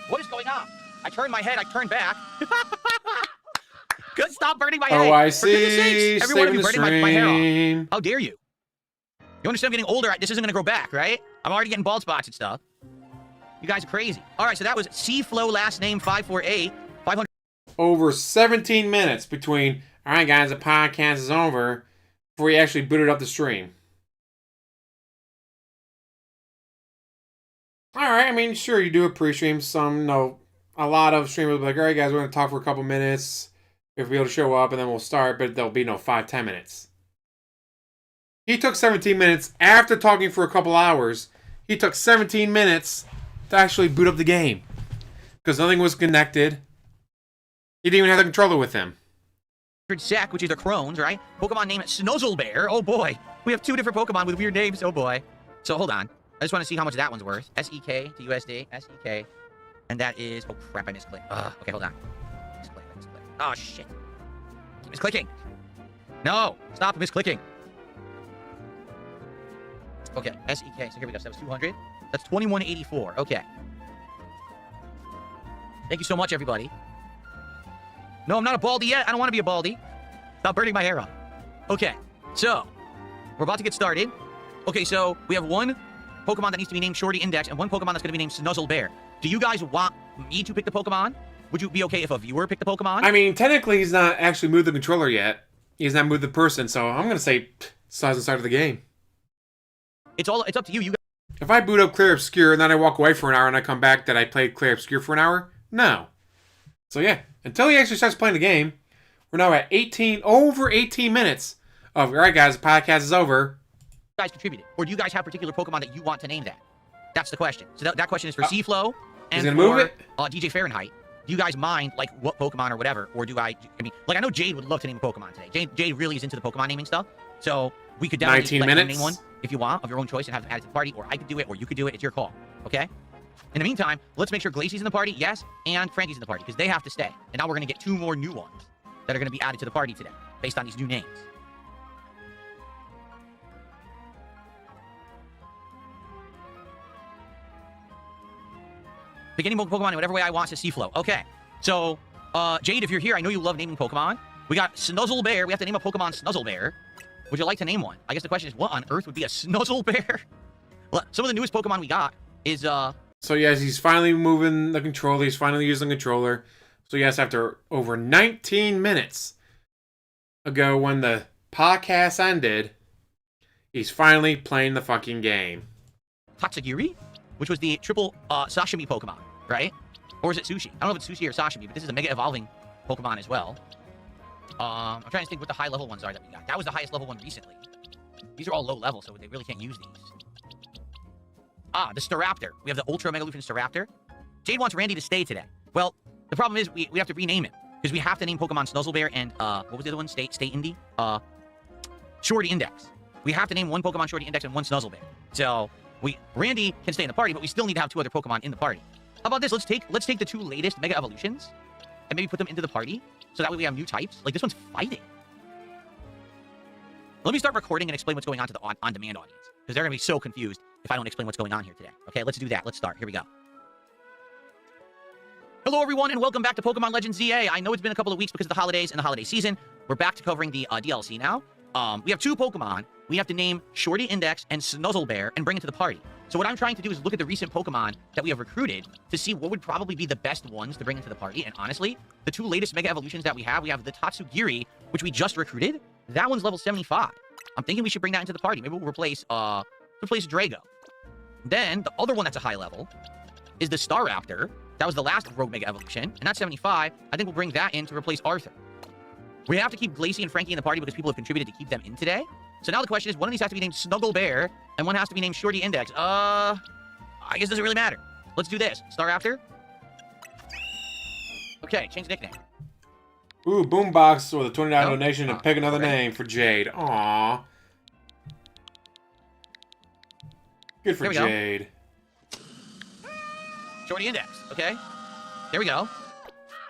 What is going on? I turned my head, I turned back. Good, stop burning my head. Oh, I For goodness see. sakes, every one of you Saving the burning my hair off. stream. How dare you? You understand I'm getting older. This isn't going to grow back, right? I'm already getting bald spots and stuff. You guys are crazy. All right, so that was C-Flow last name 548. 500. Over 17 minutes between, all right, guys, the podcast is over, before he actually booted up the stream. All right, I mean, sure, you do a pre-stream. Some, no, a lot of streamers will be like, all right, guys, we're going to talk for a couple minutes. If we're able to show up, and then we'll start, but there'll be no 5-10 minutes. He took 17 minutes after talking for a couple hours. He took 17 minutes to actually boot up the game. Because nothing was connected. He didn't even have the controller with him. Sack, which is a Crohn's, right? Pokemon name Snuzzlebear. Oh boy. We have two different Pokemon with weird names. Oh boy. So hold on. I just want to see how much that one's worth. SEK to USD. SEK. And that is... Oh crap, I misclicked. Okay, hold on. Misclick. Oh shit. Keep misclicking. No. Stop misclicking. Okay, SEK. So here we go. So that was 200. That's 2184. Okay. Thank you so much, everybody. No, I'm not a baldy yet. I don't want to be a baldy. Stop burning my hair off. Okay, so we're about to get started. Okay, so we have one Pokemon that needs to be named Shorty Index and one Pokemon that's going to be named Snuzzlebear. Do you guys want me to pick the Pokemon? Would you be okay if a viewer picked the Pokemon? I mean, technically, he's not actually moved the controller yet. He's not moved the person, so I'm going to say, still hasn't started the game. It's up to you. You guys. If I boot up Clear Obscure and then I walk away for an hour and I come back that I played Clear Obscure for an hour, no. So yeah, until he actually starts playing the game, we're now at over 18 minutes of, all right, guys, the podcast is over. Guys contributed, or do you guys have particular Pokemon that you want to name that? That's the question. So that question is for C-Flow and gonna for move it? DJ Fahrenheit. Do you guys mind like what Pokemon or whatever, or do I mean, like I know Jade would love to name a Pokemon today. Jade really is into the Pokemon naming stuff, so we could definitely 19 let you minutes? name one if you want of your own choice and have them added to the party, or I could do it, or you could do it. It's your call. Okay. In the meantime, let's make sure Glacy's in the party, yes, and Frankie's in the party, because they have to stay. And now we're going to get two more new ones that are going to be added to the party today, based on these new names. Pick any Pokemon in whatever way I want, says C-Flow. Okay, so, Jade, if you're here, I know you love naming Pokemon. We got Snuzzlebear. We have to name a Pokemon Snuzzlebear. Would you like to name one? I guess the question is, what on earth would be a Snuzzlebear? Well, some of the newest Pokemon we got is, So yes, he's finally moving the controller. He's finally using the controller. So yes, after over 19 minutes ago when the podcast ended, he's finally playing the fucking game. Tatsugiri, which was the triple sashimi Pokemon, right? Or is it sushi? I don't know if it's sushi or sashimi, but this is a mega evolving Pokemon as well. I'm trying to think what the high level ones are that we got. That was the highest level one recently. These are all low level, so they really can't use these. The Staraptor. We have the Ultra Mega Evolution Staraptor. Jade wants Randy to stay today. Well, the problem is we have to rename him. Because we have to name Pokemon Snuzzlebear and, what was the other one? State Indie? Shorty Index. We have to name one Pokemon Shorty Index and one Snuzzlebear. So, Randy can stay in the party, but we still need to have 2 other Pokemon in the party. How about this? Let's take the 2 latest Mega Evolutions and maybe put them into the party. So that way we have new types. Like, this one's fighting. Let me start recording and explain what's going on to the on-demand audience. Because they're going to be so confused if I don't explain what's going on here today. Okay, let's do that. Let's start. Here we go. Hello, everyone, and welcome back to Pokemon Legends ZA. I know it's been a couple of weeks because of the holidays and the holiday season. We're back to covering the DLC now. We have 2 Pokemon. We have to name Shorty Index and Snuzzlebear and bring it to the party. So what I'm trying to do is look at the recent Pokemon that we have recruited to see what would probably be the best ones to bring into the party. And honestly, the 2 latest Mega Evolutions that we have the Tatsugiri, which we just recruited. That one's level 75. I'm thinking we should bring that into the party. Maybe we'll replace Drago. Then, the other one that's a high level is the Staraptor. That was the last Rogue Mega Evolution, and that's 75. I think we'll bring that in to replace Arthur. We have to keep Glacie and Frankie in the party because people have contributed to keep them in today. So now the question is, one of these has to be named Snugglebear, and one has to be named Shorty Index. I guess it doesn't really matter. Let's do this. Staraptor. Okay, change the nickname. Ooh, Boombox with a $20 Nope. donation to pick another okay. name for Jade. Aww. Good for There we go. Jade. Shorty Index, okay? There we go.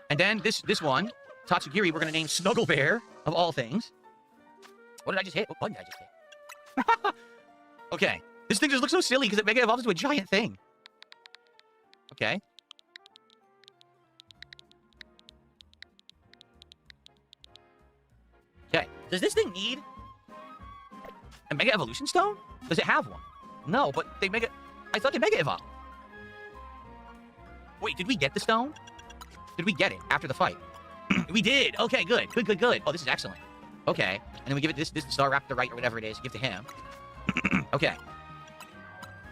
And then this one, Tatsugiri, we're going to name Snugglebear, of all things. What did I just hit? What button did I just hit? Okay. This thing just looks so silly because it mega evolves into a giant thing. Okay. Okay. Does this thing need a Mega Evolution Stone? Does it have one? No, but they mega... I thought they Mega Evolved. Wait, did we get the stone? Did we get it after the fight? We did. Okay, good. Good. Oh, this is excellent. Okay. And then we give it this Staraptor right or whatever it is. Give to him. Okay.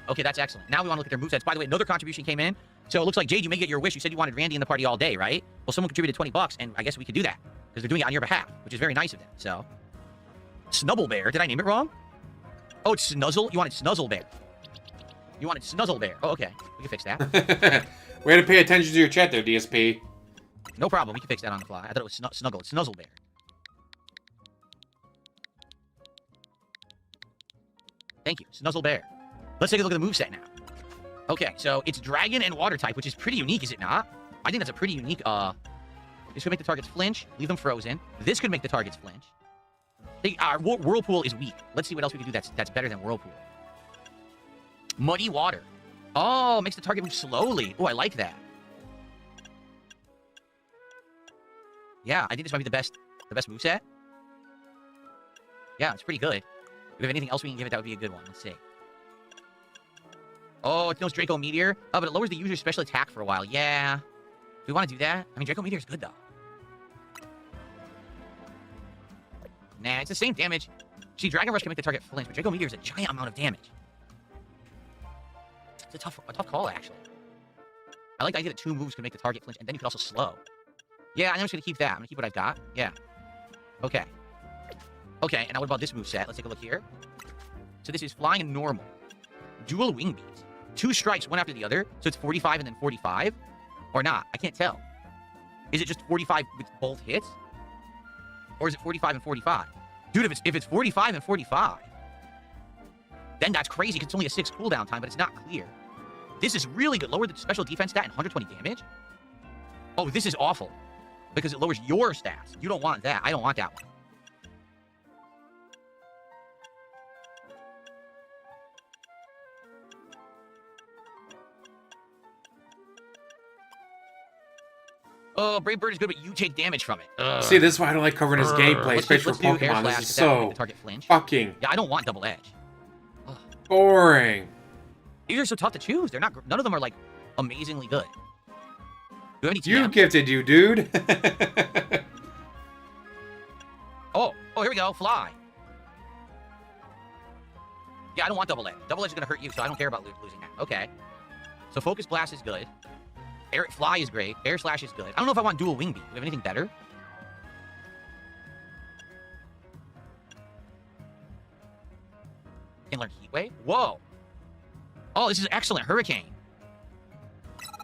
Okay, that's excellent. Now we want to look at their movesets. By the way, another contribution came in. So it looks like, Jade, you may get your wish. You said you wanted Randy in the party all day, right? Well, someone contributed $20, and I guess we could do that. Because they're doing it on your behalf, which is very nice of them. So, Snubblebear. Did I name it wrong? Oh, it's Snuzzle? You wanted Snuzzlebear. You wanted Snuzzlebear. Oh, okay. We can fix that. Way to pay attention to your chat there, DSP. No problem. We can fix that on the fly. I thought it was Snuggle. It's Snuzzlebear. Thank you. Snuzzlebear. Let's take a look at the moveset now. Okay, so it's Dragon and Water type, which is pretty unique, is it not? I think that's a pretty unique, This could make the targets flinch, leave them frozen. This could make the targets flinch. Whirlpool is weak. Let's see what else we can do that's better than Whirlpool. Muddy Water. Oh, makes the target move slowly. Oh, I like that. Yeah, I think this might be the best moveset. Yeah, it's pretty good. If we have anything else we can give it, that would be a good one. Let's see. Oh, it knows Draco Meteor. Oh, but it lowers the user's special attack for a while. Yeah. Do we want to do that? I mean, Draco Meteor is good, though. Nah, it's the same damage. See, Dragon Rush can make the target flinch, but Draco Meteor is a giant amount of damage. It's a tough call, actually. I like the idea that 2 moves can make the target flinch, and then you can also slow. Yeah, I'm just going to keep that. I'm going to keep what I've got. Yeah. Okay. Okay, and now what about this moveset? Let's take a look here. So this is Flying and Normal. Dual Wing Beat. 2 strikes, one after the other. So it's 45 and then 45? Or not? I can't tell. Is it just 45 with both hits? Or is it 45 and 45? Dude, if it's 45 and 45, then that's crazy because it's only a 6 cooldown time, but it's not clear. This is really good. Lower the special defense stat and 120 damage. Oh, this is awful. Because it lowers your stats. You don't want that. I don't want that one. Oh, Brave Bird is good, but you take damage from it. See, this is why I don't like covering his gameplay, Let's especially for do Air Pokemon. Slash, This is because that will make so the target flinch. fucking Yeah, I don't want Double Edge. Ugh. boring. These are so tough to choose. They're not. None of them are like amazingly good. Do we have any You TMs? gifted you, dude. Oh, here we go. Fly. Yeah, I don't want Double Edge. Double Edge is gonna hurt you, so I don't care about losing that. Okay. So Focus Blast is good. Air Fly is great. Air Slash is good. I don't know if I want Dual Wing Beat. Do we have anything better? Can learn Heat Wave? Whoa. Oh, this is excellent. Hurricane.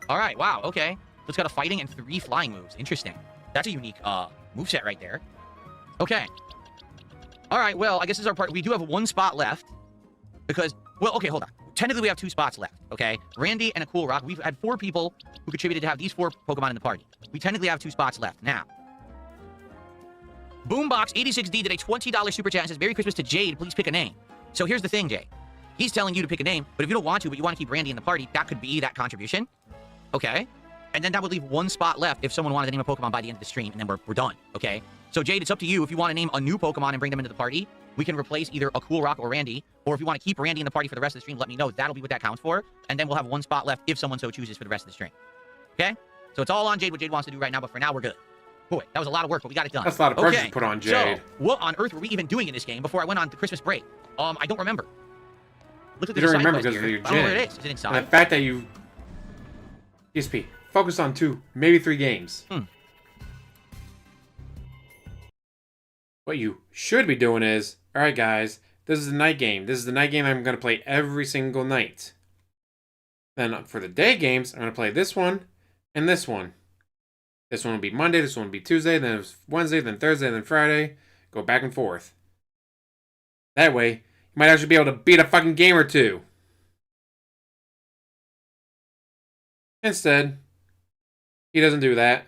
All right. Wow. Okay. So it's got a fighting and 3 flying moves. Interesting. That's a unique moveset right there. Okay. All right. Well, I guess this is our part. We do have 1 spot left because, well, okay, hold on. Technically, we have 2 spots left. Okay. Randy and a Cool Rock. We've had 4 people who contributed to have these 4 Pokemon in the party. We technically have 2 spots left. Now, Boombox86D did a $20 super chat and says, Merry Christmas to Jade. Please pick a name. So here's the thing, Jade. He's telling you to pick a name, but if you don't want to, but you want to keep Randy in the party, that could be that contribution. Okay. And then that would leave 1 spot left if someone wanted to name a Pokemon by the end of the stream, and then we're done. Okay. So Jade, it's up to you. If you want to name a new Pokemon and bring them into the party, we can replace either a Cool Rock or Randy. Or if you want to keep Randy in the party for the rest of the stream, let me know. That'll be what that counts for. And then we'll have 1 spot left if someone so chooses for the rest of the stream. Okay? So it's all on Jade, what Jade wants to do right now, but for now, we're good. Boy, that was a lot of work, but we got it done. That's a lot of pressure to put on Jade. So, what on earth were we even doing in this game before I went on the Christmas break? I don't remember. Look at the You don't side remember quest because of here. your I don't know where gym. it is. Is it inside? And the fact that you... DSP, focus on 2, maybe 3 games. What you should be doing is, alright guys, this is the night game. This is the night game I'm going to play every single night. Then for the day games, I'm going to play this one and this one. This one will be Monday, this one will be Tuesday, then it's Wednesday, then Thursday, then Friday. Go back and forth. That way, you might actually be able to beat a fucking game or 2. Instead, he doesn't do that.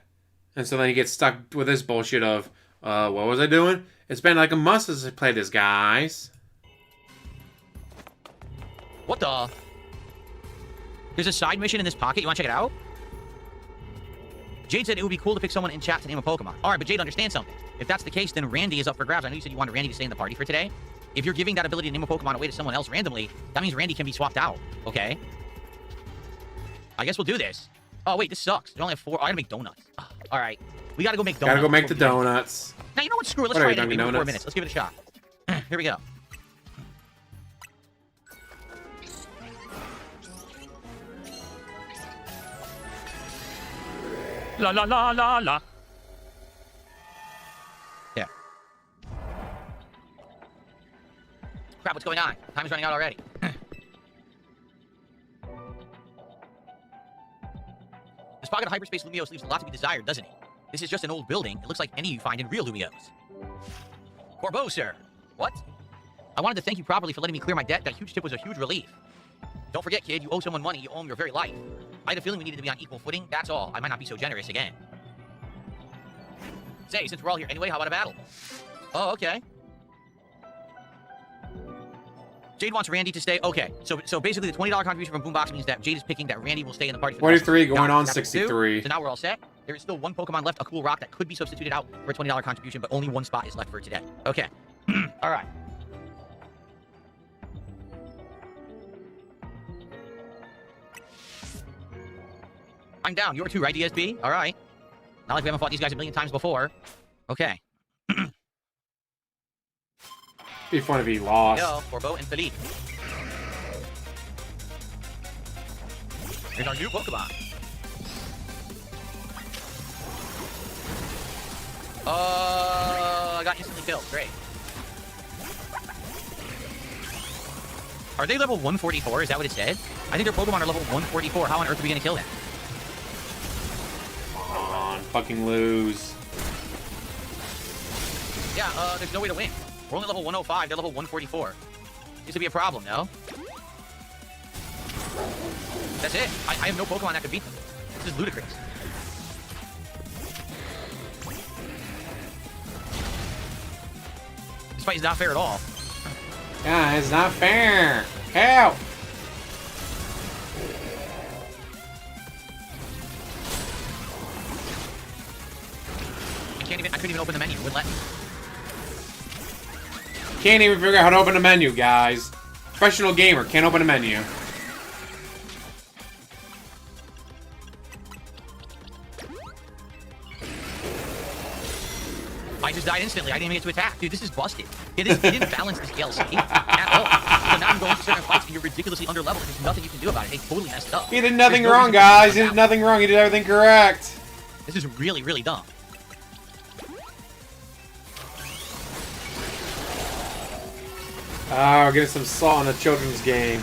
And so then he gets stuck with this bullshit of, what was I doing? It's been like a month since I played this, guys. What the? There's a side mission in this pocket. You want to check it out? Jade said it would be cool to pick someone in chat to name a Pokemon. All right, but Jade, understand something. If that's the case, then Randy is up for grabs. I know you said you wanted Randy to stay in the party for today. If you're giving that ability to name a Pokemon away to someone else randomly, that means Randy can be swapped out, okay? I guess we'll do this. Oh, wait, this sucks. There's only 4. Oh, I gotta make donuts. All right. We gotta go make donuts. Gotta go make the donuts. Now, you know what? Screw it. Let's What try are it you, anyway. Dunkin' 4 Donuts? minutes. Let's give it a shot. Here we go. La la la la la. Yeah. Crap, what's going on? Time is running out already. This pocket of hyperspace Lumiose leaves a lot to be desired, doesn't it? This is just an old building. It looks like any you find in real Lumiose. Corbeau, sir. What? I wanted to thank you properly for letting me clear my debt. That huge tip was a huge relief. Don't forget, kid, you owe someone money. You owe them your very life. I had a feeling we needed to be on equal footing. That's all. I might not be so generous again. Say, since we're all here anyway, how about a battle? Oh, okay. Jade wants Randy to stay. Okay, so basically the $20 contribution from Boombox means that Jade is picking that Randy will stay in the party for the rest of 43 the going on That's what we do. 63. So now we're all set. There is still 1 Pokemon left, a Cool Rock that could be substituted out for a $20 contribution, but only 1 spot is left for today. Okay. All right. I'm down. You're 2, right, DSP? All right. Not like we haven't fought these guys a million times before. Okay. Be fun if he lost. Yo, Corbeau and Philippe. Here's our new Pokemon. I got instantly killed. Great. Are they level 144? Is that what it said? I think their Pokemon are level 144. How on earth are we going to kill them? Come on, fucking lose. Yeah, there's no way to win. We're only level 105. They're level 144. This would be a problem, no? That's it. I have no Pokemon that could beat them. This is ludicrous. This fight is not fair at all. Yeah, it's not fair. Help! I couldn't even open the menu. It wouldn't let me. Can't even figure out how to open a menu, guys. Professional gamer can't open a menu. I just died instantly. I didn't even get to attack. Dude, this is busted. It didn't balance this DLC at all. So now I'm going to certain fights and you're ridiculously underleveled. There's nothing you can do about it. They totally messed it up. He did nothing There's no wrong, reason to do guys. this He did nothing wrong. He did everything correct. This is really, really dumb. Oh, getting some salt on a children's game.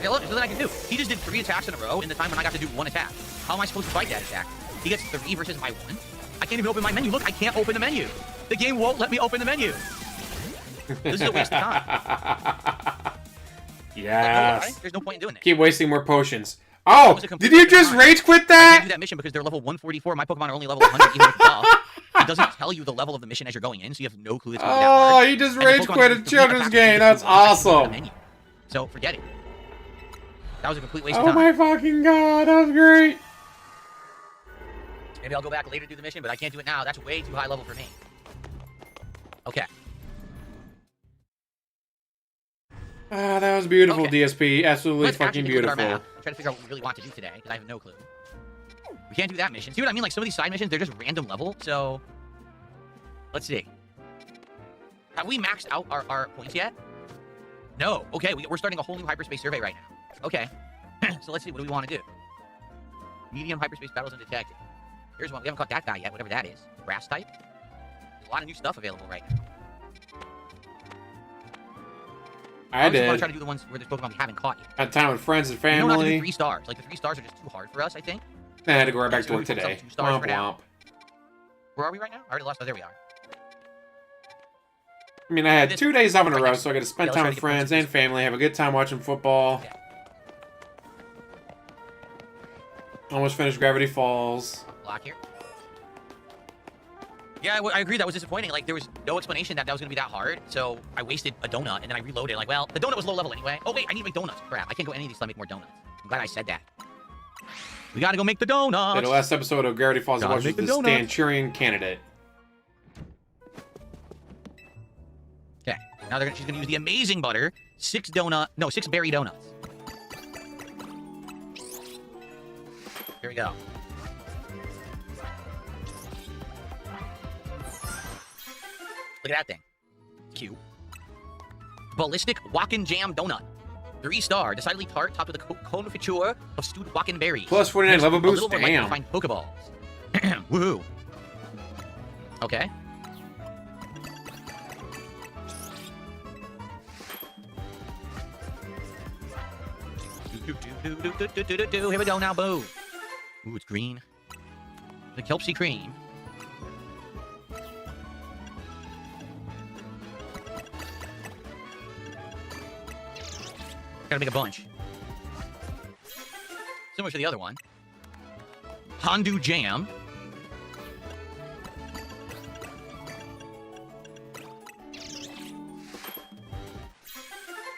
Yeah, look, there's nothing I can do. He just did 3 attacks in a row in the time when I got to do 1 attack. How am I supposed to fight that attack? He gets 3 versus my 1. I can't even open my menu. Look, I can't open the menu. The game won't let me open the menu. This is a waste of time. Yes. Like, there's no point in doing this. Keep wasting more potions. Oh, did you just rage quit I can't that? do that mission because they're level 144. My Pokemon are only level 100 even with buff. It doesn't tell you the level of the mission as you're going in, so you have no clue it's going to be that hard. Oh, he just And the rage Pokemon quit a do 3 children's attacks game. to That's do 1 attack to the awesome. menu. So forget it. That was a complete waste of Oh time. my fucking god, that was great. Maybe I'll go back later to do the mission, but I can't do it now. That's way too high level for me. Okay. Ah, that was beautiful, Okay. DSP. Absolutely Let's fucking actually take a look at beautiful. our map. Try to figure out what we really want to do today, because I have no clue. We can't do that mission. See what I mean? Like, some of these side missions, they're just random level, so... Let's see. Have we maxed out our points yet? No. Okay, we're starting a whole new hyperspace survey right now. Okay. So let's see, what do we want to do? Medium hyperspace battles undetected. Here's one. We haven't caught that guy yet, whatever that is. Grass type? There's a lot of new stuff available right now. I just want to did. try to do the ones where there's Pokemon we haven't caught yet. Had time with friends and We don't have to do family. 3 stars. Like, the 3 stars are just too hard for us, I think. I had to go right back So to work we focus on today. 2 stars Womp for now. womp. Where are we right now? I already lost. Oh, there we are. I mean, I had 2 days off in a Right row, next- so I got to spend let's time try to with get friends points. and family, have a good time watching football. Yeah. Almost finished Gravity Falls. Block here. Yeah, I agree. That was disappointing. Like, there was no explanation that was going to be that hard. So I wasted a donut, and then I reloaded. Like, well, the donut was low level anyway. Oh, wait, I need to make donuts. Crap, I can't go any of these till I make more donuts. I'm glad I said that. We got to go make the donuts. Yeah, the last episode of Gravity Falls I Gotta watched was make the the donuts. Stanchurian candidate. Okay, now she's going to use the amazing butter. 6 berry donuts. Here we go. Look at that thing. Cute. Ballistic Wacken Jam Donut. 3-star. Decidedly tart, topped with a confiture of stewed Wacken berries. Plus 49 Makes level a boost. little more likely to Damn. find Pokeballs. Woohoo. Okay. Here we go now, boo. Ooh, it's green. The Kelpsy cream. Gotta make a bunch. Similar to the other one. Hondu Jam.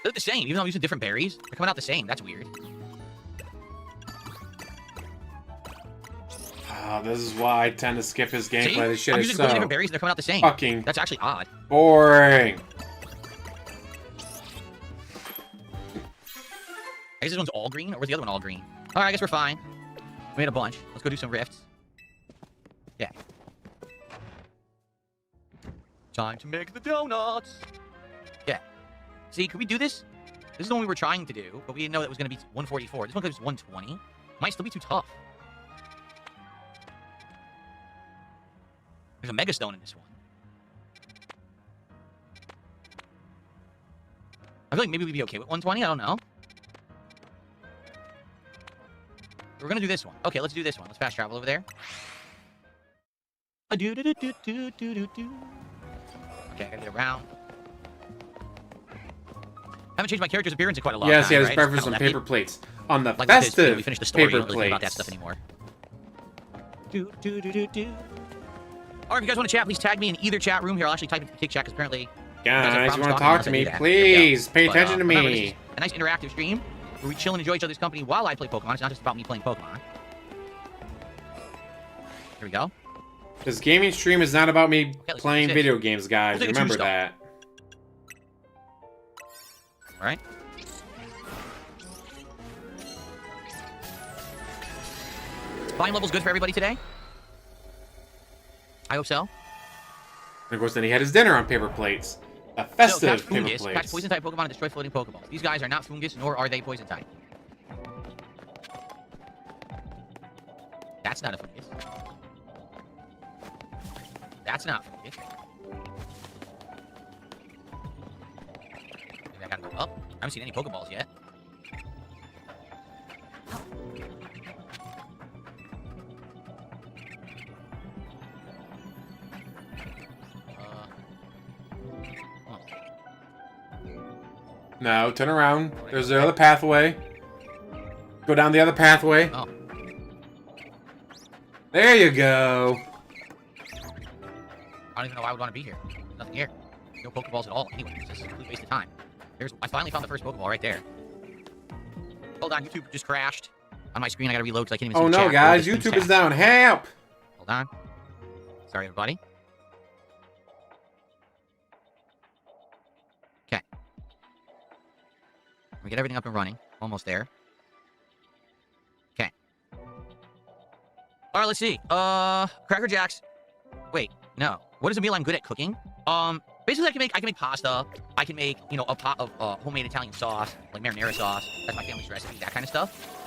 They're the same, even though I'm using different berries. They're coming out the same. That's weird. Oh, this is why I tend to skip his gameplay. See? This shit I'm is using so completely different berries and they're coming out the same. fucking That's actually odd. boring. I guess this one's all green, or was the other one all green? Alright, I guess we're fine. We made a bunch. Let's go do some rifts. Yeah. Time to make the donuts! Yeah. See, could we do this? This is the one we were trying to do, but we didn't know that it was going to be 144. This one goes 120. Might still be too tough. There's a Mega Stone in this one. I feel like maybe we'd be okay with 120. I don't know. We're gonna do this one. Okay, let's do this one. Let's fast travel over there. Okay, I gotta get around. I haven't changed my character's appearance in quite a long Yes, time. he had his right? preference Kinda on lefty. paper plates. On the Like with this, festive we finished the story. paper I don't really care about that plates. stuff anymore. Or if you guys want to chat, please tag me in either chat room here. I'll actually type into the kick chat because apparently Guys, you want to talking talk unless to I me? do that. Please pay But, attention to remember, this me. is a nice interactive stream where we chill and enjoy each other's company while I play Pokemon. It's not just about me playing Pokemon. Here we go. This gaming stream is not about me let's playing do this. video games, guys. We'll take a Remember 2-star. that. All right. Volume level's good for everybody today? I hope so. And of course, then he had his dinner on paper plates. A So, festive catch paper Fungus, catch plates. poison-type Pokemon and destroy floating Pokeballs. These guys are not Fungus, nor are they poison-type. That's not a Fungus. That's not Fungus. Maybe I gotta go up. I haven't seen any Pokeballs yet. No, turn around. There's the other pathway. Go down the other pathway. Oh. There you go. I don't even know why I would want to be here. There's nothing here. No Pokeballs at all. Anyway, it's just a complete waste of time. I finally found the first Pokeball right there. Hold on, YouTube just crashed. On my screen, I gotta reload because I can't even see the Oh no, chat. guys, YouTube is down. Help! Hold on. Sorry, everybody. Okay. We get everything up and running. Almost there. Okay. Alright, let's see. Cracker Jacks. Wait, no. What is a meal I'm good at cooking? Basically I can make pasta. I can make, you know, a pot of homemade Italian sauce, like marinara sauce. That's my family's recipe, that kind of stuff.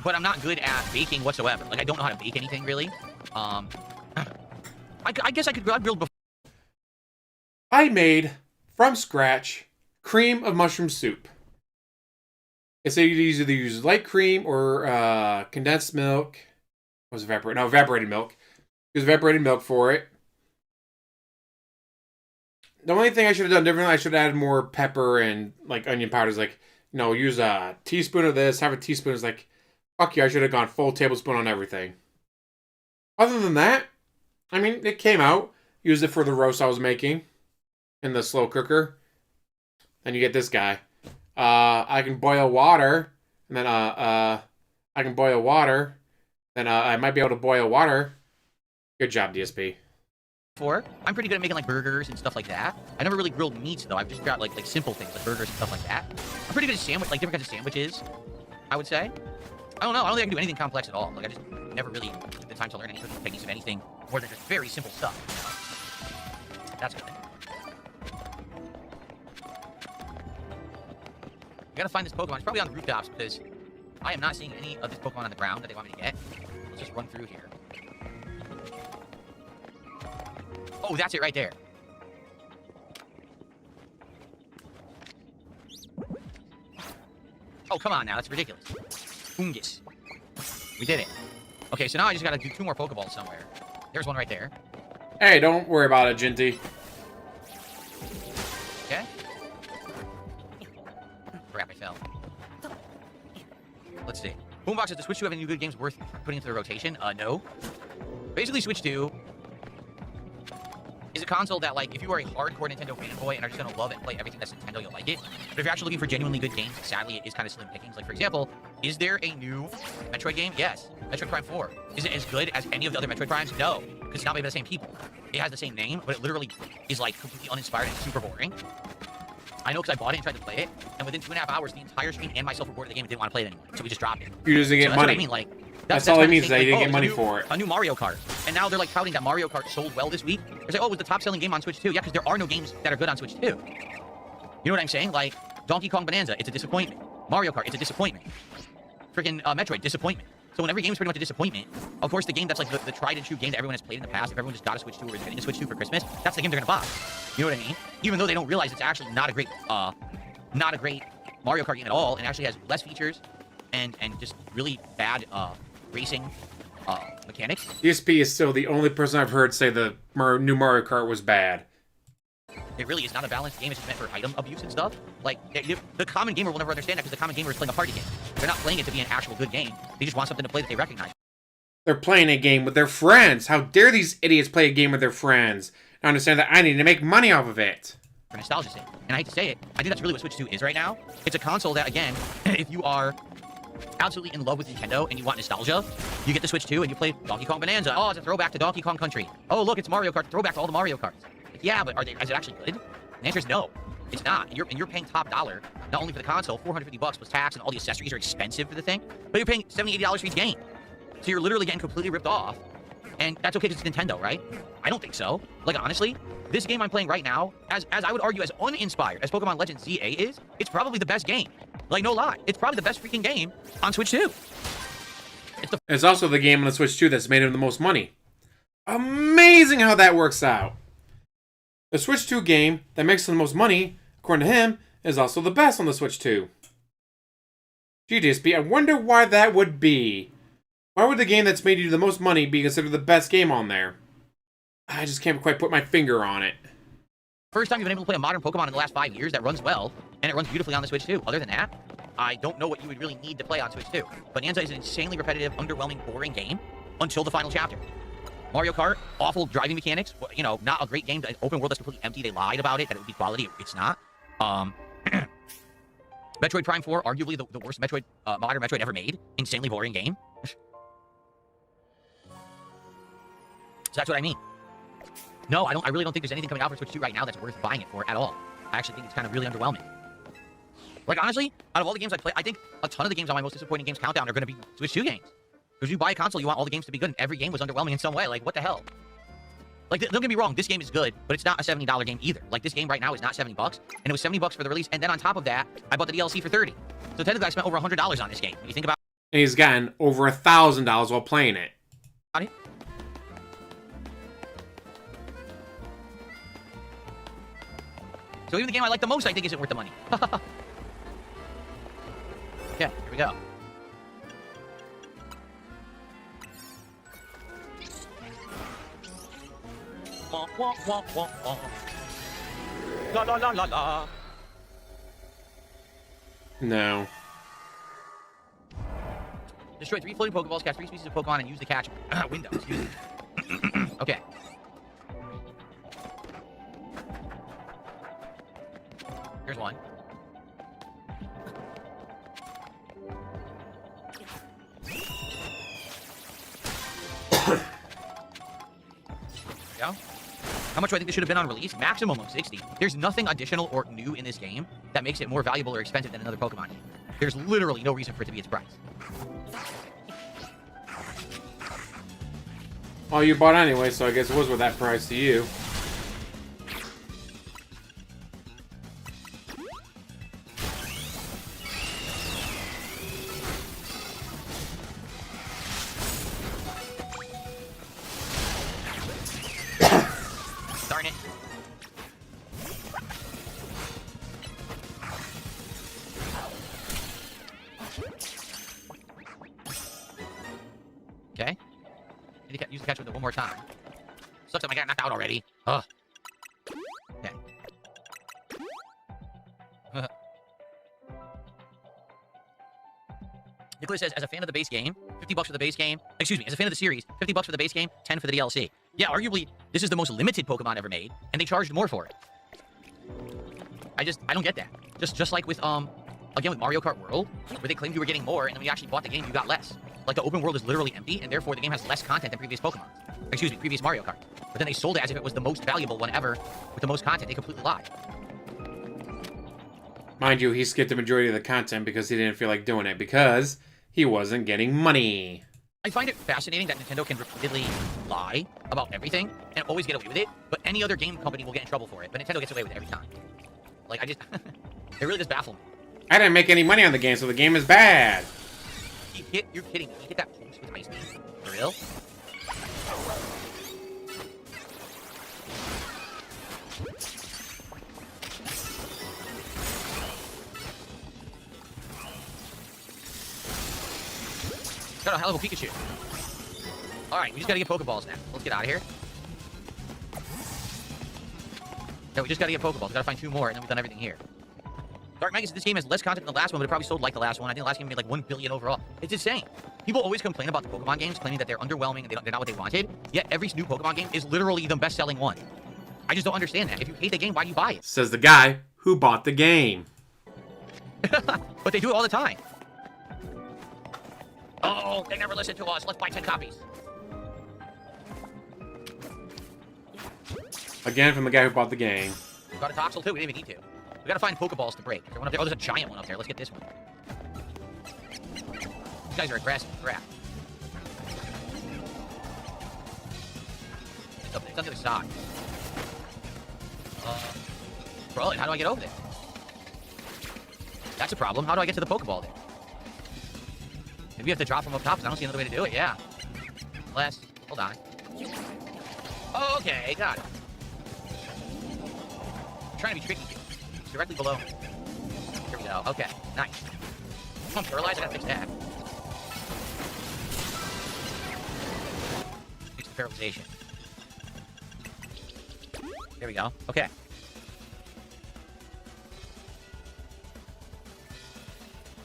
But I'm not good at baking whatsoever. Like, I don't know how to bake anything, really. I guess I could build before. I made, from scratch, cream of mushroom soup. It's either use light cream or condensed milk. What was evaporated? No, evaporated milk. Use evaporated milk for it. The only thing I should have done differently, I should have added more pepper and, like, onion powders. Like, you know, use a teaspoon of this, have a teaspoon. It's like, fuck you, I should have gone full tablespoon on everything. Other than that, I mean, it came out. Used it for the roast I was making in the slow cooker. And you get this guy. I can boil water. And then, I can boil water. Then, I might be able to boil water. Good job, DSP. I'm pretty good at making, like, burgers and stuff like that. I never really grilled meats, though. I've just got, like simple things, like burgers and stuff like that. I'm pretty good at different kinds of sandwiches, I would say. I don't know. I don't think I can do anything complex at all. Like, I just never really took the time to learn any cooking techniques of anything more than just very simple stuff. That's good. I gotta find this Pokemon. It's probably on the rooftops because I am not seeing any of this Pokemon on the ground that they want me to get. Let's just run through here. Oh, that's it right there. Oh, come on now. That's ridiculous. Fungus. We did it. Okay, so now I just gotta do 2 more Pokeballs somewhere. There's one right there. Hey, don't worry about it, Jinty. Okay. Crap, I fell. Let's see. Boombox, does the Switch 2 have any good games worth putting into the rotation? No. Basically, Switch 2 is a console that, like, if you are a hardcore Nintendo fanboy and are just gonna love it and play everything that's Nintendo, you'll like it. But if you're actually looking for genuinely good games, sadly, it is kind of slim pickings. Like, for example, is there a new Metroid game? Yes. Metroid Prime 4. Is it as good as any of the other Metroid Primes? No. Because it's not made by the same people. It has the same name, but it literally is, like, completely uninspired and super boring. I know because I bought it and tried to play it, and within 2.5 hours, the entire stream and myself were bored of the game and didn't want to play it anymore. So we just dropped it. You just didn't get money. What I mean, like, that's all it means. They didn't like, get money for it. A new Mario Kart, and now they're like touting that Mario Kart sold well this week. They're like, oh, it was the top-selling game on Switch 2. Yeah, because there are no games that are good on Switch 2. You know what I'm saying? Like Donkey Kong Bonanza, it's a disappointment. Mario Kart, it's a disappointment. Freaking Metroid, disappointment. So when every game is pretty much a disappointment, of course the game that's like the tried and true game that everyone has played in the past, if everyone just got a Switch 2 or is getting a Switch 2 for Christmas, that's the game they're gonna buy. You know what I mean? Even though they don't realize it's actually not a great Mario Kart game at all, and actually has less features and just really bad racing mechanics. DSP is still the only person I've heard say the new Mario Kart was bad. It really is not a balanced game. It's just meant for item abuse and stuff. Like, the common gamer will never understand that because the common gamer is playing a party game. They're not playing it to be an actual good game. They just want something to play that they recognize. They're playing a game with their friends. How dare these idiots play a game with their friends? I understand that I need to make money off of it. For nostalgia's sake. And I hate to say it, I think that's really what Switch 2 is right now. It's a console that, again, if you are absolutely in love with Nintendo and you want nostalgia, you get the Switch 2 and you play Donkey Kong Bonanza. Oh, it's a throwback to Donkey Kong Country. Oh, look, it's Mario Kart. Throwback to all the Mario Karts. Like, yeah, but is it actually good? The answer is no. It's not. And you're paying top dollar, not only for the console, $450 plus tax, and all the accessories are expensive for the thing, but you're paying $70, $80 for each game. So you're literally getting completely ripped off. And that's okay because it's Nintendo, right? I don't think so. Like, honestly, this game I'm playing right now, as I would argue as uninspired as Pokemon Legends ZA is, it's probably the best game. Like, no lie. It's probably the best freaking game on Switch 2. It's also the game on the Switch 2 that's made him the most money. Amazing how that works out. The Switch 2 game that makes him the most money, according to him, is also the best on the Switch 2. Gee, DSP, I wonder why that would be. Why would the game that's made you the most money be considered the best game on there? I just can't quite put my finger on it. First time you've been able to play a modern Pokemon in the last 5 years that runs well, and it runs beautifully on the Switch too. Other than that, I don't know what you would really need to play on Switch 2. Bonanza is an insanely repetitive, underwhelming, boring game until the final chapter. Mario Kart, awful driving mechanics. You know, not a great game. The open world that's completely empty. They lied about it, that it would be quality. It's not. Metroid Prime 4, arguably the worst Metroid, modern Metroid ever made. Insanely boring game. So that's what I mean. No, I really don't think there's anything coming out for Switch 2 right now that's worth buying it for at all. I actually think it's kind of really underwhelming. Like, honestly, out of all the games I play, I think a ton of the games on my most disappointing games countdown are going to be Switch 2 games. Because you buy a console, you want all the games to be good, and every game was underwhelming in some way. Like, what the hell? Like, don't get me wrong, this game is good, but it's not a $70 game either. Like, this game right now is not $70, and it was $70 for the release, and then on top of that, I bought the DLC for $30. So technically, I spent over $100 on this game. When you think about And he's gotten over $1,000 while playing it. it. So even the game I like the most, I think, isn't worth the money. Okay, here we go. Wah, wah, wah, wah, wah. La la la la la. No. Destroy 3 floating Pokeballs, catch 3 species of Pokemon, and use the catch window. Excuse me. Okay. Here's one. There we go. How much do I think this should have been on release? Maximum of 60. There's nothing additional or new in this game that makes it more valuable or expensive than another Pokemon game. There's literally no reason for it to be its price. Well, you bought anyway, so I guess it was worth that price to you. Darn it. Okay. Need to use the catch window one more time. Sucks that I got knocked out already. Ugh. Okay. Nicholas says, as a fan of the base game, $50 for the base game. Excuse me, as a fan of the series, $50 for the base game, 10 for the DLC. Yeah, arguably, this is the most limited Pokemon ever made, and they charged more for it. I don't get that. Just like with, again, with Mario Kart World, where they claimed you were getting more, and then when you actually bought the game, you got less. Like, the open world is literally empty, and therefore the game has less content than previous Pokemon. Excuse me, previous Mario Kart. But then they sold it as if it was the most valuable one ever, with the most content. They completely lied. Mind you, he skipped the majority of the content because he didn't feel like doing it, because he wasn't getting money. I find it fascinating that Nintendo can repeatedly lie about everything and always get away with it, but any other game company will get in trouble for it. But Nintendo gets away with it every time. Like, I just... it really does baffle me. I didn't make any money on the game, so the game is bad. You're kidding me. You hit that post with Ice Beam? For real? Got a hell of a Pikachu. Alright, we just gotta get Pokeballs now. Let's get out of here. No, we just gotta get Pokeballs. We gotta find 2 more, and then we've done everything here. Dark Mega says this game has less content than the last one, but it probably sold like the last one. I think the last game made like 1 billion overall. It's insane. People always complain about the Pokemon games, claiming that they're underwhelming and they're not what they wanted. Yet every new Pokemon game is literally the best-selling one. I just don't understand that. If you hate the game, why do you buy it? Says the guy who bought the game. But they do it all the time. Oh, they never listen to us. Let's buy 10 copies. Again, from the guy who bought the game. Got a Toxel too. We didn't even need to. We gotta find Pokeballs to break. Is there one up there? Oh, there's a giant one up there. Let's get this one. These guys are aggressive. Crap. It's up there. It's on the other side. Bro, how do I get over there? That's a problem. How do I get to the Pokeball there? Maybe you have to drop from up top, because I don't see another way to do it. Yeah. Unless... Hold on. Oh, okay. Got it. I'm trying to be tricky here. It's directly below me. Here we go. Okay. Nice. I'm paralyzed. I gotta fix that. Fix the paralyzation. There we go. Okay.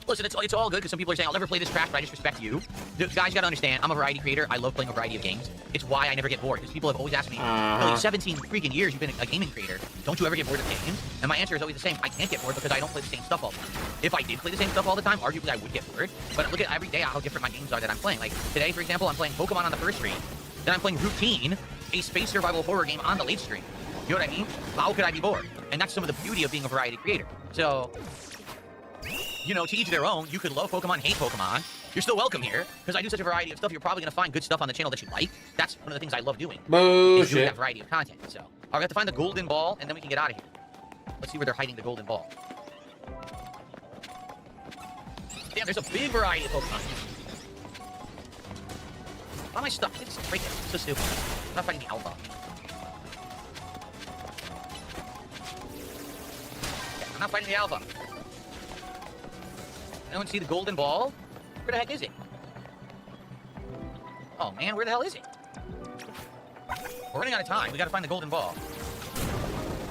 Listen, it's all good because some people are saying, I'll never play this trash, but I just respect you. The guys got to understand, I'm a variety creator. I love playing a variety of games. It's why I never get bored because people have always asked me, Billy, 17 freaking years you've been a gaming creator. Don't you ever get bored of games? And my answer is always the same. I can't get bored because I don't play the same stuff all the time. If I did play the same stuff all the time, arguably I would get bored. But look at every day how different my games are that I'm playing. Like today, for example, I'm playing Pokemon on the first stream. Then I'm playing Routine, a space survival horror game on the late stream. You know what I mean? How could I be bored? And that's some of the beauty of being a variety creator. So, you know, to each their own. You could love Pokemon, hate Pokemon. You're still welcome here, because I do such a variety of stuff. You're probably going to find good stuff on the channel that you like. That's one of the things I love doing. Bullshit. Is doing that variety of content. So, all right, we have to find the golden ball, and then we can get out of here. Let's see where they're hiding the golden ball. Damn, there's a big variety of Pokemon. Why am I stuck? It's right there. It's so stupid. I'm not fighting the alpha. Okay, I'm not fighting the alpha. Anyone see the golden ball? Where the heck is it? Oh man, where the hell is it? We're running out of time. We gotta find the golden ball.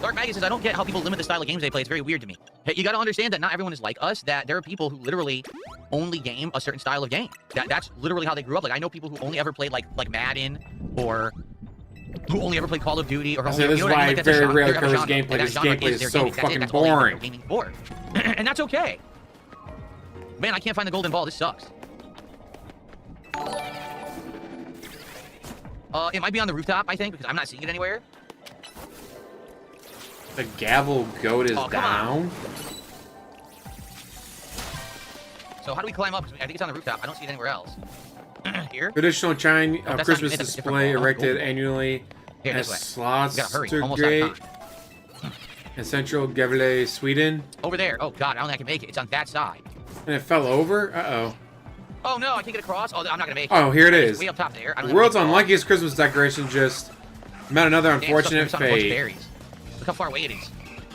Dark Maggie says, I don't get how people limit the style of games they play. It's very weird to me. Hey, you gotta understand that not everyone is like us, that there are people who literally only game a certain style of game. That's literally how they grew up. Like, I know people who only ever played, like Madden, or who only ever played Call of Duty, or only, this is why I Like, very rarely their covers genre. gameplay. This That genre gameplay is their so gaming. That's it. fucking That's all they do. boring. They're gaming for. And that's okay. Man, I can't find the golden ball. This sucks. It might be on the rooftop, I think, because I'm not seeing it anywhere. The gavel goat is Oh, come down. So how do we climb up? 'Cause I think it's on the rooftop. I don't see it anywhere else. Here? Traditional Chinese that's Christmas not- that's a display different ball. erected Cool. annually Here, as this way. slots We gotta hurry. to Almost out great of time. in central Gävle, Sweden. Over there. Oh, God. I don't think I can make it. It's on that side. And it fell over? Uh-oh. Oh, no. I can't get across. Oh, I'm not going to make it. Oh, here it It's is. way up top there. I The don't world's know if I can unluckiest Christmas decoration just met another make it. Damn, unfortunate it's on a bunch of fate. berries. Look how far away it is.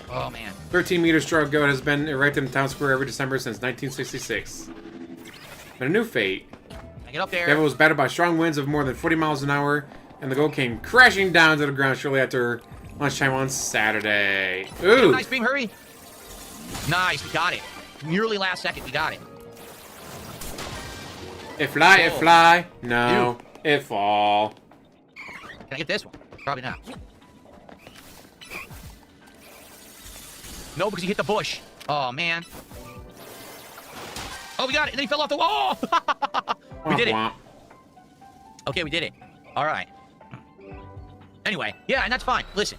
Oh, man. 13-meter straw goat has been erected in town square every December since 1966. But a new fate. I get up there. Gavel was battered by strong winds of more than 40 miles an hour, and the goat came crashing down to the ground shortly after lunchtime on Saturday. Ooh! Nice beam. Hurry. Nice. We got it. Nearly last second. We got it. It fly, it fly. No, it fall. Can I get this one? Probably not. No, because he hit the bush. Oh, man. Oh, we got it. And then he fell off the wall. We did it. Womp, Okay, we did it. All right. Anyway, yeah, and that's fine. Listen,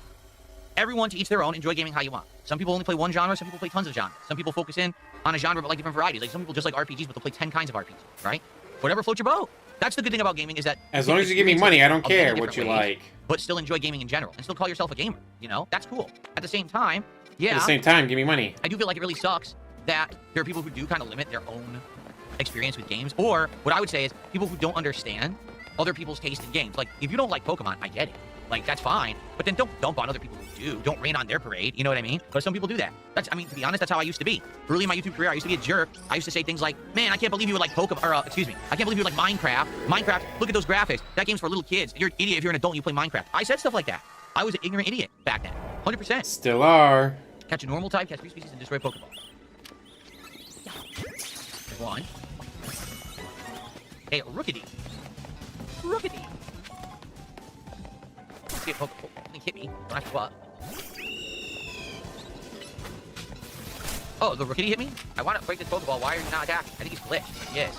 everyone to each their own. Enjoy gaming how you want. Some people only play one genre. Some people play tons of genres. Some people focus in on a genre but like different varieties. Like some people just like RPGs, but they'll play 10 kinds of RPGs, right? Whatever floats your boat. That's the good thing about gaming is that As you long can as you give me experience money, it I don't a million care what different you ways, like. but still enjoy gaming in general and still call yourself a gamer. You know, that's cool. At the same time, yeah. At the same time, give me money. I do feel like it really sucks that there are people who do kind of limit their own experience with games, or what I would say is people who don't understand other people's taste in games. Like, if you don't like Pokemon, I get it. Like, that's fine. But then don't dump on other people who do. Don't rain on their parade. You know what I mean? But some people do that. I mean, to be honest, that's how I used to be. Early in my YouTube career, I used to be a jerk. I used to say things like, man, I can't believe you would like Pokemon, or, excuse me, I can't believe you would like Minecraft. Minecraft, look at those graphics. That game's for little kids. You're an idiot if you're an adult and you play Minecraft. I said stuff like that. I was an ignorant idiot back then. 100%. Still are. Catch a normal type, catch 3 species, and destroy Pokeball. There's one. Hey, Rookity. Rookity. Let's get Pokeball. He hit me. When I flew up. Oh, the Rookity hit me? I want to break this Pokeball. Why are you not attacking? I think he's glitched. Yes.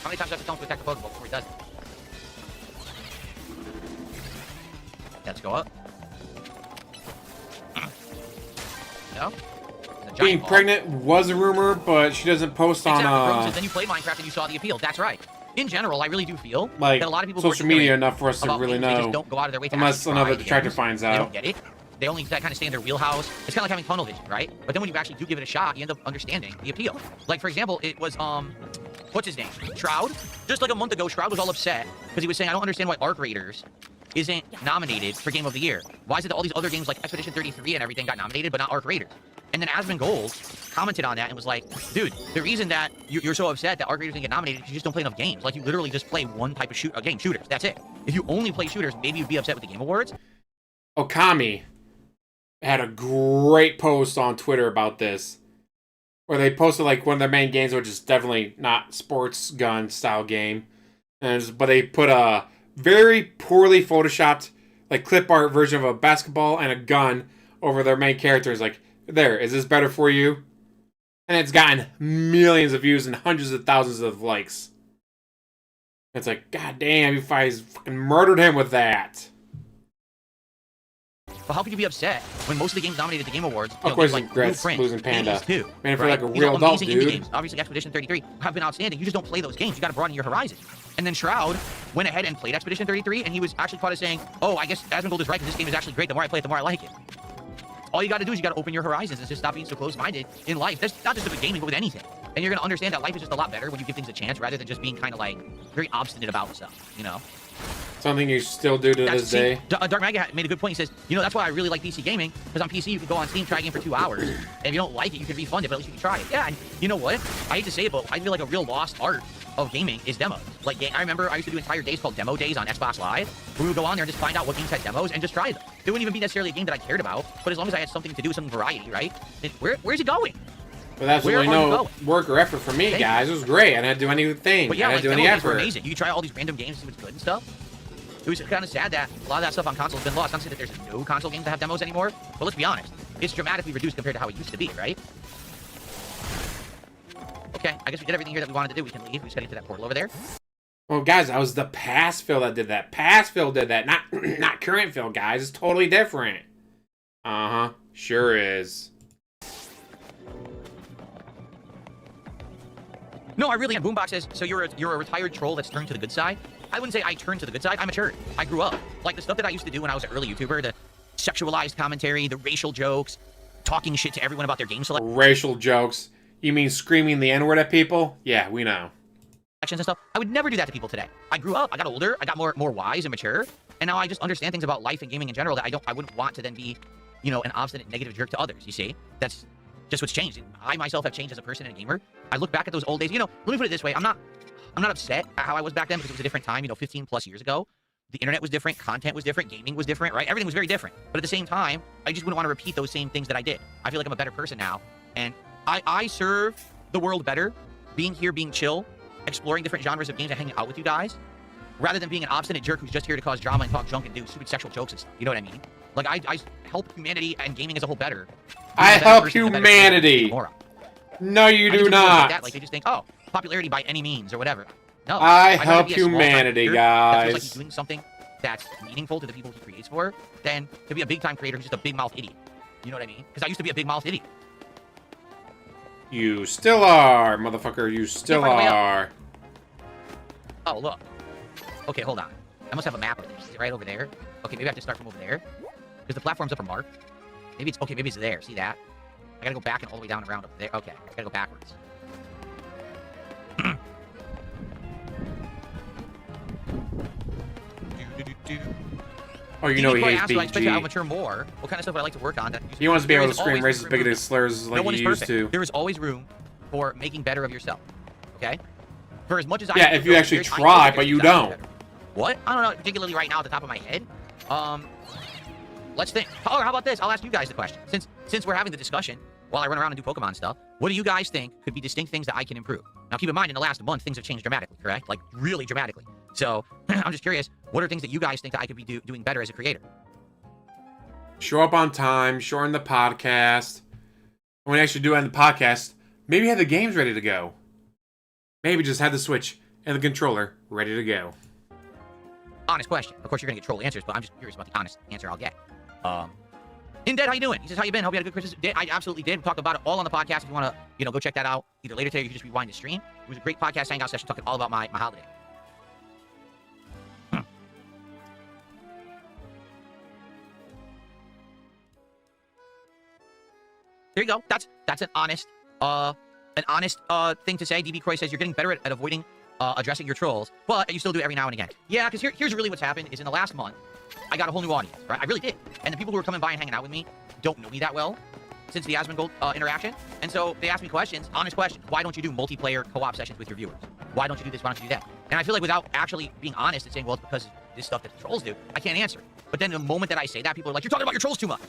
How many times do I have to tell him to attack the Pokeball before he does it? Let's go up. No? Being pregnant was a rumor, but she doesn't post Exactly. on Rome says, then you played Minecraft and you saw the appeal. That's right. In general, I really do feel like that a lot of people who are social media ignorant enough for us to about really games, they just know. don't go out of their way to Unless actually another try detractor games. finds They out. don't get it. They only kind of stay in their wheelhouse. It's kind of like having tunnel vision, right? But then when you actually do give it a shot, you end up understanding the appeal. Like, for example, it was, what's his name? Shroud? Just like a month ago, Shroud was all upset because he was saying, I don't understand why Arc Raiders isn't nominated for Game of the Year. Why is it that all these other games like Expedition 33 and everything got nominated, but not Arc Raiders? And then Asmongold commented on that and was like, dude, the reason that you're so upset that Arc Raiders didn't get nominated is you just don't play enough games. Like, you literally just play one type of game, shooters. That's it. If you only play shooters, maybe you'd be upset with the Game Awards. Okami. had a great post on Twitter about this, where they posted like one of their main games, which is definitely not sports gun style game, but they put a very poorly photoshopped like clip art version of a basketball and a gun over their main characters. Like, there, is this better for you? And it's gotten millions of views and hundreds of thousands of likes. It's like, god damn, you guys fucking murdered him with that. But how could you be upset when most of the games nominated at the Game Awards, Of course, like regrets Blueprint, losing Panda. Hades 2, Man, if you're right? like a These are real adult, amazing indie dude. games. Obviously, Expedition 33 have been outstanding. You just don't play those games. You got to broaden your horizon. And then Shroud went ahead and played Expedition 33, and he was actually caught as saying, "Oh, I guess Asmongold is right, because this game is actually great. The more I play it, the more I like it." All you got to do is you got to open your horizons and just stop being so close-minded in life. That's not just with gaming, but with anything. And you're going to understand that life is just a lot better when you give things a chance rather than just being kind of like very obstinate about stuff, you know? Something you still do to this day. Dark Maga made a good point. He says, you know, that's why I really like PC gaming, because on PC you can go on Steam, try a game for 2 hours, and if you don't like it, you can refund it, but at least you can try it. Yeah, and you know what? I hate to say it, but I feel like a real lost art of gaming is demos. Like, I remember I used to do entire days called Demo Days on Xbox Live, where we would go on there and just find out what games had demos and just try them. It wouldn't even be necessarily a game that I cared about, but as long as I had something to do, some variety, right? And where's it going? With absolutely no work or effort from me, guys. It was great. I didn't do anything. But yeah, I like, didn't do any demo days were effort. amazing. You try all these random games and see what's good and stuff. It was kind of sad that a lot of that stuff on console has been lost. I'm saying that there's no console games that have demos anymore, but let's be honest, it's dramatically reduced compared to how it used to be, right? Okay, I guess we did everything here that we wanted to do. We can leave. We just gotta get to that portal over there. Well, guys, that was the past Phil that did that. Past Phil did that, not not current Phil, guys. It's totally different. Uh-huh. Sure is. No, I really am. Boombox says, so you're a retired troll that's turned to the good side? I wouldn't say I turned to the good side. I matured. I grew up. Like, the stuff that I used to do when I was an early YouTuber, the sexualized commentary, the racial jokes, talking shit to everyone about their game selections Racial jokes. You mean screaming the N-word at people? Yeah, we know. and stuff. I would never do that to people today. I grew up. I got older. I got more wise and mature. And now I just understand things about life and gaming in general that I wouldn't want to then be, you know, an obstinate negative jerk to others, you see? That's just what's changed. I myself have changed as a person and a gamer. I look back at those old days. You know, let me put it this way. I'm not upset at how I was back then because it was a different time, you know, 15 plus years ago. The internet was different, content was different, gaming was different, right? Everything was very different. But at the same time, I just wouldn't want to repeat those same things that I did. I feel like I'm a better person now. And I serve the world better being here, being chill, exploring different genres of games and hanging out with you guys, rather than being an obstinate jerk who's just here to cause drama and talk junk and do stupid sexual jokes and stuff. You know what I mean? Like, I help humanity and gaming as a whole better. I help humanity. No, you do not. Like, they just think, oh, popularity by any means or whatever. No. I I'd rather help be a small-time humanity, creator that feels like guys. he's doing something that's meaningful to the people he creates for, than to be a big-time creator who's just a big-mouth idiot. You know what I mean? Because I used to be a big-mouth idiot. You still are, motherfucker. You still find a way up. are. Oh, look. Okay, hold on. I must have a map of this. Is it right over there? Okay, maybe I have to start from over there. Because the platforms up are marked. Maybe it's... Okay, maybe it's there. See that? I gotta go back and all the way down and around up there. Okay, I gotta go backwards. Oh, you know he hates I expect to BG. mature more. What kind of stuff would I like to work on? He wants to be There able is to scream always racist, room for bigoted improvement. slurs No like one he is used perfect. to. There is always room for making better of yourself. Okay? For as much as I... Yeah, if you actually try, but you don't. What? I don't know, particularly right now at the top of my head. Let's think. Or how about this? I'll ask you guys the question. Since we're having the discussion, while I run around and do Pokemon stuff, what do you guys think could be distinct things that I can improve? Now, keep in mind, in the last month, things have changed dramatically, correct? Like, really dramatically. So, I'm just curious, what are things that you guys think that I could be doing better as a creator? Show up on time, shorten the podcast. When you actually do end the podcast, maybe have the games ready to go. Maybe just have the Switch and the controller ready to go. Honest question. Of course, you're gonna get troll answers, but I'm just curious about the honest answer I'll get. Indeed, how you doing? He says, how you been? Hope you had a good Christmas. I absolutely did. We talked about it all on the podcast. If you want to, go check that out either later today or you can just rewind the stream. It was a great podcast hangout session talking all about my holiday. There you go. That's an honest thing to say. DB Croy says you're getting better at avoiding addressing your trolls, but you still do it every now and again. Yeah, because here's really what's happened is in the last month, I got a whole new audience, right? I really did. And the people who are coming by and hanging out with me don't know me that well since the Asmongold interaction. And so they ask me questions, honest questions. Why don't you do multiplayer co-op sessions with your viewers? Why don't you do this? Why don't you do that? And I feel like without actually being honest and saying, well, it's because of this stuff that the trolls do, I can't answer. But then the moment that I say that, people are like, you're talking about your trolls too much.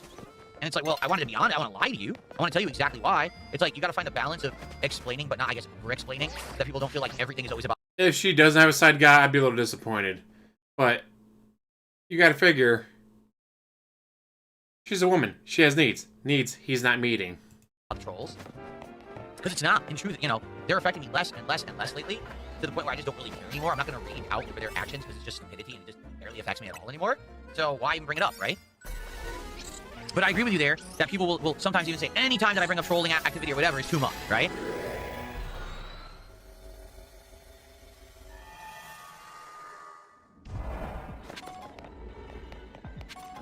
And it's like, well, I wanted to be honest. I want to lie to you. I want to tell you exactly why. It's like, you got to find the balance of explaining, but not, I guess, over-explaining, that people don't feel like everything is always about... If she doesn't have a side guy, I'd be a little disappointed. But you gotta figure, she's a woman. She has needs. Needs he's not meeting. Trolls. Because it's not. In truth, you know, they're affecting me less and less and less lately, to the point where I just don't really care anymore. I'm not going to read out for their actions because it's just stupidity and it just barely affects me at all anymore. So why even bring it up, right? But I agree with you there, that people will sometimes even say, any time that I bring up trolling activity or whatever is too much, right?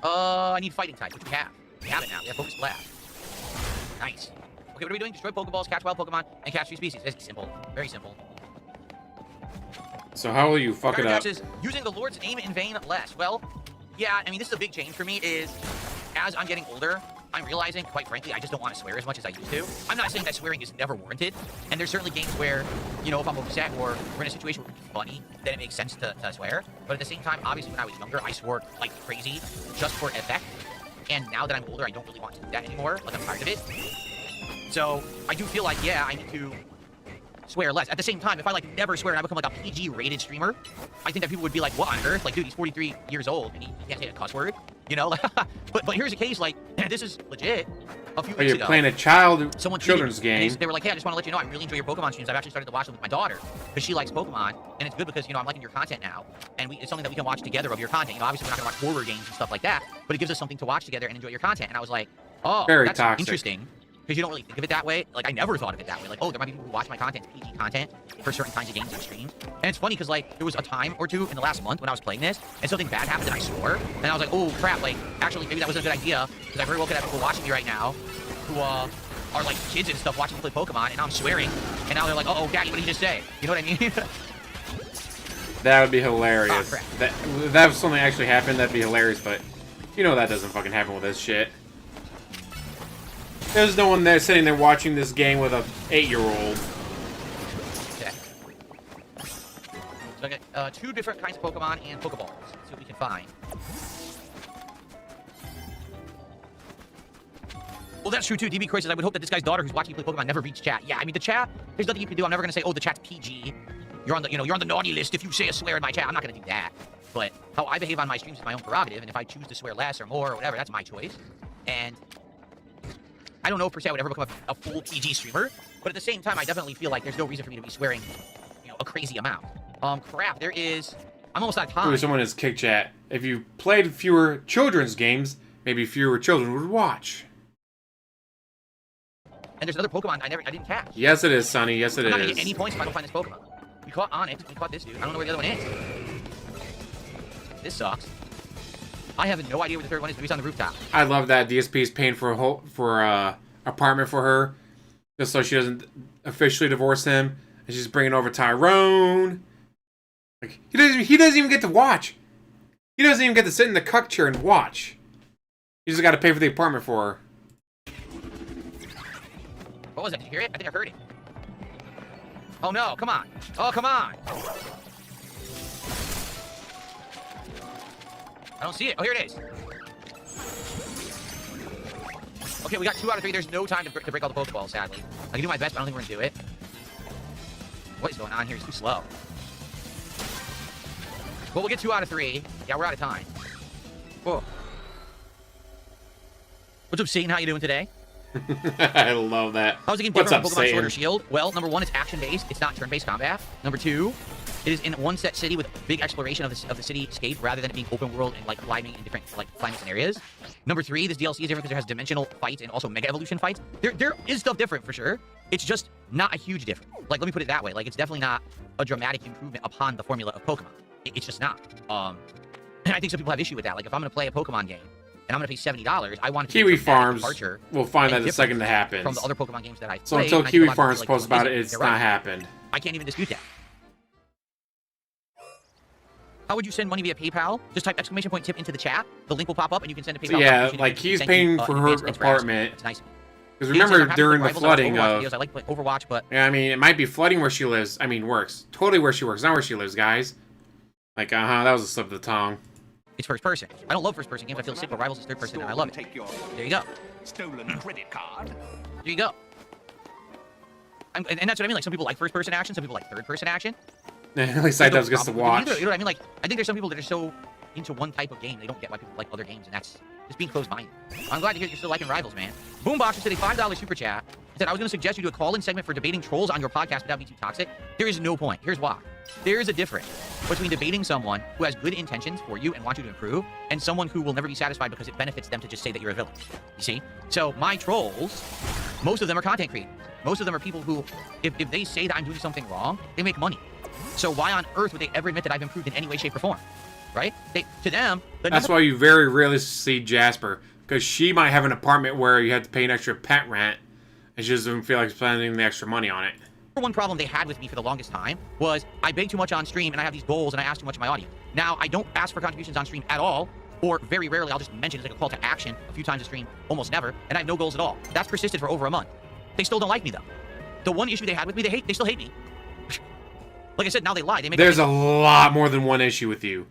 I need fighting type, which we have. We have it now. We have Focus Blast. Nice. Okay, what are we doing? Destroy Pokeballs, catch wild Pokemon, and catch 3 species. It's simple. Very simple. So how will you fuck it up? Is using the Lord's name in vain less. Well, yeah, I mean, this is a big change for me, is as I'm getting older, I'm realizing, quite frankly, I just don't want to swear as much as I used to. I'm not saying that swearing is never warranted, and there's certainly games where, you know, if I'm upset or we're in a situation where it's funny, then it makes sense to swear. But at the same time, obviously, when I was younger, I swore like crazy just for effect. And now that I'm older, I don't really want to do that anymore. Like, I'm tired of it. So, I do feel like, yeah, I need to swear less. At the same time, if I, like, never swear and I become, like, a PG-rated streamer, I think that people would be like, what on earth? Like, dude, he's 43 years old and he can't say a cuss word, you know? but here's a case, like, this is legit. A few weeks ago, you're playing a children's game. They were like, hey, I just want to let you know I really enjoy your Pokemon streams. I've actually started to watch them with my daughter because she likes Pokemon, and it's good because, you know, I'm liking your content now, and it's something that we can watch together of your content. You know, obviously we're not going to watch horror games and stuff like that, but it gives us something to watch together and enjoy your content. And I was like, oh, that's interesting. Because you don't really think of it that way. Like, I never thought of it that way. Like, oh, there might be people who watch my content, PG content, for certain kinds of games and streams. And it's funny because, like, there was a time or two in the last month when I was playing this, and something bad happened and I swore. And I was like, oh, crap, like, actually, maybe that wasn't a good idea. Because I very well could have people watching me right now who, are, like, kids and stuff watching me play Pokemon, and now I'm swearing. And now they're like, oh, Daddy, what did you just say? You know what I mean? That would be hilarious. Oh, that was something actually happened, that'd be hilarious, but you know that doesn't fucking happen with this shit. There's no one there sitting there watching this game with a 8-year-old. Okay. So I got 2 different kinds of Pokemon and Pokeballs. Let's see what we can find. Well, that's true too. DB Croy says, I would hope that this guy's daughter who's watching you play Pokemon never reads chat. Yeah, I mean, the chat, there's nothing you can do. I'm never going to say, oh, the chat's PG. You're on the, you know, you're on the naughty list if you say a swear in my chat. I'm not going to do that. But how I behave on my streams is my own prerogative, and if I choose to swear less or more or whatever, that's my choice. And I don't know if per se I would ever become a full PG streamer, but at the same time, I definitely feel like there's no reason for me to be swearing, you know, a crazy amount. Crap, there is... I'm almost out of time. Ooh, someone has kick chat. If you played fewer children's games, maybe fewer children would watch. And there's another Pokemon I didn't catch. Yes, it is, Sonny. Yes, it I'm not is. gonna get any points if I don't find this Pokemon. We caught Onyx. We caught this dude. I don't know where the other one is. This sucks. I have no idea where the third one is, but he's on the rooftop. I love that DSP is paying for a apartment for her, just so she doesn't officially divorce him, and she's bringing over Tyrone. Like he doesn't even get to watch. He doesn't even get to sit in the cuck chair and watch. He just got to pay for the apartment for her. What was that? Did you hear it? I think I heard it. Oh no! Come on! Oh come on! I don't see it. Oh, here it is. Okay, we got 2 out of 3. There's no time to break all the Pokeballs, sadly. I can do my best, but I don't think we're going to do it. What is going on here? He's too slow. Well, we'll get 2 out of 3. Yeah, we're out of time. Whoa. What's up, Satan? How you doing today? I love that. How's the game different from Pokemon Sword or Shield? Well, number 1, it's action-based. It's not turn-based combat. Number 2, it is in one set city with big exploration of the cityscape rather than it being open world and like climbing in different like climates and areas. Number 3, this DLC is different because it has dimensional fights and also mega evolution fights. There is stuff different for sure. It's just not a huge difference. Like, let me put it that way. Like, it's definitely not a dramatic improvement upon the formula of Pokemon. It's just not. And I think some people have issue with that. Like, if I'm going to play a Pokemon game and I'm going to pay $70, I want to Kiwi Farms will find that the second it happens. From the other Pokemon games that I so until Kiwi Farms posts about it, it's not happened. I can't even dispute that. How would you send money via PayPal? Just type !tip into the chat. The link will pop up and you can send a PayPal. So yeah, like he's paying for her apartment. It's nice. Because remember during the flooding of... I like Overwatch, but... Yeah, I mean, it might be flooding where she lives. I mean, works. Totally where she works. Not where she lives, guys. Like, that was a slip of the tongue. It's first person. I don't love first person games. I feel sick, but Rivals is third person, and I love it. Take your There you go. stolen credit card. There you go. And that's what I mean. Like, some people like first person action, some people like third person action. At least I does gets to watch. You know what I mean? Like, I think there's some people that are so into one type of game, they don't get why people like other games, and that's just being closed-minded. I'm glad to hear you're still liking Rivals, man. Boomboxer said a $5 super chat. He said, I was going to suggest you do a call-in segment for debating trolls on your podcast without being too toxic. There is no point. Here's why. There is a difference between debating someone who has good intentions for you and wants you to improve, and someone who will never be satisfied because it benefits them to just say that you're a villain. You see? So my trolls, most of them are content creators. Most of them are people who, if they say that I'm doing something wrong, they make money. So why on earth would they ever admit that I've improved in any way, shape, or form? Right? To them... That's why you very rarely see Jasper. Because she might have an apartment where you have to pay an extra pet rent, and she doesn't feel like spending the extra money on it. One problem they had with me for the longest time was I beg too much on stream, and I have these goals, and I ask too much of my audience. Now, I don't ask for contributions on stream at all, or very rarely I'll just mention it as like a call to action a few times a stream, almost never, and I have no goals at all. That's persisted for over a month. They still don't like me, though. The one issue they had with me, they still hate me. Like I said, now they lie. There's a lot more than one issue with you.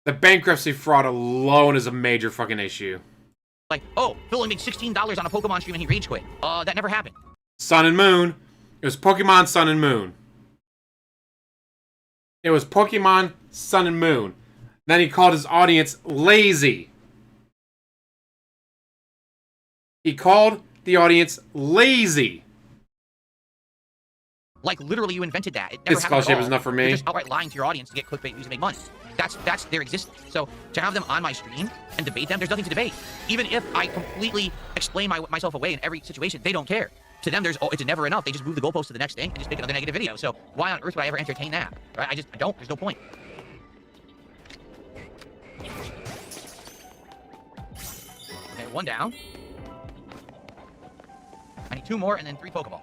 The bankruptcy fraud alone is a major fucking issue. Like, oh, Phil only made $16 on a Pokemon stream and he rage quit. That never happened. Sun and Moon. It was Pokemon Sun and Moon. It was Pokemon Sun and Moon. Then he called his audience lazy. He called the audience lazy. Like, literally, you invented that. It never This scholarship is enough for me. You're just outright lying to your audience to get clickbait views and make money. That's their existence. So to have them on my stream and debate them, there's nothing to debate. Even if I completely explain myself away in every situation, they don't care. To them, it's never enough. They just move the goalpost to the next thing and just make another negative video. So why on earth would I ever entertain that? Right? I don't. There's no point. Okay, one down. I need 2 more and then 3 Pokeballs.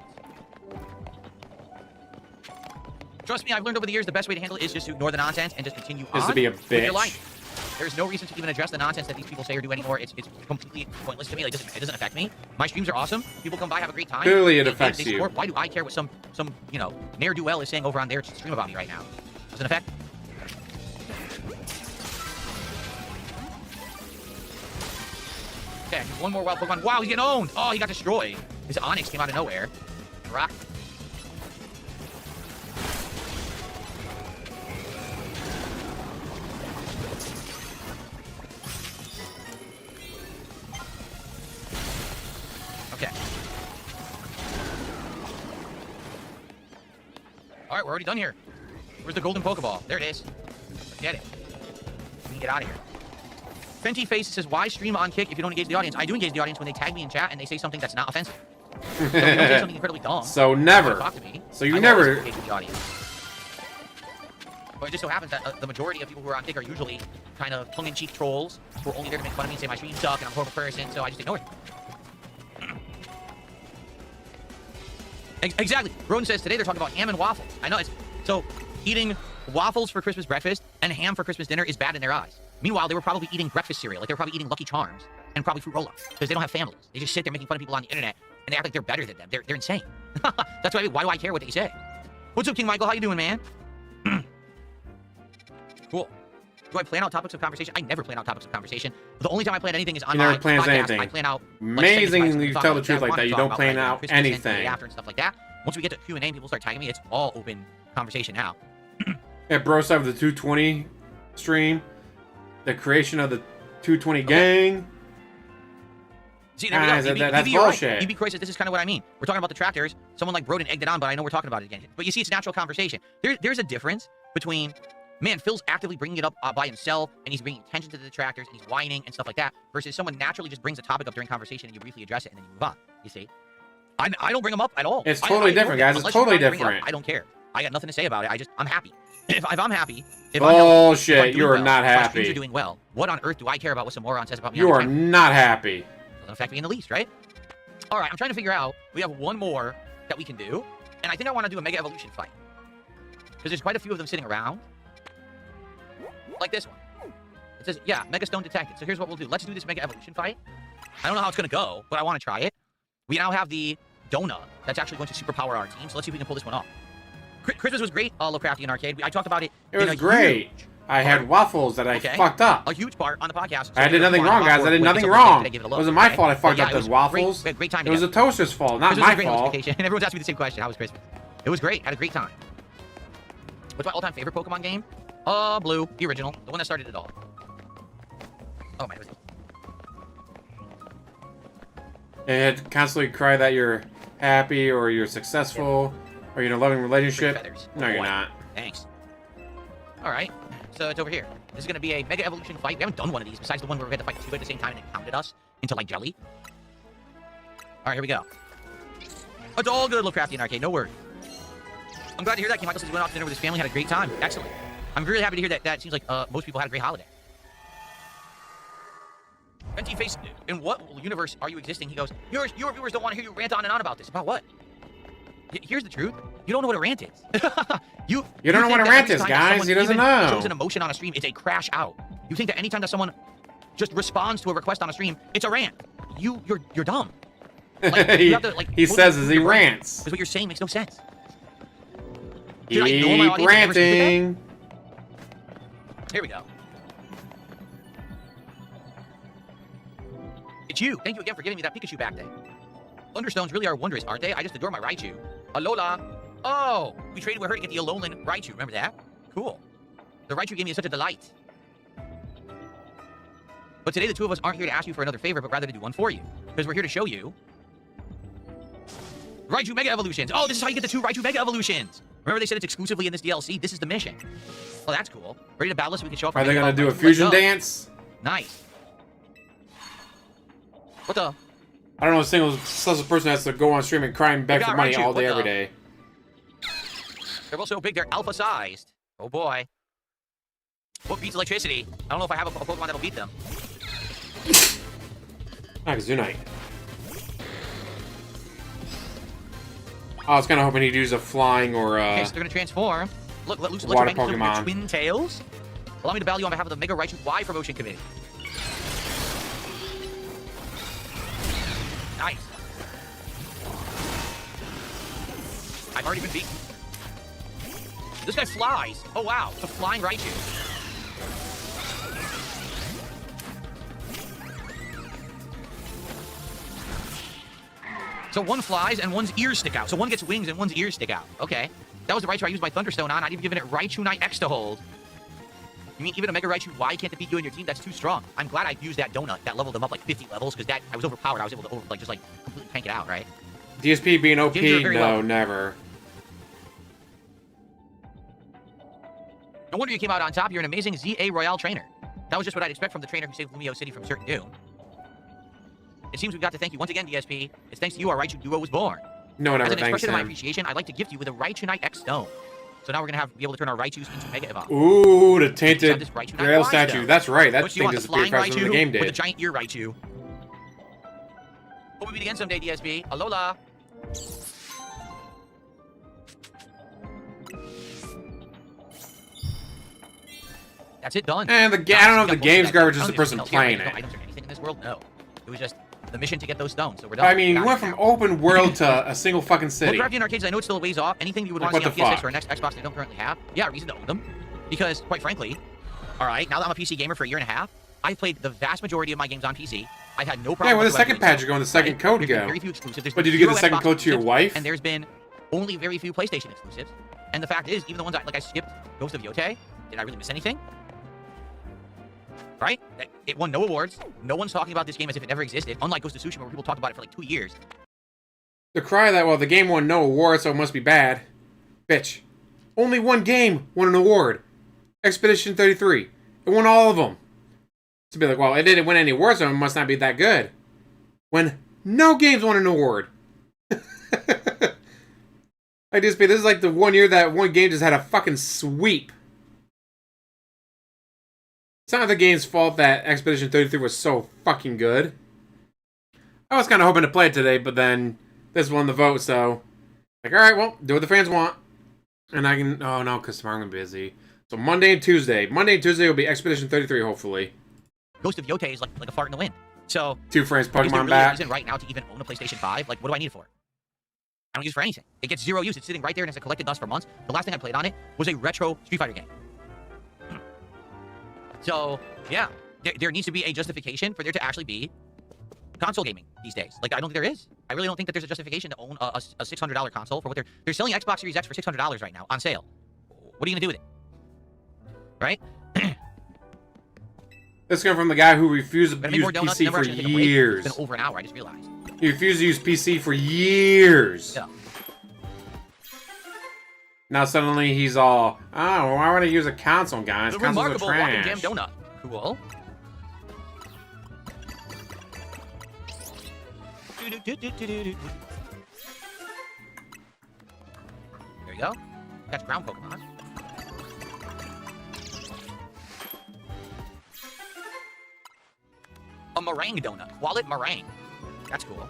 Trust me, I've learned over the years the best way to handle it is just to ignore the nonsense and just continue on. Is to be a with your bitch. life. There's no reason to even address the nonsense that these people say or do anymore. It's completely pointless to me. Like, it doesn't affect me. My streams are awesome. People come by, have a great time. Clearly it affects they you. support. Why do I care what some ne'er-do-well is saying over on their stream about me right now? Doesn't affect. Okay, just one more wild Pokemon. Wow, he's getting owned. Oh, he got destroyed. His Onix came out of nowhere. Rock. Okay. Alright, we're already done here. Where's the golden Pokeball? There it is. Let's get it. We can get out of here. Fenty Face says, why stream on Kick if you don't engage the audience? I do engage the audience when they tag me in chat and they say something that's not offensive. So if you don't say something incredibly dumb. So never. Talk to me. So you I'm never. always engaged with the audience. But it just so happens that the majority of people who are on Kick are usually kind of tongue-in-cheek trolls who are only there to make fun of me and say my streams suck and I'm a horrible person, so I just ignore it. Exactly. Roden says today they're talking about ham and waffles. I know it's so eating waffles for Christmas breakfast and ham for Christmas dinner is bad in their eyes. Meanwhile, they were probably eating breakfast cereal. Like they were probably eating Lucky Charms and probably Fruit Roll-Ups because they don't have families. They just sit there making fun of people on the internet and they act like they're better than them. They're insane. That's why do I care what they say? What's up, King Michael? How you doing, man? Cool. Do I plan out topics of conversation? I never plan out topics of conversation. The only time I plan anything is on my plans podcast. anything. I plan out. Amazing you tell the truth like that. You don't plan out anything. After and stuff like that. Once we get to Q&A and people start tagging me, it's all open conversation now. Yeah, bro, stuff with the 220 stream, the creation of the 220 gang. See, there we go. That's bullshit. EB Croy says this is kind of what I mean. We're talking about the tractors. Someone like Broden egged it on, but I know we're talking about it again. But you see, it's natural conversation. There's a difference between, man, Phil's actively bringing it up by himself, and he's bringing attention to the detractors, and he's whining and stuff like that, versus someone naturally just brings a topic up during conversation, and you briefly address it, and then you move on. You see? I don't bring them up at all. It's totally different, guys. It's totally different. I don't care. I got nothing to say about it. I'm happy. If I'm happy, bullshit, you are not happy. If are doing well. What on earth do I care about what some moron says about me? You are not happy. Doesn't affect me in the least, right? All right, I'm trying to figure out. We have one more that we can do, and I think I want to do a Mega Evolution fight because there's quite a few of them sitting around, like this one. It says, yeah, Mega Stone detected. So here's what we'll do. Let's do this Mega Evolution fight. I don't know how it's gonna go, but I want to try it. We now have the Donut that's actually going to superpower our team. So let's see if we can pull this one off. Christmas was great, Lovecraftian Arcade. I talked about it. It was great. I had waffles that I fucked up. A huge part on the podcast. So I did nothing wrong, guys. I did nothing wrong. It wasn't my fault I fucked up those waffles. Great time. It was the toaster's fault, not my fault. And everyone's asking me the same question. How was Christmas? It was great. Had a great time. What's my all-time favorite Pokemon game? Blue, the original, the one that started it all. Oh my goodness. And constantly cry that you're happy or you're successful or you're in a loving relationship. No, you're not. Thanks. Alright, so it's over here. This is going to be a Mega Evolution fight. We haven't done one of these besides the one where we had to fight two at the same time and it pounded us into, like, jelly. Alright, here we go. It's all good, Lovecraftian Arcade, no worries. I'm glad to hear that. Michael says he went off to dinner with his family, had a great time. Excellent. I'm really happy to hear that. That seems like most people had a great holiday. Venti Face, in what universe are you existing? He goes, your viewers don't want to hear you rant on and on about this. About what? Here's the truth. You don't know what a rant is. you don't know what a rant is, guys. He doesn't know. Shows an emotion on a stream, it's a crash out. You think that anytime that someone just responds to a request on a stream, it's a rant. You're dumb. Like, you have to, like, he says as he rants. Because what you're saying makes no sense. Keep ranting. Here we go. It's you. Thank you again for giving me that Pikachu back day. Thunderstones really are wondrous, aren't they? I just adore my Raichu. Alola. Oh, we traded with her to get the Alolan Raichu. Remember that? Cool. The Raichu gave me such a delight. But today the two of us aren't here to ask you for another favor, but rather to do one for you. Because we're here to show you Raichu Mega Evolutions. Oh, this is how you get the two Raichu Mega Evolutions. Remember they said it's exclusively in this DLC? This is the mission. Oh, that's cool. Ready to battle us so we can show off. Are they going to do a fusion dance? Nice. What the? I don't know, a single person has to go on stream and cry and beg for money all day, every day. They're both so big, they're alpha-sized. Oh, boy. What beats electricity? I don't know if I have a Pokemon that'll beat them. Zunite. I was kind of hoping he'd use a flying or okay, so they're going to transform. Look, let loose water Pokemon. Twin tails. Allow me to battle you on behalf of the Mega Raichu Y Promotion Committee. Nice. I've already been beaten. This guy flies. Oh, wow. It's a flying Raichu. So one flies and one's ears stick out. So one gets wings and one's ears stick out. Okay. That was the Raichu I used my Thunderstone on. I'd even given it Raichu Knight X to hold. You mean even a Mega Raichu Y can't defeat you and your team? That's too strong. I'm glad I used that donut that leveled them up like 50 levels because I was overpowered. I was able to completely tank it out, right? DSP being OP? No, well. never. No wonder you came out on top. You're an amazing ZA Royale trainer. That was just what I'd expect from the trainer who saved Lumio City from certain doom. It seems we've got to thank you once again, DSP. It's thanks to you our Raichu duo was born. No one ever thanks him. As an expression of my him. appreciation, I'd like to gift you with a Raichu Knight X Stone. So now we're gonna be able to turn our Raichus into Mega Evolve. Ooh, the tainted Grail statue. That's right. That thing disappeared faster than the game did. With a giant ear Raichu. Hope we meet again someday, DSP. Alola. That's it, done. And I don't know if the game's garbage, just the person playing it. Items or anything in this world? No. It was just the mission to get those stones, so we're done. I mean, you went from open world to a single fucking city. Well, Lovecraftian Arcades, I know it's still a ways off. Anything you would want to see on PS6 or next Xbox they don't currently have? Yeah, reason to own them. Because, quite frankly, alright, now that I'm a PC gamer for a year and a half, I've played the vast majority of my games on PC. I've had no problem. Yeah, with the second patch, you're going the second code to go. Very few exclusives. But did you get the second code to your wife? And there's been only very few PlayStation exclusives. And the fact is, even the ones I skipped Ghost of Yotei, did I really miss anything? Right? It won no awards. No one's talking about this game as if it never existed, unlike Ghost of Tsushima where people talked about it for like 2 years. The cry that, well, the game won no award, so it must be bad. Bitch. Only one game won an award. Expedition 33. It won all of them. To be like, well, it didn't win any awards, so it must not be that good. When no games won an award. This is like the 1 year that one game just had a fucking sweep. It's not the game's fault that Expedition 33 was so fucking good. I was kind of hoping to play it today, but then this won the vote, so... Like, alright, well, do what the fans want. And I can... Oh, no, because tomorrow I'm busy. So Monday and Tuesday. Monday and Tuesday will be Expedition 33, hopefully. Ghost of Yotei is like a fart in the wind. So... 2 frames Pokemon is there really back. A reason right now to even own a PlayStation 5? Like, what do I need it for? I don't use it for anything. It gets 0 use. It's sitting right there and has collected dust for months. The last thing I played on it was a retro Street Fighter game. So, yeah, there needs to be a justification for there to actually be console gaming these days. Like, I don't think there is. I really don't think that there's a justification to own a $600 console for what they're selling Xbox Series X for $600 right now on sale. What are you gonna do with it? Right? This comes from the guy who refused to Gonna make use more donuts, PC never for actually take a break. years. It's been over an hour, I just realized. He refused to use PC for years. Yeah. Now suddenly he's all, oh, why would I use a console, guys? The Consoles are remarkable walking trash. jam donut. Cool. There you go. That's ground Pokemon. A meringue donut. Wallet meringue. That's cool.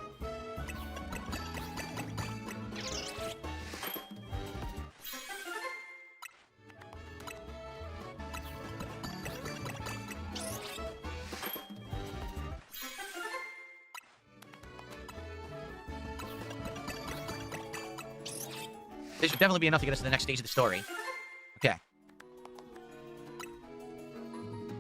This should definitely be enough to get us to the next stage of the story. Okay.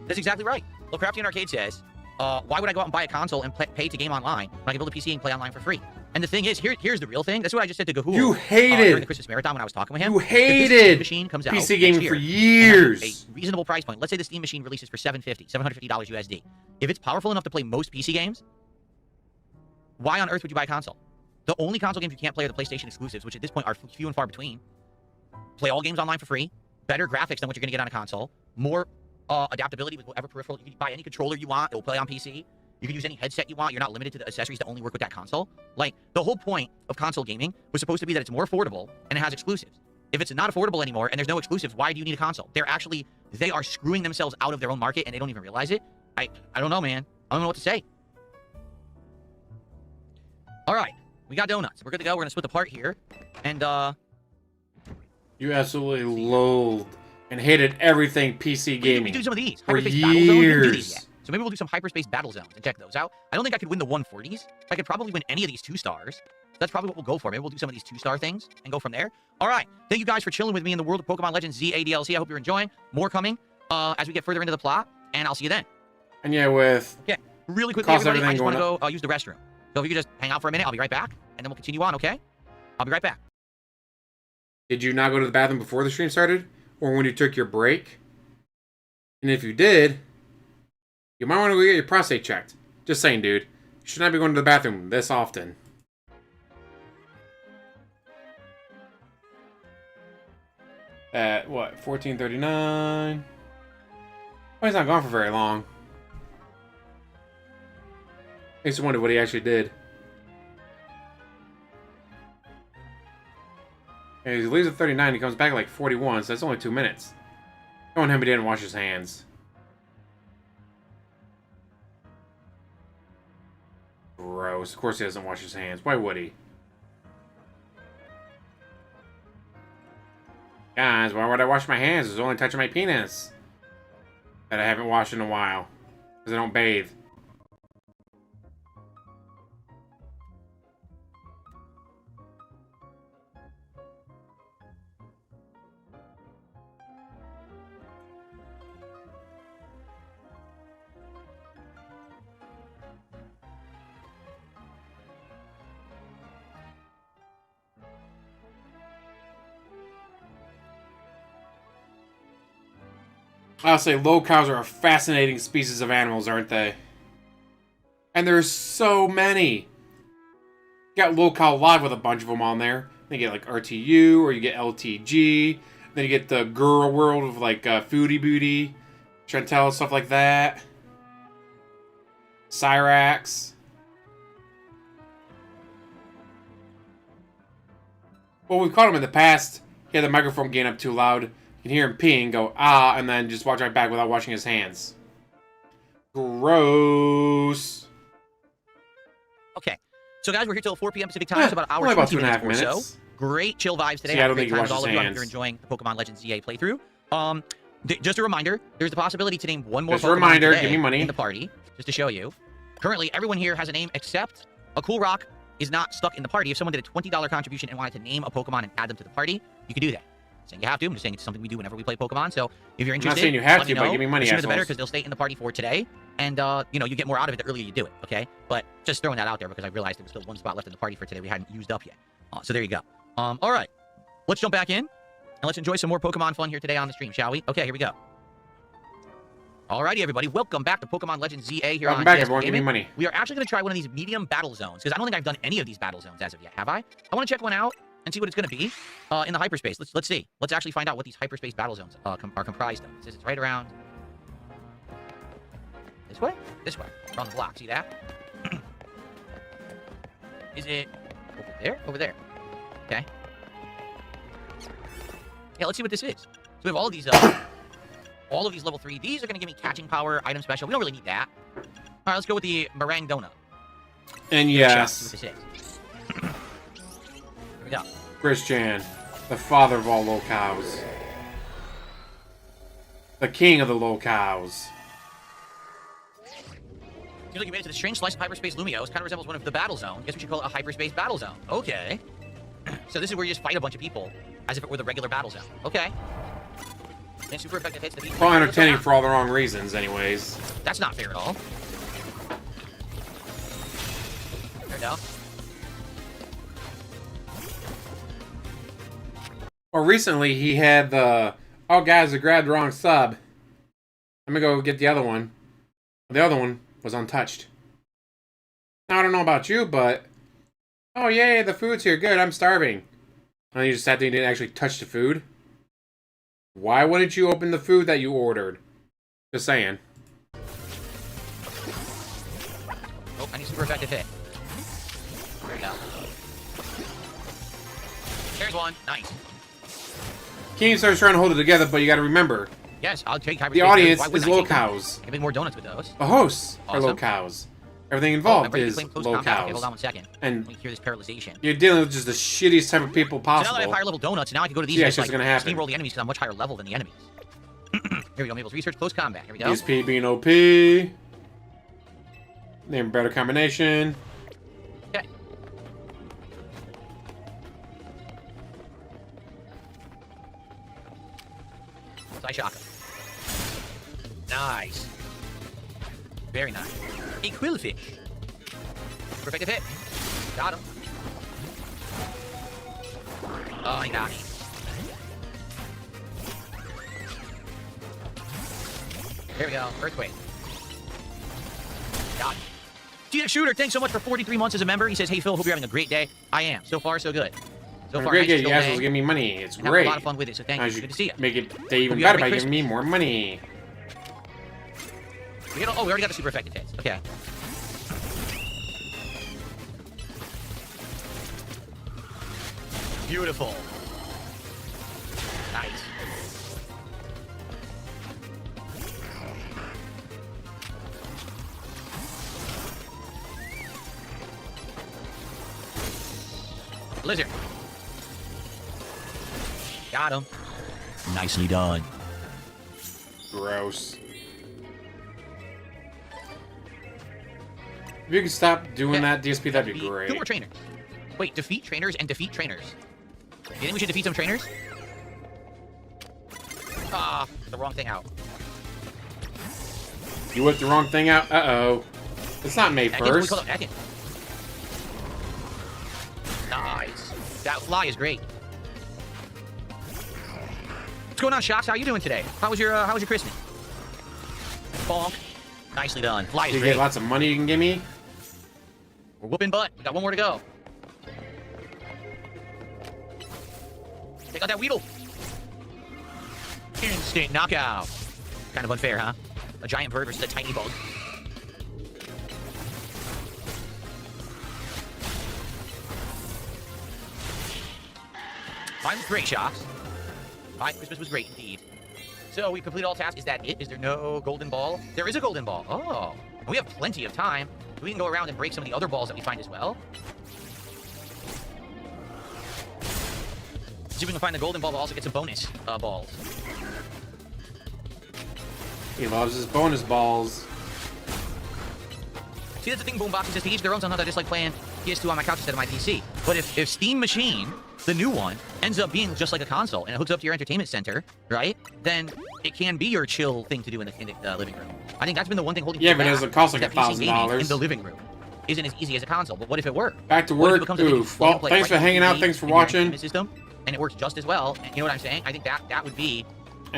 That's exactly right. Lovecraftian Arcade says, why would I go out and buy a console and pay to game online when I can build a PC and play online for free? And the thing is, here's the real thing. That's what I just said to Gahul. You hated during the Christmas marathon when I was talking with him. You If this hated Steam machine comes out PC gaming next for year and has years. a reasonable price point. Let's say the Steam machine releases for $750 USD. If it's powerful enough to play most PC games, why on earth would you buy a console? The only console games you can't play are the PlayStation exclusives, which at this point are few and far between. Play all games online for free. Better graphics than what you're going to get on a console. More adaptability with whatever peripheral. You can buy any controller you want. It will play on PC. You can use any headset you want. You're not limited to the accessories that only work with that console. Like, the whole point of console gaming was supposed to be that it's more affordable and it has exclusives. If it's not affordable anymore and there's no exclusives, why do you need a console? They are screwing themselves out of their own market and they don't even realize it. I don't know, man. I don't know what to say. All right. We got donuts. We're good to go. We're going to split the part here. And, You absolutely loathed and hated everything PC we gaming do some of these. for Hyperspace battle zones. We didn't do these years. yet. So maybe we'll do some hyperspace battle zones and check those out. I don't think I could win the 140s. I could probably win any of these 2-stars. That's probably what we'll go for. Maybe we'll do some of these 2-star things and go from there. All right. Thank you guys for chilling with me in the world of Pokemon Legends ZA DLC. I hope you're enjoying. More coming as we get further into the plot, and I'll see you then. And yeah, with Okay. Really quickly, Cost everybody, I everything just want to going go use the restroom. So if you could just hang out for a minute, I'll be right back, and then we'll continue on, okay? I'll be right back. did you not go to the bathroom before the stream started? Or when you took your break? And if you did, you might want to go get your prostate checked. Just saying, dude. You should not be going to the bathroom this often. At, what, 14:39? Well, he's not gone for very long. I just wondered what he actually did. And he leaves at 39, he comes back at like 41, so that's only 2 minutes. Knowing him, he didn't wash his hands. Gross. Of course he doesn't wash his hands. Why would he? Guys, why would I wash my hands? It's only touching my penis. That I haven't washed in a while. Because I don't bathe. I'll say locals are a fascinating species of animals, aren't they? And there's so many. You got local live with a bunch of them on there. Then you get like RTU, or you get LTG. Then you get the girl world of like Foodie Booty, Chantel, stuff like that. Cyrax. Well, we've caught him in the past. He had the microphone gain up too loud. You can hear him peeing, go, ah, and then just walk right back without washing his hands. Gross. Okay. So, guys, we're here till 4 p.m. Pacific time. It's about an hour Only about 20 2.5 minutes or minutes. so. Great chill vibes today. See, I Have don't a think great he time with washes all of his you. I hope hands. you're enjoying the Pokemon Legends ZA playthrough. Just a reminder, there's the possibility to name one more Just a Pokemon reminder, today give me money. in the party, just to show you. Currently, everyone here has a name except a Cool Rock is not stuck in the party. If someone did a $20 contribution and wanted to name a Pokemon and add them to the party, you could do that. saying you have to. I'm just saying it's something we do whenever we play Pokemon. So if you're I'm interested, not saying you have let to, me but know. give me money, The sooner the better, assholes. because they'll stay in the party for today. And, you know, you get more out of it the earlier you do it, okay? But just throwing that out there because I realized there was still one spot left in the party for today we hadn't used up yet. So there you go. All right. Let's jump back in, and let's enjoy some more Pokemon fun here today on the stream, shall we? Okay, here we go. Alrighty, everybody. Welcome back to Pokemon Legends ZA here Welcome on back, DSP everyone. Give me Gaming. money. We are actually going to try one of these medium battle zones, because I don't think I've done any of these battle zones as of yet, have I? I want to check one out and see what it's going to be in the hyperspace. Let's see. Let's actually find out what these hyperspace battle zones are comprised of. It says it's right around this way? This way. Around the block. See that? Is it over there? Over there. Okay. Yeah, let's see what this is. So we have all of these level 3. These are going to give me catching power, item special. We don't really need that. All right, let's go with the meringue donut. And See yes, what this is. Here we go. Christian, the father of all locals. The king of the locals. Seems like you made it to the strange slice of hyperspace Lumios. Kind of resembles one of the battle zones. Guess we should call it a hyperspace battle zone. Okay. So this is where you just fight a bunch of people as if it were the regular battle zone. Okay. And super effective hits to beat. Well, entertaining for all the wrong reasons, anyways. That's not fair at all. There we go. Well, recently he had the, oh guys, I grabbed the wrong sub. Let me go get the other one. The other one was untouched. Now, I don't know about you, but, oh yay, the food's here, good, I'm starving. And you just sat there and didn't actually touch the food? Why wouldn't you open the food that you ordered? Just saying. Oh, I need super effective hit. There we go. There's one. Nice. King starts trying to hold it together, but you gotta remember, Yes, I'll take hyperspace. the audience Why is wouldn't I take them? locals. Give me more donuts with those. The hosts are Awesome. locals. Everything Oh, involved I'm ready to is claim close combat. Okay, hold on locals. one second. And Let me hear this paralyzation. you're dealing with just the shittiest type of people So now that I have possible. higher level donuts, now I can go to these Yeah, and it's just just like gonna happen. steamroll the enemies because I'm much higher level than the enemies. Here we go, Mabel's research, close combat. Here we go. DSP being OP. Name better combination. Okay. Psyshock. Nice. Very nice. A quillfish. Perfect hit. Got him. Oh, he got me. Here we go. Earthquake. Got him. G Shooter, thanks so much for 43 months as a member. He says, hey, Phil, hope you're having a great day. I am. So far, so good. So far, Great, nice good. chill You assholes day. give me money. It's And having great. a lot of fun with it, so thank I you. should Good to see you. make it day even Hope you have better a by Merry giving me more money. We already got the super effective hits. Okay. Beautiful. Nice. Blizzard. Got him. Nicely done. Gross. If you could stop doing Okay. that, DSP, that'd be Two great. more trainers. Wait, defeat trainers and defeat trainers. You think we should defeat some trainers? Ah, the wrong thing out. You whipped the wrong thing out? Uh-oh. It's not May Ekans, we 1st. call it Ekans. Nice. That fly is great. What's going on, Shox? How you doing today? How was your Christmas? Bonk. Nicely done. Fly is You great. get lots of money you can give me? We're whooping butt. We got one more to go. Take out that Weedle. Instant knockout. Kind of unfair, huh? A giant bird versus a tiny bug. Mine was great, Shox. My Christmas was great indeed. So we complete all tasks. Is that it? Is there no golden ball? There is a golden ball. Oh. And we have plenty of time. We can go around and break some of the other balls that we find as well. See if we can find the golden ball, but also get some bonus balls. He loves his bonus balls. See, that's the thing, Boombox, is just to each their own. Sometimes I just like playing PS2 on my couch instead of my PC. But if Steam Machine the new one ends up being just like a console and it hooks up to your entertainment center, right? Then it can be your chill thing to do in the living room. I think that's been the one thing holding Yeah, people but it back, doesn't cost like is that PC gaming $1,000. in the living room isn't as easy as a console. But what if it were? Back to What if it work. becomes a thing you Oof. plug and Well, play thanks right for in hanging out. TV Thanks for in your watching. entertainment system, and it works just as well. And you know what I'm saying? I think that would be the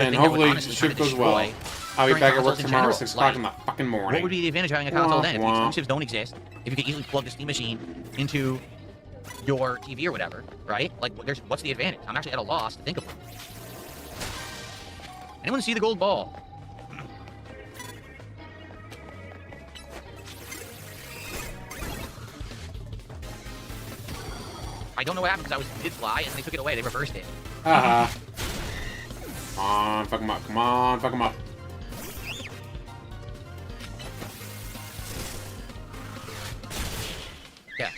And thing that would hopefully honestly shift kinda goes well. destroy I'll be current back at work consoles in tomorrow at general. 6 o'clock Like, in the fucking morning. what would be the advantage of having a console then? If the Wah, wah. exclusives don't exist, if you could easily plug the Steam machine into your TV or whatever, right? Like, what's the advantage? I'm actually at a loss to think of one. Anyone see the gold ball? I don't know what happened because I did fly and they took it away. They reversed it. Haha. Come on, fuck him up. Come on, fuck him up. Yeah.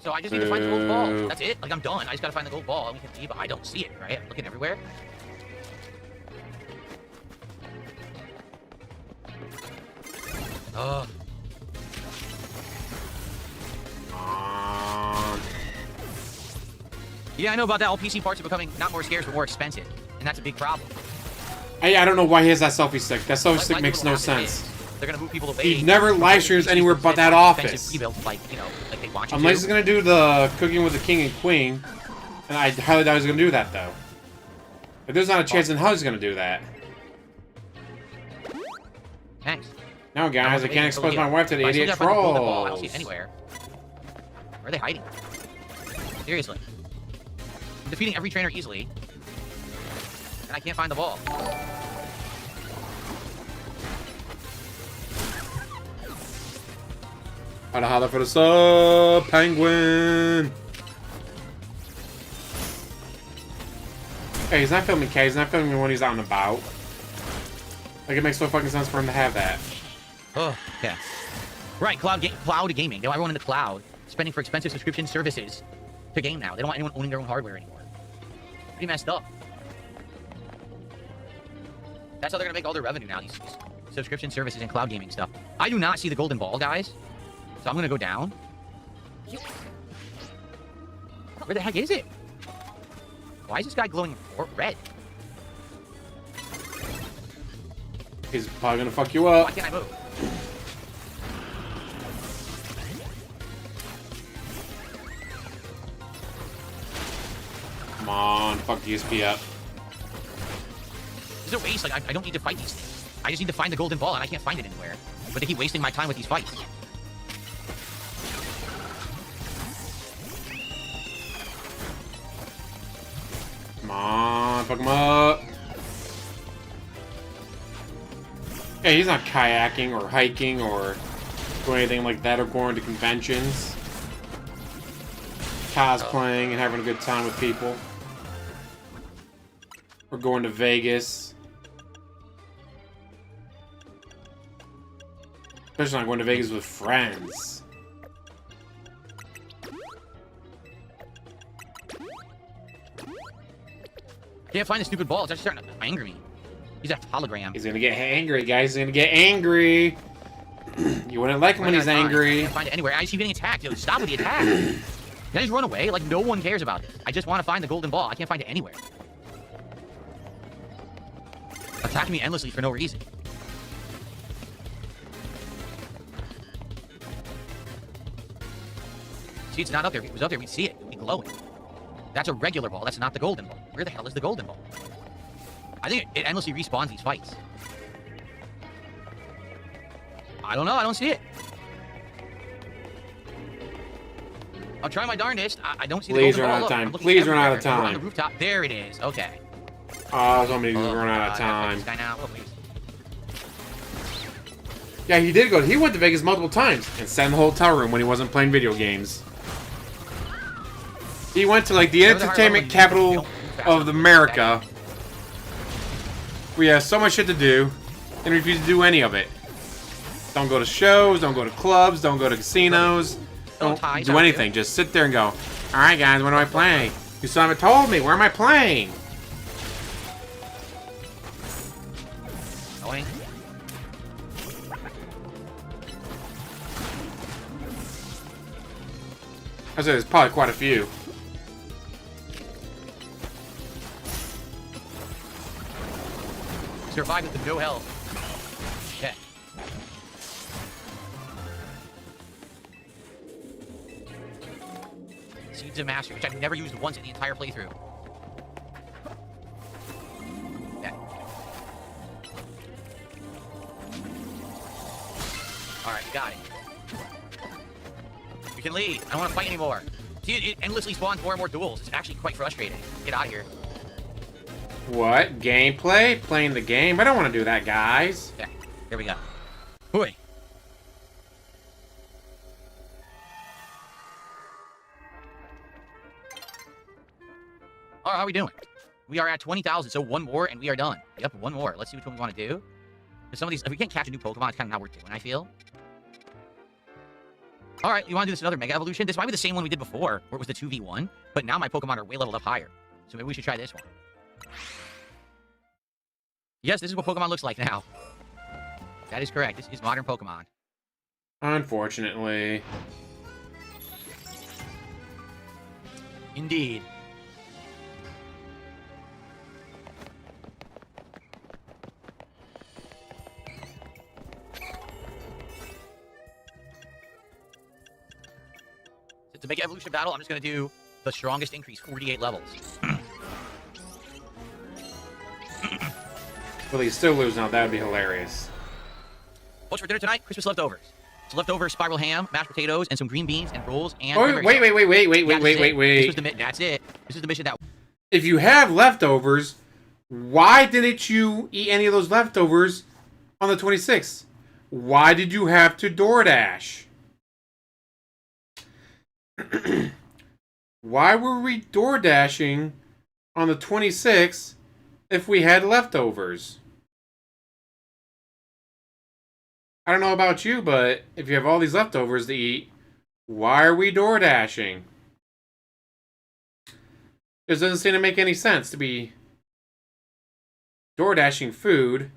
So I just need to find the gold ball. That's it. Like, I'm done. I just gotta find the gold ball and we can leave, but I don't see it, right? I'm looking everywhere. Ugh. Yeah, I know about that. All PC parts are becoming not more scarce, but more expensive. And that's a big problem. I don't know why he has that selfie stick. That selfie Like, stick why makes people no don't have it sense. is They're gonna move people away. He never from live streams PCs anywhere with but that expensive office. rebuilds, like, you know, like they want you Unless to. he's gonna do the cooking with the king and queen. And I highly doubt he's gonna do that, though. If there's not a chance in hell he's gonna do that. Thanks. No, guys, I can't expose my wife to the But I still idiot gotta find the golden ball. I don't trolls. see it anywhere. Where are they hiding? Seriously. I'm defeating every trainer easily. And I can't find the ball. Holla holla for the sub, penguin. Hey, he's not filming K. He's not filming when he's out and about. Like, it makes no fucking sense for him to have that. Oh, yeah. Right, cloud gaming. They want everyone in the cloud spending for expensive subscription services to game now. They don't want anyone owning their own hardware anymore. Pretty messed up. That's how they're gonna make all their revenue now, these subscription services and cloud gaming stuff. I do not see the golden ball, guys. So I'm gonna go down. Where the heck is it? Why is this guy glowing red? He's probably gonna fuck you Why up. can't I move? Come on, fuck DSP up. It's a waste. Like, I don't need to fight these things. I just need to find the golden ball, and I can't find it anywhere. But they keep wasting my time with these fights. Come on, fuck him up. Yeah, he's not kayaking or hiking or doing anything like that or going to conventions. Cosplaying and having a good time with people. Or going to Vegas. Especially not going to Vegas with friends. Can't find the stupid ball. It's actually starting to anger me. He's a hologram. He's gonna get angry, guys. He's gonna get angry. You wouldn't like him when he's angry. Can't find it anywhere. I just keep getting attacked. Yo, stop with the attack. Can I just run away? Like, no one cares about this. I just want to find the golden ball. I can't find it anywhere. Attacking me endlessly for no reason. See, it's not up there. If it was up there, we'd see it. It would be glowing. That's a regular ball. That's not the golden ball. Where the hell is the golden ball? I think it endlessly respawns these fights. I don't know. I don't see it. I'm trying my darndest. I don't see the Please golden run ball. out of Look, time. I'm looking Please run out everywhere. of time. We're on the rooftop. There it is. Okay. Oh, I was hoping he was running out of I gotta fight time. this guy now. Oh, please. Yeah, he did go. He went to Vegas multiple times and sat in the hotel room when he wasn't playing video games. He went to like the entertainment capital of America. We have so much shit to do and refuse to do any of it. Don't go to shows, don't go to clubs, don't go to casinos, don't do anything. Just sit there and go, alright guys, when am I playing? You still haven't told me, where am I playing? Going. I say there's probably quite a few. Survive with the no health. Okay. Seeds of Mastery, which I've never used once in the entire playthrough. Okay. Alright, you got it. You can leave. I don't want to fight anymore. See, it endlessly spawns more and more duels. It's actually quite frustrating. Get out of here. What? Gameplay? Playing the game? I don't want to do that, guys. Okay, here we go. Hooey. All right, how are we doing? We are at 20,000, so one more and we are done. Yep, one more. Let's see which one we want to do. Because some of these, if we can't catch a new Pokemon, it's kind of not worth doing, I feel. All right, you want to do this another Mega Evolution? This might be the same one we did before, where it was the 2v1, but now my Pokemon are way leveled up higher. So maybe we should try this one. Yes, this is what Pokemon looks like now. That is correct. This is modern Pokemon. Unfortunately. Indeed. To make evolution battle, I'm just going to do the strongest increase, 48 levels. Well, he's still losing out. That would be hilarious. What's for dinner tonight? Christmas leftovers. It's leftover spiral ham, mashed potatoes, and some green beans and rolls and... Oh, wait. That's it. This is the mission that... If you have leftovers, why didn't you eat any of those leftovers on the 26th? Why did you have to DoorDash? Why were we DoorDashing on the 26th if we had leftovers? I don't know about you, but if you have all these leftovers to eat, why are we DoorDashing? This doesn't seem to make any sense to be DoorDashing food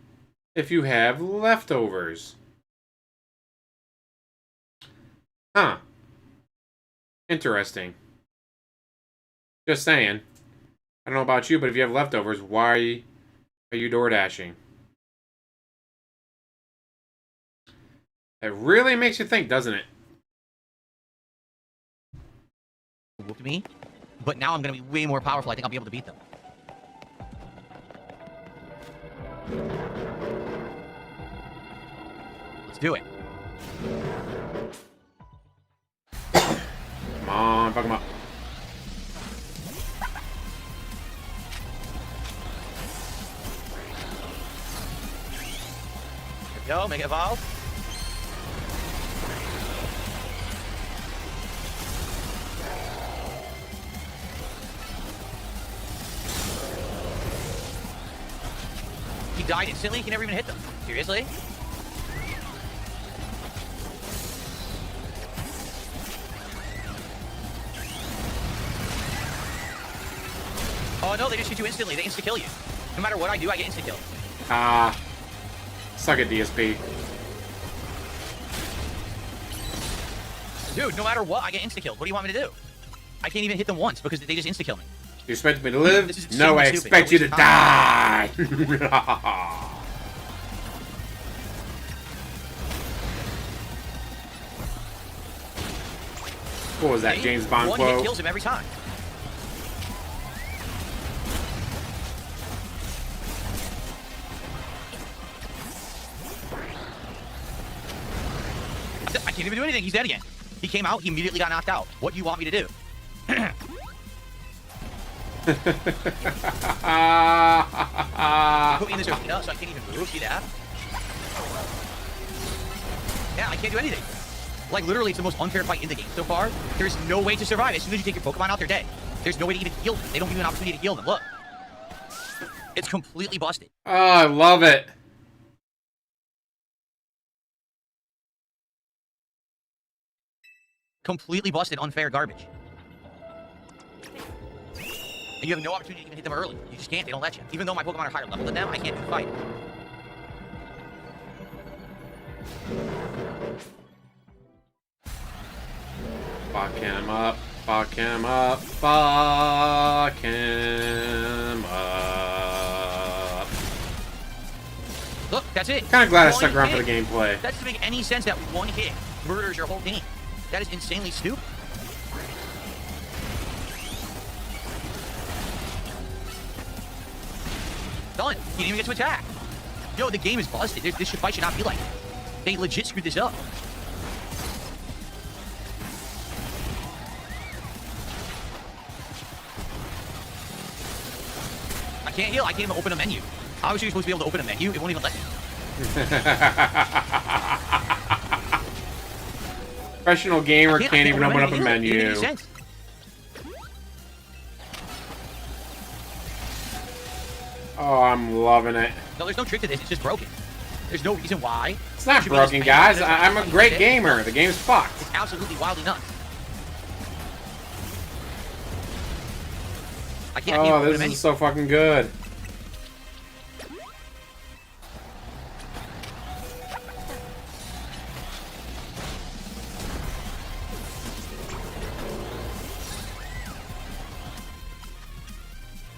if you have leftovers. Huh. Interesting. Just saying. I don't know about you, but if you have leftovers, why are you DoorDashing? It really makes you think, doesn't it? Whooped me, but now I'm going to be way more powerful. I think I'll be able to beat them. Let's do it. Come on, fuck him up. Here we go, make it evolve. He died instantly, he never even hit them. Seriously? Oh no, they just shoot you instantly. They insta-kill you. No matter what I do, I get insta-killed. Suck at DSP. Dude, no matter what, I get insta-killed. What do you want me to do? I can't even hit them once because they just insta-kill me. You expect me to live? This is No, I stupid. expect you to die! What was that, See? James Bond One hit quote? kills him every time. I can't even do anything. He's dead again. He came out. He immediately got knocked out. What do you want me to do? Put me in this arena, so I can't even move. See that? Yeah, I can't do anything. Like, literally, it's the most unfair fight in the game so far. There's no way to survive. As soon as you take your Pokemon out, they're dead. There's no way to even heal them. They don't give you an opportunity to heal them. Look. It's completely busted. Oh, I love it. Completely busted, unfair garbage. And you have no opportunity to even hit them early. You just can't. They don't let you. Even though my Pokemon are higher level than them, I can't do the fight. Fucking him up. Fuck him up. Fuck him up. Look, that's it. Kind of glad I One stuck around for hit. the gameplay. That doesn't make any sense that one hit murders your whole team. That is insanely stupid. Done. He didn't even get to attack. Yo, the game is busted. This fight should not be like this. They legit screwed this up. I can't heal. I can't even open a menu. How was you supposed to be able to open a menu? It won't even let me. Professional gamer I can't even open up a It menu. doesn't make any sense. Oh, I'm loving it. No, there's no trick to this. It's just broken. There's no reason why. It's not Should be able to broken, spam guys. it. I'm a great gamer. The game's fucked. It's absolutely wildly nuts. I can't Oh, even open a this menu. is so fucking good.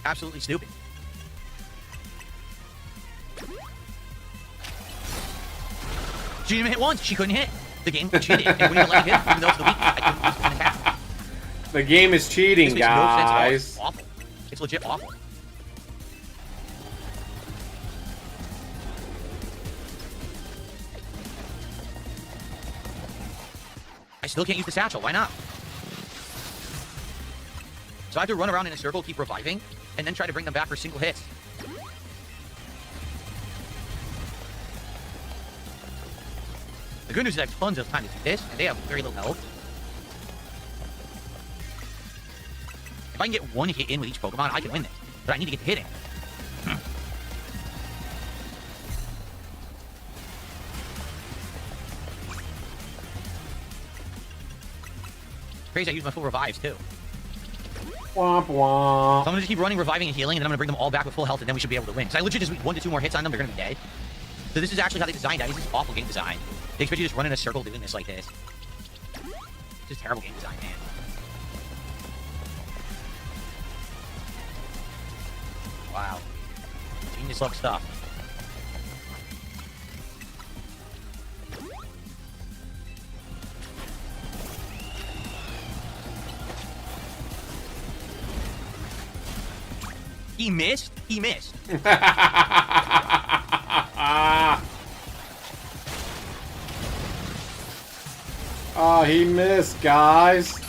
Absolutely stupid. She didn't even hit once. She couldn't hit. The game cheated. And wouldn't even let me hit, even though it's the weak. I couldn't use an attack. The game is cheating, This makes no sense at all. guys. It's awful. It's legit awful. I still can't use the satchel. Why not? So I have to run around in a circle, keep reviving, and then try to bring them back for single hits. The good news is I have tons of time to do this, and they have very little health. If I can get one hit in with each Pokemon, I can win this. But I need to get the hit in. Crazy, I used my full revives too. Womp So womp. I'm gonna just keep running, reviving, and healing, and then I'm gonna bring them all back with full health, and then we should be able to win. Because I legit just 1 to 2 more hits on them, they're gonna be dead. So this is actually how they designed that. This is awful game design. They expect you to just run in a circle doing this like this. It's just terrible game design, man. Wow. Genius level stuff. He missed? He missed. Oh, he missed, guys.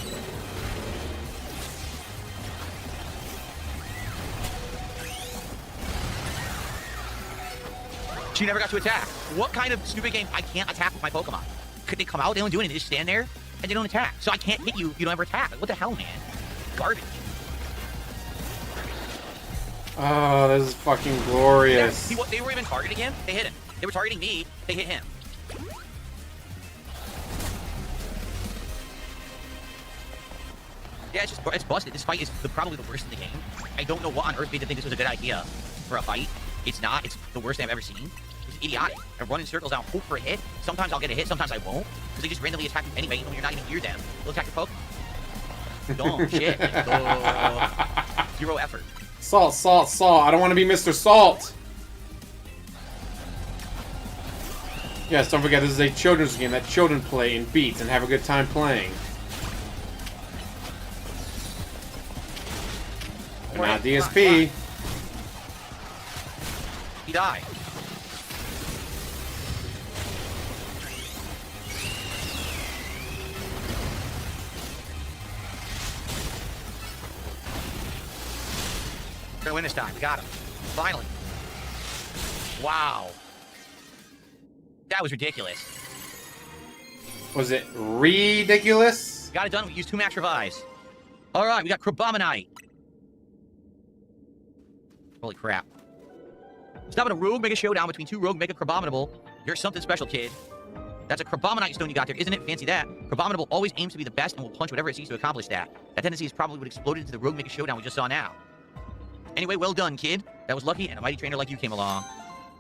She never got to attack. What kind of stupid game? I can't attack with my Pokemon. Could they come out? They don't do anything. They just stand there and they don't attack. So I can't hit you if you don't ever attack. Like, what the hell, man? Garbage. Oh, this is fucking glorious. See what? They were even targeting him. They hit him. They were targeting me. They hit him. Yeah, it's busted. This fight is probably the worst in the game. I don't know what on earth made them think this was a good idea for a fight. It's not. It's the worst I've ever seen. It's idiotic. I run in circles out, hope for a hit. Sometimes I'll get a hit, sometimes I won't. Because they just randomly attack you anyway, even when you're not even near them. They'll attack your Pokemon. Dumb shit. Zero effort. Salt, salt, salt. I don't want to be Mr. Salt. Yes, don't forget this is a children's game that children play in beats and have a good time playing. And now DSP. He died. We're gonna win this time. We got him. Finally. Wow. That was ridiculous. Was it ridiculous? Got it done. We used 2 max revives. All right, we got Crabominite. Holy crap. Stopping a Rogue Mega Showdown between 2 Rogue Mega Crabominable. You're something special, kid. That's a Crabominite stone you got there, isn't it? Fancy that. Crabominable always aims to be the best and will punch whatever it sees to accomplish that. That tendency is probably what exploded into the Rogue Mega Showdown we just saw now. Anyway, well done, kid. That was lucky, and a mighty trainer like you came along.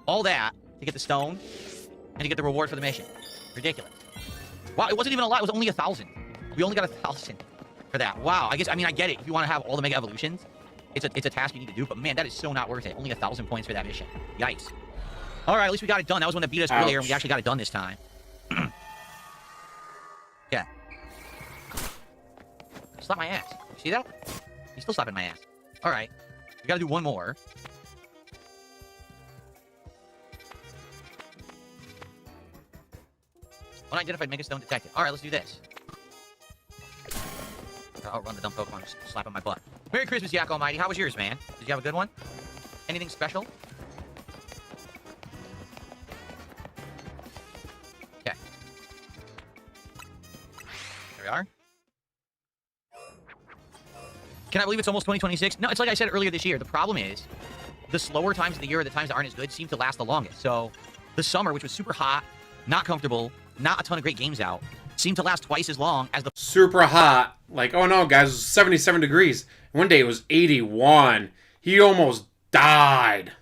All that to get the stone and to get the reward for the mission. Ridiculous. Wow, it wasn't even a lot. It was only 1,000. We only got 1,000. for that. Wow. I mean, I get it. If you want to have all the Mega Evolutions, it's a task you need to do. But man, that is so not worth it. Only 1,000 points for that mission. Yikes. All right, at least we got it done. That was one that beat us earlier, and we actually got it done this time. Yeah. Slap my ass. You see that? He's still slapping my ass. All right. We got to do one more. Unidentified Megastone detected. All right, let's do this. I'll run the dumb Pokemon just slapping my butt. Merry Christmas, Yak Almighty. How was yours, man? Did you have a good one? Anything special? Okay. There we are. Can I believe it's almost 2026? No, it's like I said earlier this year. The problem is, the slower times of the year or the times that aren't as good seem to last the longest. So, the summer, which was super hot, not comfortable, not a ton of great games out, seemed to last twice as long as the Super hot. Like, oh no, guys, it was 77 degrees. One day it was 81. He almost died.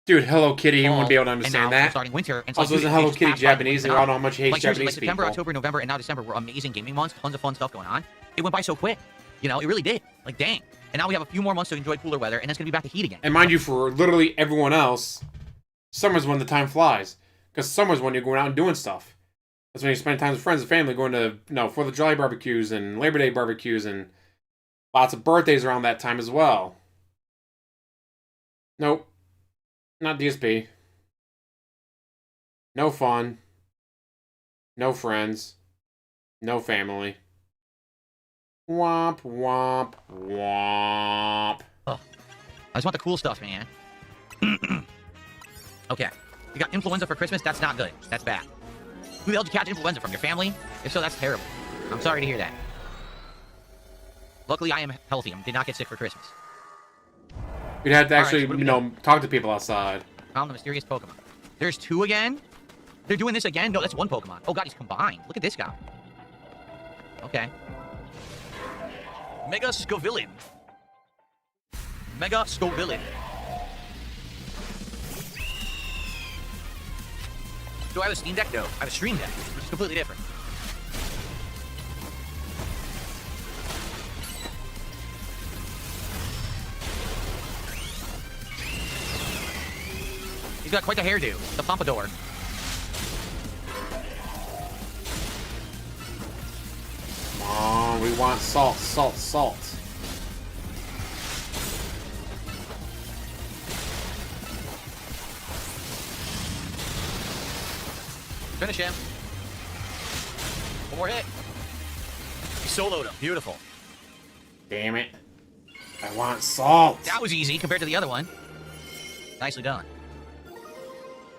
Dude, Hello Kitty, he won't be able to understand that. Starting winter. And Also, isn't Hello Kitty Japanese? I don't know how much he hates Japanese like September, people. October, November, and now December were amazing gaming months. Tons of fun stuff going on. It went by so quick. You know, it really did. Like, dang. And now we have a few more months to enjoy cooler weather, and it's going to be back to heat again. And mind you, for literally everyone else, summer's when the time flies. Because summer's when you're going out and doing stuff. That's when you spend time with friends and family, going to, 4th of July barbecues and Labor Day barbecues and lots of birthdays around that time as well. Nope. Not DSP. No fun. No friends. No family. Womp, womp, womp. Ugh. I just want the cool stuff, man. Okay. You got influenza for Christmas? That's not good. That's bad. Who the hell did you catch influenza from? Your family? If so, that's terrible. I'm sorry to hear that. Luckily, I am healthy. I did not get sick for Christmas. We'd have to actually, All right, so talk to people outside. Found the mysterious Pokemon. There's two again? They're doing this again? No, that's one Pokemon. Oh, God, he's combined. Look at this guy. Okay. Mega Scovillain. Mega Scovillain. Do I have a Steam Deck? No. I have a Stream Deck, which is completely different. He's got quite the hairdo. The pompadour. Oh, we want salt, salt, salt. Finish him. One more hit. He soloed him. Beautiful. Damn it. I want salt. That was easy compared to the other one. Nicely done.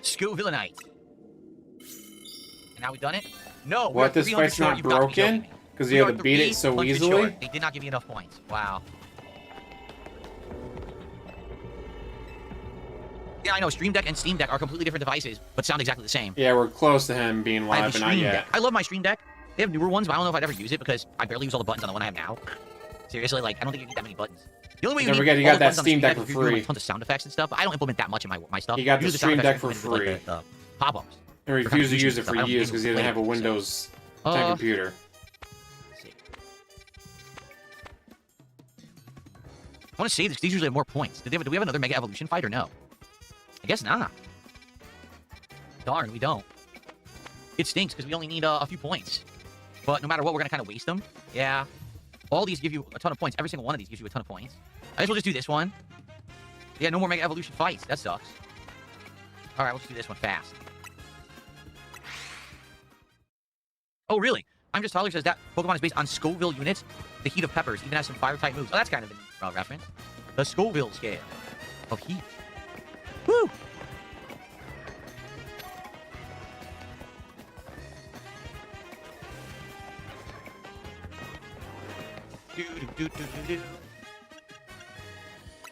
Scovillainite. And now we've done it? No. What, this fight's not broken? Because you have to beat it so easily? They did not give you enough points. Wow. Yeah, I know. Stream Deck and Steam Deck are completely different devices, but sound exactly the same. Yeah, we're close to him being I have live, the but not Stream yet. Deck. I love my Stream Deck. They have newer ones, but I don't know if I'd ever use it because I barely use all the buttons on the one I have now. Seriously, like, I don't think you need that many buttons. The only way you Don't need forget, you all got the that buttons on the Steam Deck Deck is for if you're doing, free. like, tons of sound effects and stuff, but I don't implement that much in my stuff. You got the Use sound Stream Deck effects for implemented free. with, like, the pop-ups. I refuse to use it for I don't years because he doesn't have a play it, Windows 10 computer. Let's see. I want to save this because these usually have more points. Do we have another Mega Evolution fight or no? I guess not. Darn, we don't. It stinks because we only need a few points. But no matter what, we're going to kind of waste them. Yeah. All these give you a ton of points. Every single one of these gives you a ton of points. I guess we'll just do this one. Yeah, no more Mega Evolution fights. That sucks. Alright, we'll just do this one fast. Oh, really? I'm Just Toddler says that Pokemon is based on Scoville units. The heat of peppers even has some fire-type moves. Oh, that's kind of a reference. The Scoville scale of heat. Woo!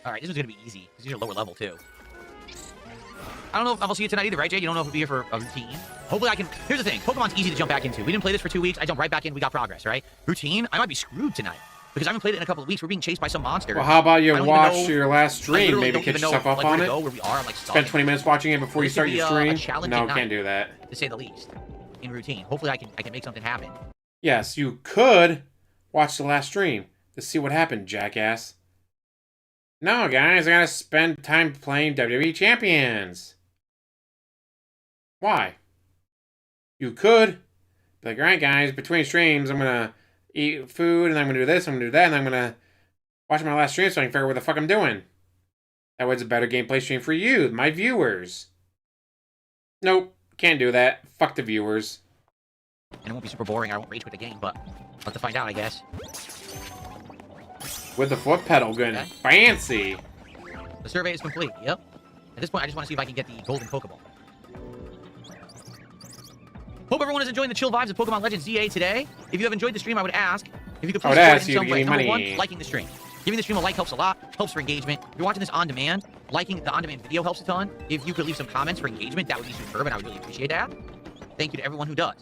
Alright, this one's gonna be easy, because these are lower level, too. I don't know if I'll see it tonight either, right, Jay? You don't know if it'll be here for a routine? Hopefully I can... Here's the thing. Pokemon's easy to jump back into. We didn't play this for 2 weeks. I jumped right back in. We got progress, right? Routine? I might be screwed tonight. Because I haven't played it in a couple of weeks. We're being chased by some monster. Well, how about you watch know, your last stream? Maybe catch yourself up on it? Where we are, like, Spend 20 minutes watching it before you start your stream? No, can't do that. To say the least. In routine. Hopefully I can make something happen. Yes, you could, watch the last stream to see what happened, jackass. No, guys, I gotta spend time playing WWE Champions. Why? You could. Be like, alright, guys, between streams, I'm gonna eat food, and I'm gonna do this, I'm gonna do that, and I'm gonna watch my last stream so I can figure out what the fuck I'm doing. That way it's a better gameplay stream for you, my viewers. Nope, can't do that. Fuck the viewers. And it won't be super boring. I won't rage with the game, but I'll have to find out, I guess. With the foot pedal gun. Okay. Fancy. The survey is complete. Yep. At this point, I just want to see if I can get the golden Pokeball. Hope everyone is enjoying the chill vibes of Pokemon Legends ZA today. If you have enjoyed the stream, I would ask if you could please support it in some way. Number one, liking the stream. Giving the stream a like helps a lot, helps for engagement. If you're watching this on demand, liking the on-demand video helps a ton. If you could leave some comments for engagement, that would be superb, and I would really appreciate that. Thank you to everyone who does.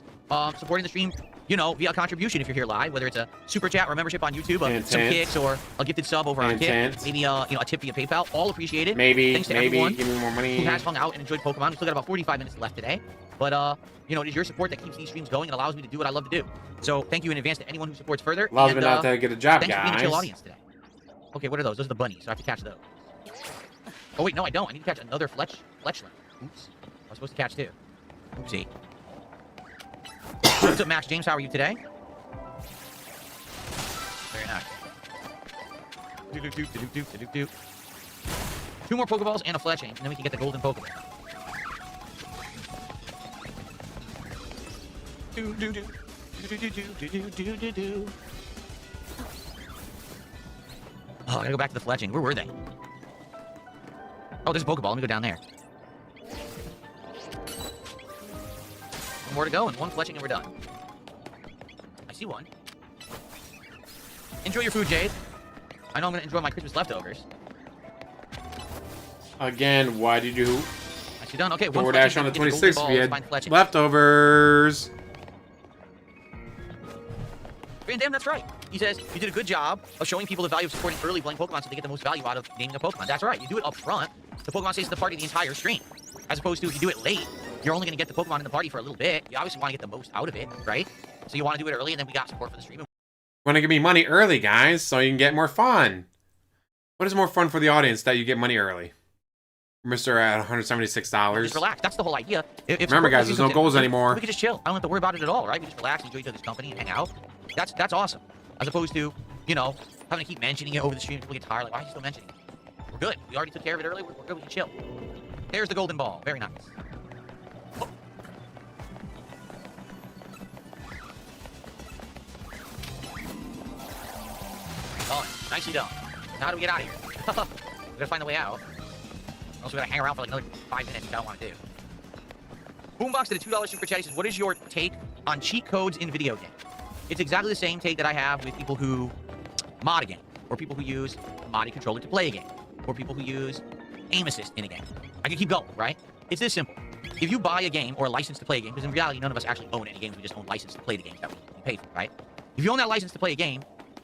Supporting the stream, you know, via contribution if you're here live, whether it's a super chat or a membership on YouTube, some kicks, or a gifted sub over on Kick, maybe a tip via PayPal, all appreciated. Maybe, thanks to everyone give me more money. Who has hung out and enjoyed Pokemon. We still got about 45 minutes left today, but you know, it is your support that keeps these streams going and allows me to do what I love to do. So thank you in advance to anyone who supports further. Allows me not to get a job, thanks guys. for being a chill audience today. Okay, what are those? Those are the bunnies, so I have to catch those. Oh wait, no, I don't. I need to catch another Fletchling. Oops, I was supposed to catch two. Oopsie. What's up, Max James? How are you today? Very nice. Two more Pokeballs and a Fletchling, and then we can get the golden Pokeball. Oh, I gotta go back to the Fletchling. Where were they? Oh, there's a Pokeball. Let me go down there. One more to go, and one Fletchling, and we're done. I see one. Enjoy your food, Jade. I know I'm gonna enjoy my Christmas leftovers. Again, why did you I see done. Okay, one DoorDash on the 26th if you had leftovers? Van Dam, that's right. He says, you did a good job of showing people the value of supporting early playing Pokemon so they get the most value out of naming a Pokemon. That's right. You do it up front. The Pokemon stays in the party the entire stream. As opposed to if you do it late, you're only going to get the Pokemon in the party for a little bit. You obviously want to get the most out of it, right? So you want to do it early, and then we got support for the stream. You want to give me money early, guys, so you can get more fun. What is more fun for the audience that you get money early? Mr. at $176. Just relax. That's the whole idea. If Remember, guys, there's no goals anymore. We can just chill. I don't have to worry about it at all, right? We just relax, enjoy each other's company, and hang out. That's awesome. As opposed to, you know, having to keep mentioning it over the stream. People get tired. Like, why are you still mentioning it? We're good. We already took care of it earlier. We're good. We can chill. There's the golden ball. Very nice. Oh. Done. Nicely done. Now how do we get out of here? We gotta find the way out. Also, we gotta hang around for like another 5 minutes, which I don't want to do. Boombox did a $2 super chat. He says, what is your take on cheat codes in video games? It's exactly the same take that I have with people who mod a game, or people who use a modded controller to play a game, or people who use aim assist in a game. I can keep going, right? It's this simple. If you buy a game or a license to play a game, because in reality, none of us actually own any games, we just own license to play the games that we pay for, right? If you own that license to play a game,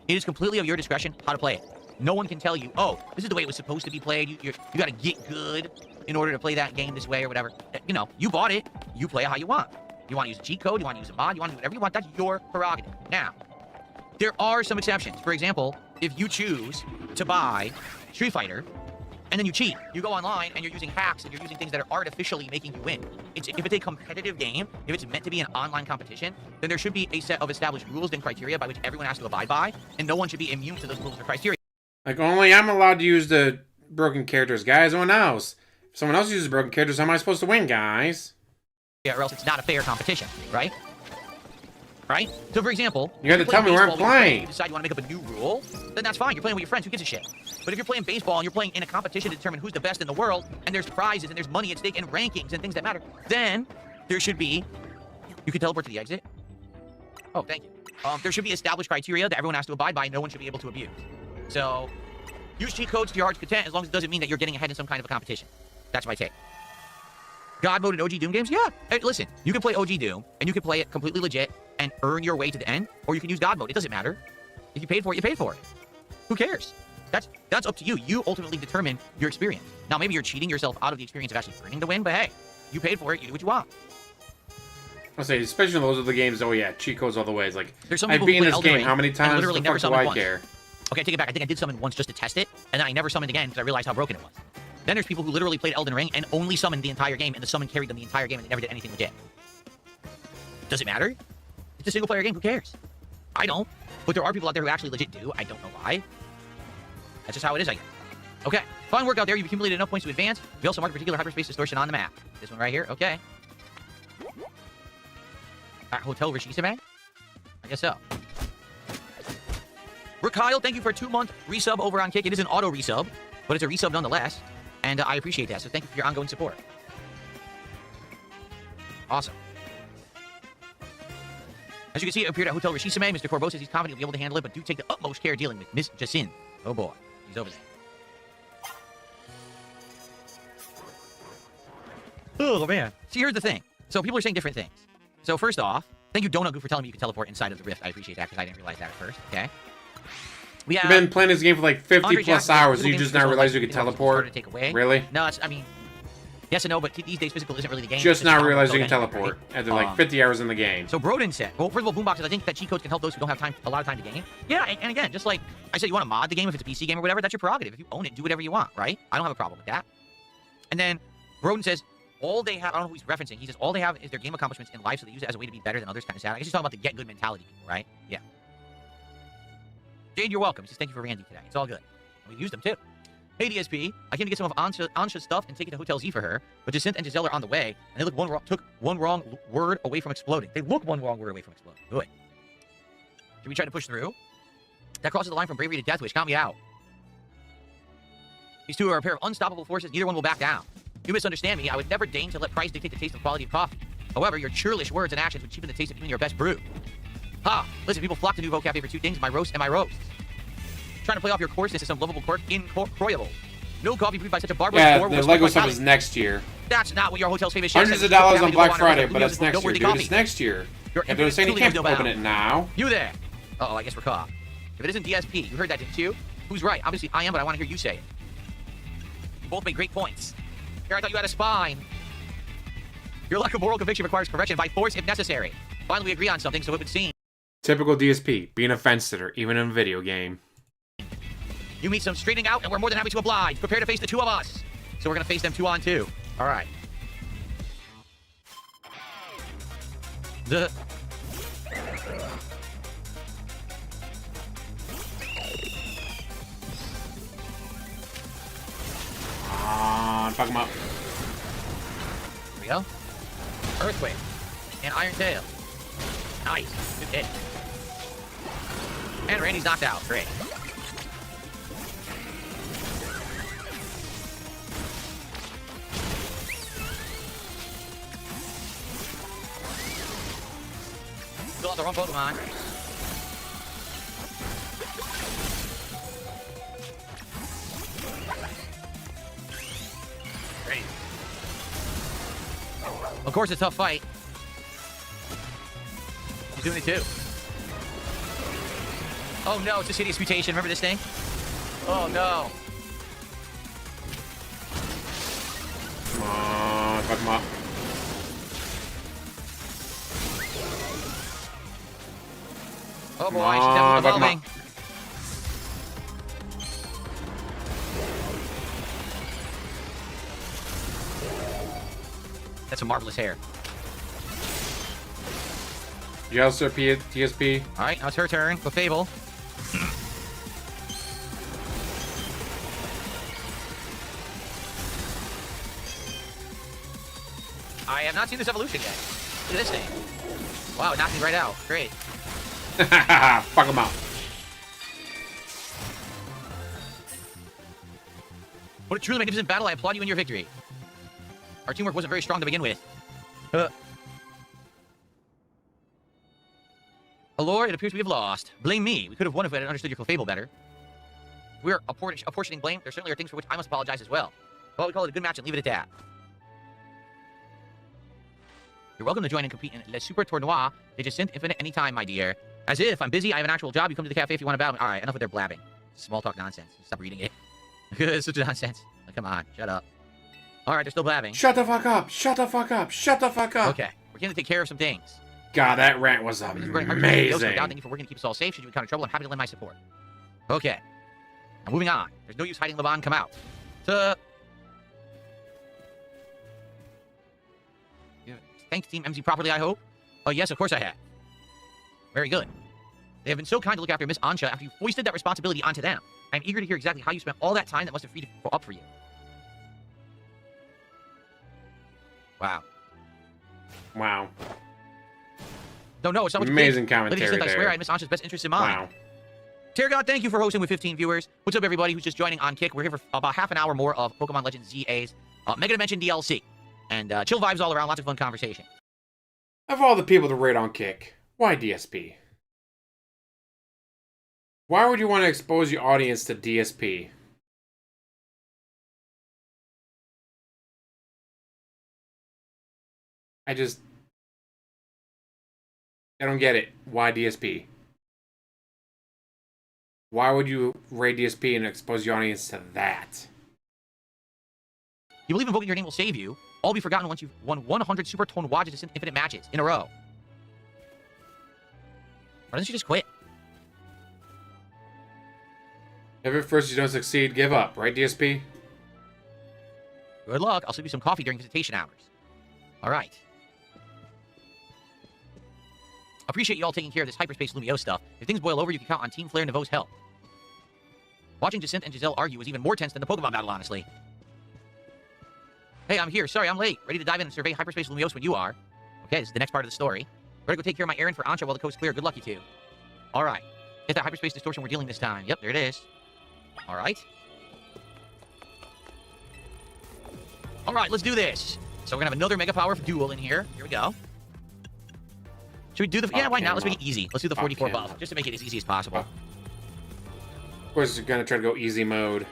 it is completely of your discretion how to play it. No one can tell you, oh, this is the way it was supposed to be played. You got to get good in order to play that game this way or whatever. You know, you bought it. You play it how you want. You want to use a cheat code, you want to use a mod, you want to do whatever you want, that's your prerogative. Now, there are some exceptions. For example, if you choose to buy Street Fighter, and then you cheat, you go online and you're using hacks and you're using things that are artificially making you win. If it's a competitive game, if it's meant to be an online competition, then there should be a set of established rules and criteria by which everyone has to abide by, and no one should be immune to those rules or criteria. Like, only I'm allowed to use the broken characters, guys. No one else. If someone else uses broken characters, how am I supposed to win, guys? Or else it's not a fair competition, right? Right? So, for example, you got to tell me where I'm playing. You decide you want to make up a new rule, then that's fine. You're playing with your friends. Who gives a shit? But if you're playing baseball and you're playing in a competition to determine who's the best in the world, and there's prizes and there's money at stake and rankings and things that matter, then there should be... You can teleport to the exit. Oh, thank you. There should be established criteria that everyone has to abide by and no one should be able to abuse. So, use cheat codes to your heart's content as long as it doesn't mean that you're getting ahead in some kind of a competition. That's my take. God mode in OG Doom games? Yeah. Hey, listen, you can play OG Doom, and you can play it completely legit and earn your way to the end, or you can use God mode. It doesn't matter. If you paid for it, you paid for it. Who cares? That's up to you. You ultimately determine your experience. Now, maybe you're cheating yourself out of the experience of actually earning the win, but hey, you paid for it. You do what you want. I'll say, especially those are the games. Oh yeah, cheat codes all the way. It's like There's some I've people been who in play this Elden game Ring how many and times? literally The never fuck do summoned I once. care? Okay, I take it back. I think I did summon once just to test it, and then I never summoned again because I realized how broken it was. Then there's people who literally played Elden Ring and only summoned the entire game, and the summon carried them the entire game, and they never did anything legit. Does it matter? It's a single-player game. Who cares? I don't. But there are people out there who actually legit do. I don't know why. That's just how it is, I guess. Okay. Fun work out there. You've accumulated enough points to advance. We also marked a particular hyperspace distortion on the map. This one right here. Okay. At Hotel Reeeee? I guess so. Rick Kyle, thank you for a 2-month resub over on Kick. It is an auto resub, but it's a resub nonetheless, and I appreciate that. So thank you for your ongoing support. Awesome. As you can see, it appeared at Hotel Reeeee. Mr. Corbeau says he's confident he'll be able to handle it, but do take the utmost care dealing with Miss Jacin. Oh boy, he's over there. Oh man. See, here's the thing. So people are saying different things. So first off, thank you, Donut Goo, for telling me you can teleport inside of the rift. I appreciate that because I didn't realize that at first. Okay. We have You've been playing this game for like 50 Andre plus Jackson, hours, and physical you just games now are realize you like, can know, teleport. to take away. Really? No, it's, I mean, yes and no, but these days physical isn't really the game. Just It's now how realize we you can go anyway, teleport right? after like 50 hours in the game. So Broden said, well, first of all, boomboxes, I think that cheat codes can help those who don't have time, a lot of time to game. Yeah, and again, just like I said, you want to mod the game if it's a PC game or whatever, that's your prerogative. If you own it, do whatever you want, right? I don't have a problem with that. And then Broden says, all they have, I don't know who he's referencing, he says, all they have is their game accomplishments in life, so they use it as a way to be better than others. Kind of sad. I guess he's talking about the get good mentality people, right? Yeah. Jade, you're welcome. He says, thank you for Randy today. It's all good. And we used them too. Hey, DSP, I came to get some of Ansha's stuff and take it to Hotel Z for her, but Jacinth and Giselle are on the way, and they took one wrong word away from exploding. They look one wrong word away from exploding. Good. Should we try to push through? That crosses the line from bravery to death wish. Count me out. These two are a pair of unstoppable forces. Neither one will back down. You misunderstand me. I would never deign to let price dictate the taste and quality of coffee. However, your churlish words and actions would cheapen the taste of even your best brew. Ha! Listen, people flock to Nouveau Cafe for two things, my roast and my roast. Trying to play off your coarseness is some lovable quirk incroyable. No coffee brewed by such a barbarous Yeah, core the will Lego respect my stuff is talent. next year. That's not what your hotel's famous chef Hundreds says. of dollars Happy on to Black go on Friday, record. but that's next year, Noteworthy dude. coffee. It's next year. Your If they're saying you truly can't has no open bounds. it now. You there. Uh-oh, I guess we're caught. If it isn't DSP, you heard that, didn't you? Who's right? Obviously, I am, but I want to hear you say it. You both made great points. Here, I thought you had a spine. Your lack of moral conviction requires correction by force if necessary. Finally, we agree on something, so it would seem. Typical DSP, being a fence sitter, even in a video game. You need some straightening out, and we're more than happy to oblige. Prepare to face the two of us. So we're going to face them 2-on-2. All right. The... Fuck him up. Here we go. Earthquake. And Iron Tail. Nice. Good hit. And Randy's knocked out. Great. Still have the wrong Pokemon. Great. Of course, it's a tough fight. He's doing it too. Oh no, it's this hideous mutation. Remember this thing? Oh no. Come on, fuck him up. Oh boy, Come she's on, definitely fuck him evolving. That's a marvelous hair. Yes, sir, TSP. All right, now it's her turn. Go Fable. I have not seen this evolution yet. Look at this thing. Wow, it knocked me right out. Great. Fuck him up. What a truly magnificent battle. I applaud you in your victory. Our teamwork wasn't very strong to begin with. Allure, it appears we have lost. Blame me. We could have won if we had understood your Clefable better. We're apportioning blame. There certainly are things for which I must apologize as well. Well, we call it a good match and leave it at that. You're welcome to join and compete in Le Super Tournoi de Jacinthe Infinite anytime, my dear. As if I'm busy, I have an actual job. You come to the cafe if you want to battle me. All right, enough of their blabbing. Small talk nonsense. Stop reading it. It's such nonsense. Like, come on, shut up. All right, they're still blabbing. Shut the fuck up. Shut the fuck up. Shut the fuck up. Okay, We're here to take care of some things. God, that rant was Thank you amazing. for working to keep us all safe. Should you encounter trouble, I'm happy to lend my support. Okay. Now, moving on. There's no use hiding LeBron. Come out. Thanks, Team MZ properly, I hope. Oh, yes, of course I have. Very good. They have been so kind to look after Miss Ansha after you foisted that responsibility onto them. I'm eager to hear exactly how you spent all that time that must have freed up for you. Wow. Wow. No, it's not what Amazing you think. commentary Lady Sith, I there. swear I had Miss Ansha's best interest in mind. Wow. Terragod, thank you for hosting with 15 viewers. What's up, everybody who's just joining on Kick? We're here for about half an hour more of Pokemon Legends ZA's Mega Dimension DLC. And chill vibes all around, lots of fun conversation. Of all the people to rate on Kick, why DSP? Why would you want to expose your audience to DSP? I don't get it. Why DSP? Why would you rate DSP and expose your audience to that? You believe invoking your name will save you. All be forgotten once you've won 100 Super Tone Wadges Infinite matches in a row. Why doesn't she just quit? If at first you don't succeed, give up, right, DSP? Good luck. I'll serve you some coffee during visitation hours. All right. Appreciate you all taking care of this hyperspace Lumio stuff. If things boil over, you can count on Team Flare and Nevo's help. Watching Jacinth and Giselle argue was even more tense than the Pokemon battle, honestly. Hey, I'm here. Sorry, I'm late. Ready to dive in and survey hyperspace Lumiose when you are. Okay, this is the next part of the story. Better go take care of my errand for Ansha while the coast's clear. Good luck, you two. All right. Get that hyperspace distortion we're dealing this time. Yep, there it is. All right. All right, let's do this. So we're going to have another Mega Power duel in here. Here we go. Should we do the... Yeah, why not? Let's make it easy. Let's do the 44 buff, just to make it as easy as possible. Of course, you're going to try to go easy mode.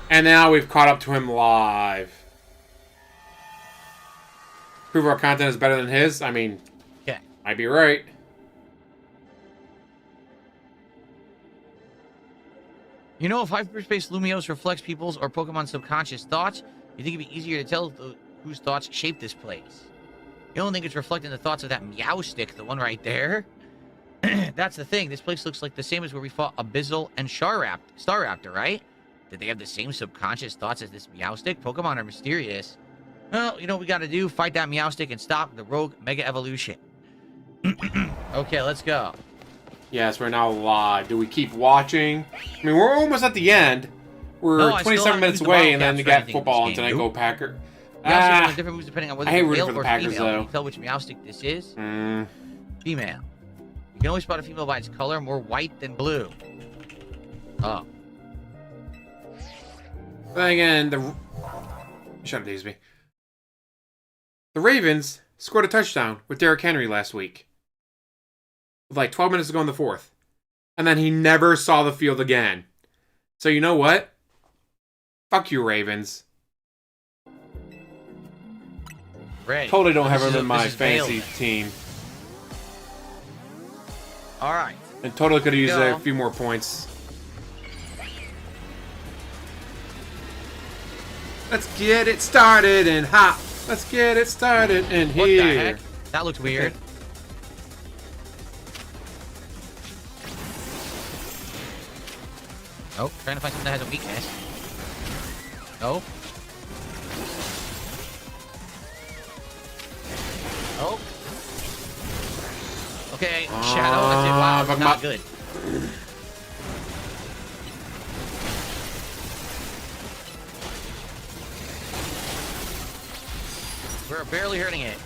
And now we've caught up to him live. Prove our content is better than his? I mean, yeah, might be right. You know, if hyperspace Lumiose reflects people's or Pokemon's subconscious thoughts, you think it'd be easier to tell whose thoughts shape this place. You don't think it's reflecting the thoughts of that Meowstick, the one right there? That's the thing. This place looks like the same as where we fought Abyssal and Staraptor, right? Did they have the same subconscious thoughts as this Meowstick? Pokemon are mysterious. Well, you know what we gotta do? Fight that Meowstick and stop the rogue Mega Evolution. Okay, let's go. Yes, we're now live. Do we keep watching? I mean, we're almost at the end. We're 27 minutes away, and then you got football and tonight go Packer. Meowstick different moves depending on whether it's male or Packers, female. though. Can you tell which Meowstick this is? Female. You can only spot a female by its color, more white than blue. Oh. Then again, shut up, DSP. The Ravens scored a touchdown with Derrick Henry last week. With like 12 minutes to go in the fourth. And then he never saw the field again. So you know what? Fuck you, Ravens. Ready. Totally don't have him in my fantasy team. Alright. And totally could have used a few more points. Let's get it started and hop. Let's get it started in here. What the heck? That looks weird. Oh, trying to find something that has a weakness. Oh. Oh. Okay, Shadow. That's it. Wow, that's not good. We're barely hurting it.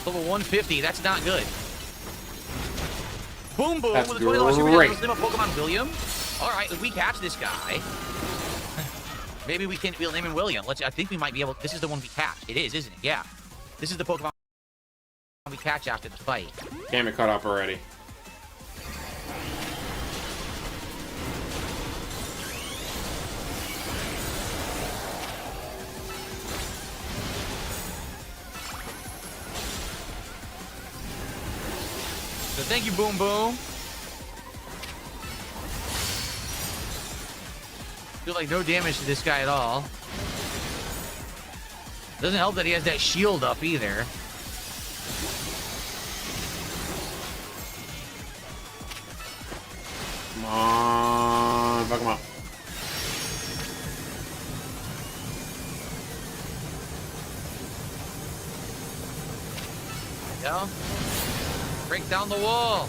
Level 150, that's not good. Boom boom That's with a 20 great. Pokemon William. Alright, if we catch this guy, maybe we'll name him William. I think we might be able. This is the one we catch. It is, isn't it? Yeah. This is the Pokemon we catch after the fight. Damn it, caught up already. Thank you, Boom Boom. Feel like no damage to this guy at all. Doesn't help that he has that shield up either. Come on, fuck him up. Yeah. Break down the wall.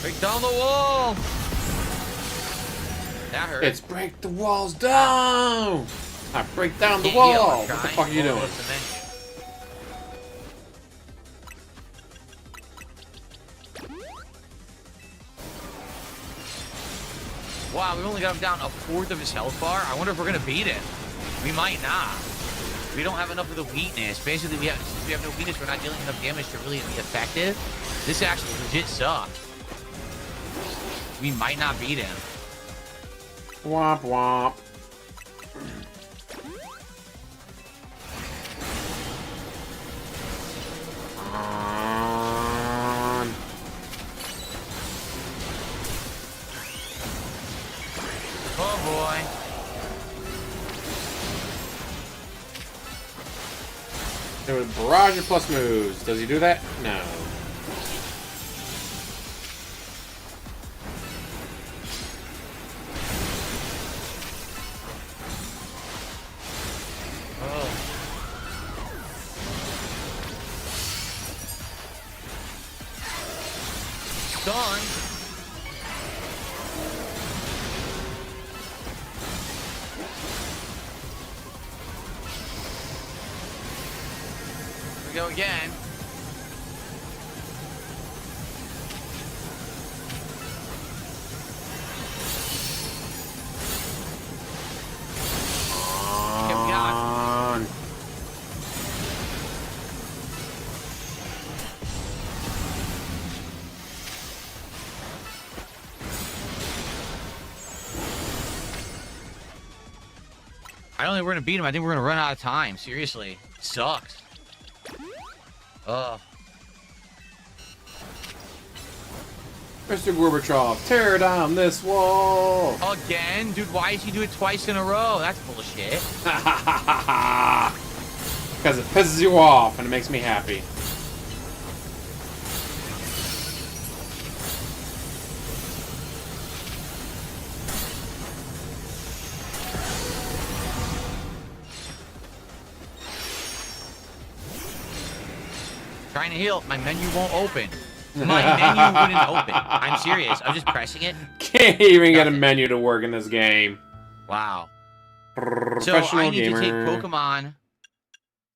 Break down the wall. That hurt. It's break the walls down. I break down the Can't heal, wall. I'm What the trying. fuck are you doing? What's the menu? Wow, we only got him down a fourth of his health bar. I wonder if we're gonna beat him. We might not. We don't have enough of the weakness. Basically, since we have no weakness, we're not dealing enough damage to really be effective. This actually legit sucks. We might not beat him. Womp womp. Come on. Oh boy. There was barrage of plus moves. Does he do that? No. Oh. Stun. Here we go again. Okay, we got it. On. I don't think we're gonna beat him. I think we're gonna run out of time. Seriously. Sucks. Ugh. Mr. Gorbachev, tear down this wall. Again? Dude, why did you do it twice in a row? That's bullshit. Because it pisses you off and it makes me happy. Trying to heal. My menu won't open. My menu wouldn't open. I'm serious. I'm just pressing it. Can't even get a menu to work in this game. Wow. So Professional I need gamer. to take Pokemon.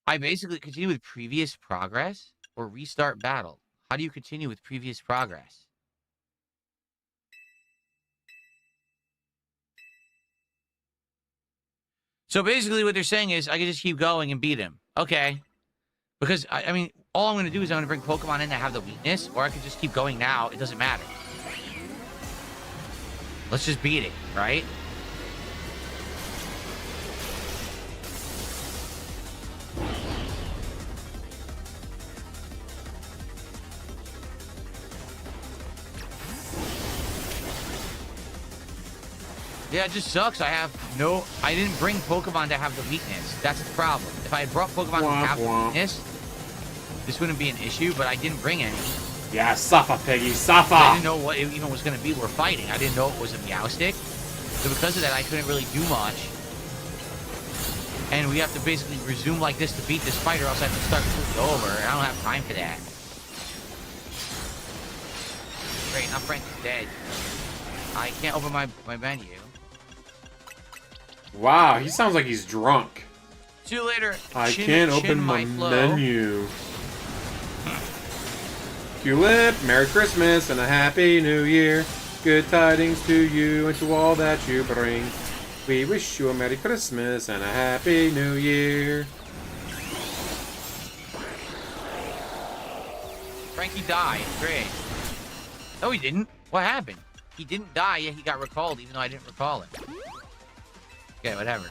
I basically continue with previous progress or restart battle. How do you continue with previous progress? So basically what they're saying is I can just keep going and beat him. Okay. Because, I mean, all I'm going to do is I'm going to bring Pokemon in that have the weakness, or I could just keep going now. It doesn't matter. Let's just beat it, right? Yeah, it just sucks. I didn't bring Pokemon to have the weakness. That's the problem. If I had brought Pokemon to have the weakness, this wouldn't be an issue, but I didn't bring any. Yeah, suffer, Piggy, suffer! I didn't know what it even was going to be. We're fighting. I didn't know it was a Meowstic. So because of that, I couldn't really do much. And we have to basically resume like this to beat this fight, or else I have to start completely over, and I don't have time for that. Great, now Frank's dead. I can't open my menu. Wow, he sounds like he's drunk. See you later. I can't open my menu. Tulip, Merry Christmas and a Happy New Year. Good tidings to you and to all that you bring. We wish you a Merry Christmas and a Happy New Year. Frankie died. Great. No, he didn't. What happened? He didn't die, yet he got recalled, even though I didn't recall it. Okay, whatever.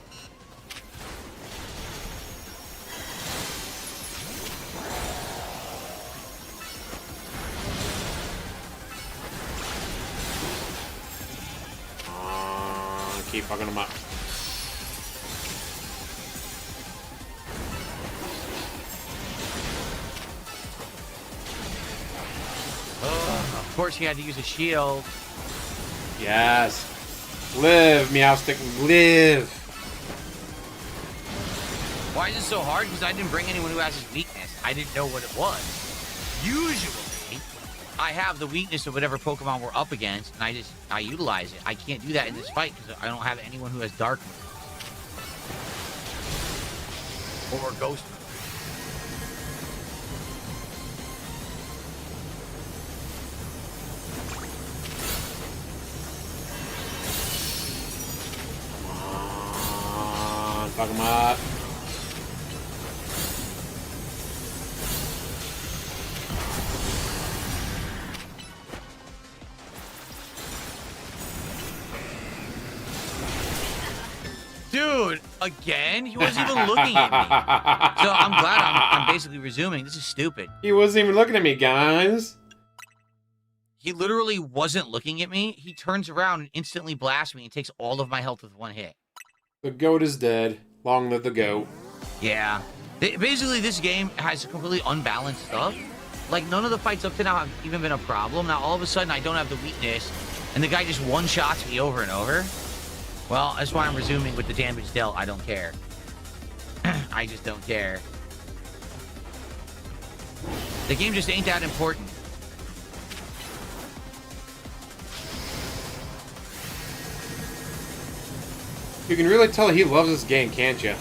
keep fucking him up. Oh, of course he had to use a shield. Yes. Live, Meowstick, live. Why is it so hard? Because I didn't bring anyone who has his weakness. I didn't know what it was. Usually, I have the weakness of whatever Pokemon we're up against, and I utilize it. I can't do that in this fight because I don't have anyone who has Dark moves. Or Ghost moves. Fuck him up. Dude, again? He wasn't even looking at me. So I'm glad I'm basically resuming. This is stupid. He wasn't even looking at me, guys. He literally wasn't looking at me. He turns around and instantly blasts me and takes all of my health with one hit. The goat is dead. Long live the goat. Yeah. Basically, this game has completely unbalanced stuff. Like, none of the fights up to now have even been a problem. Now, all of a sudden, I don't have the weakness, and the guy just one-shots me over and over. Well, that's why I'm resuming with the damage dealt. I don't care. I just don't care. The game just ain't that important. You can really tell he loves this game, can't you?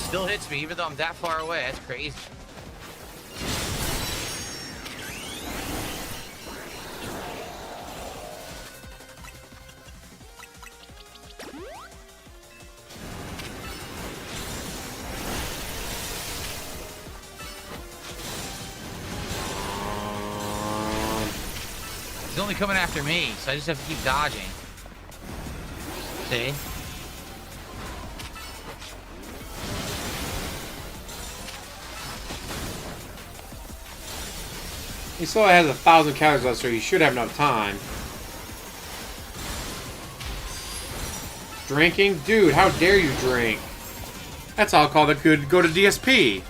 Still hits me even though I'm that far away. That's crazy. He's only coming after me, so I just have to keep dodging. See? He still has 1,000 calories left, so he should have enough time. Drinking? Dude, how dare you drink? That's all called it could go to DSP.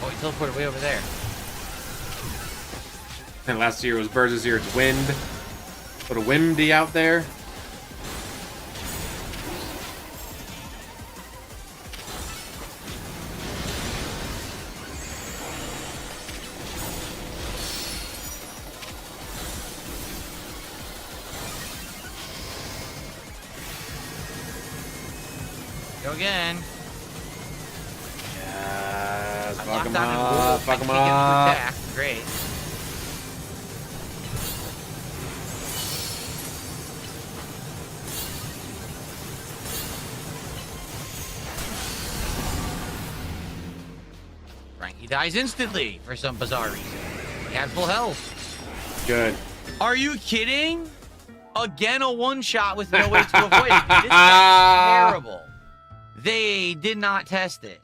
Oh, he teleported way over there. And last year was Birds, this year it's wind. A little windy out there. Go again. Yes, I fuck locked him on him. up, I fuck him can't get him to up. attack. Great. Frankie dies instantly for some bizarre reason. He had full health. Good. Are you kidding? Again, a one-shot with no way to avoid it. This is terrible. They did not test this.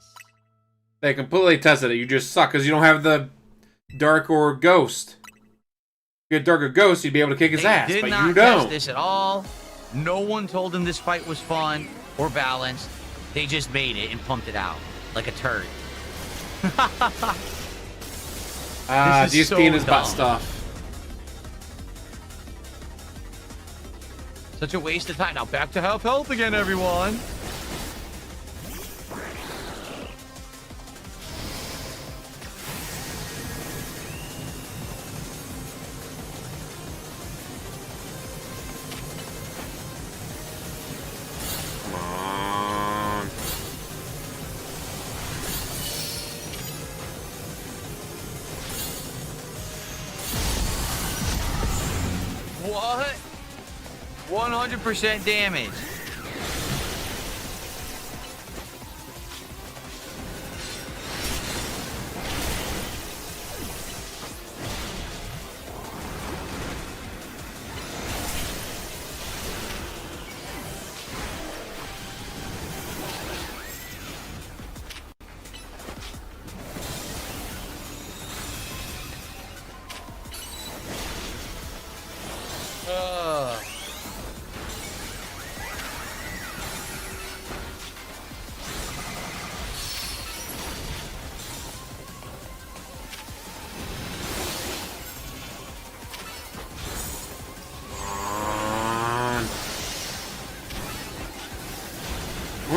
They completely tested it. You just suck because you don't have the Dark or Ghost. If you had Dark or Ghost, you'd be able to kick his ass, They did but not you test don't. this at all. No one told them this fight was fun or balanced. They just made it and pumped it out like a turd. This is DSP and so his butt dumb. stuff. Such a waste of time. Now back to half health again, everyone. Come on. What? 100% damage.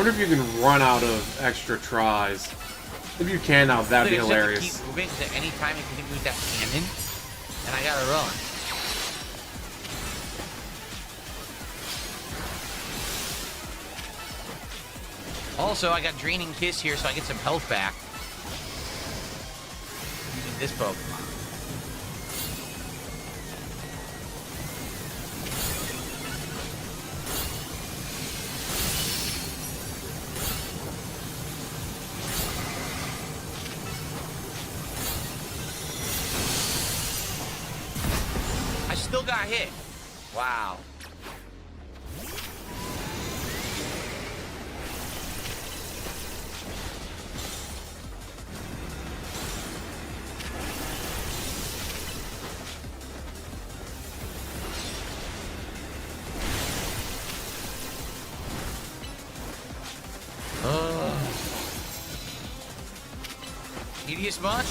wonder if you can run out of extra tries. If you can now, that'd be hilarious. Keep moving, so any time you can use that cannon, and I gotta run. Also, I got Draining Kiss here, so I get some health back. Using this Pokemon. I still got hit. Wow. Tedious much?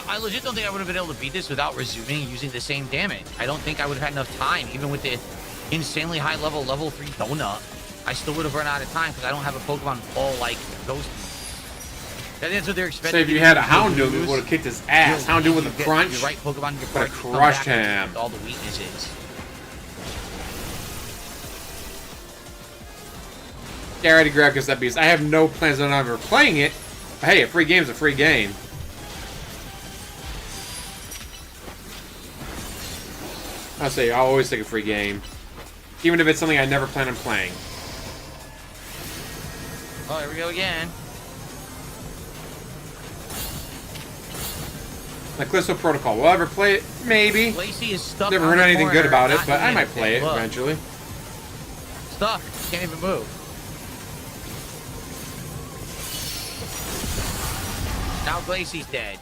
I legit don't think I would have been able to beat this without resuming using the same damage. I don't think I would have had enough time, even with the insanely high level 3 donut. I still would have run out of time because I don't have a Pokemon all like Ghost. That's what they're expecting. Say if you had a Houndoom, you would have kicked his ass. Houndoom with a crunch. The right Pokemon in your would party have come crushed back him. with all the weaknesses. Yeah, I already grabbed that beast. I have no plans on ever playing it. But hey, a free game's a free game. I'll say I'll always take a free game, even if it's something I never plan on playing. Oh, here we go again. Like Callisto Protocol. Will I ever play it? Maybe. Lacey is stuck. Never on heard the anything corner, good about it, not but I doing might play it anything. Look. eventually. Stuck. Can't even move. Now Glacy's dead.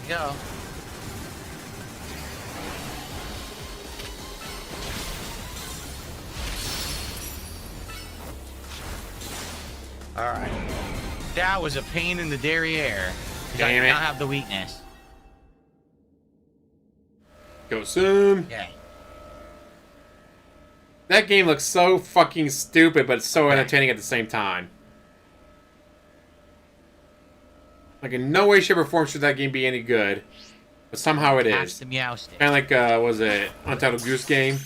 Go. Alright. That was a pain in the derriere. Damn I it. now have the weakness. Go soon. Okay. That game looks so fucking stupid, but so entertaining at the same time. Like, in no way, shape, or form should that game be any good. But somehow it That's is. the Meowstic. Kind of like, was it Untitled Goose Game?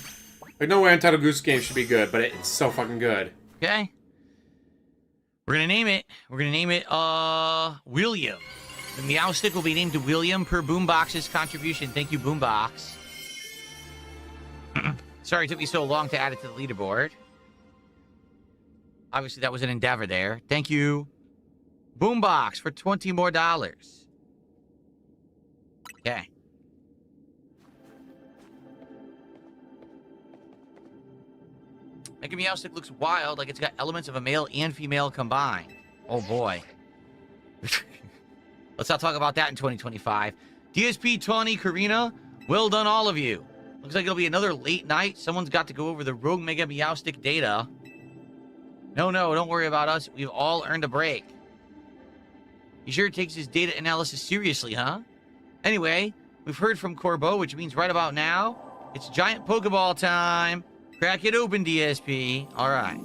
Like, no way Untitled Goose Game should be good, but it's so fucking good. Okay. We're gonna name it. We're gonna name it, William. The Meowstic will be named to William per Boombox's contribution. Thank you, Boombox. Sorry it took me so long to add it to the leaderboard. Obviously, that was an endeavor there. Thank you, Boombox, for $20 more. Okay. Mega Meowstic looks wild, like it's got elements of a male and female combined. Oh boy. Let's not talk about that in 2025. DSP, Tawny, Karina, well done all of you. Looks like it'll be another late night. Someone's got to go over the rogue Mega Meowstic data. No, don't worry about us. We've all earned a break. He sure takes his data analysis seriously, huh? Anyway, we've heard from Corbeau, which means right about now, it's giant Pokeball time. Crack it open, DSP. All right.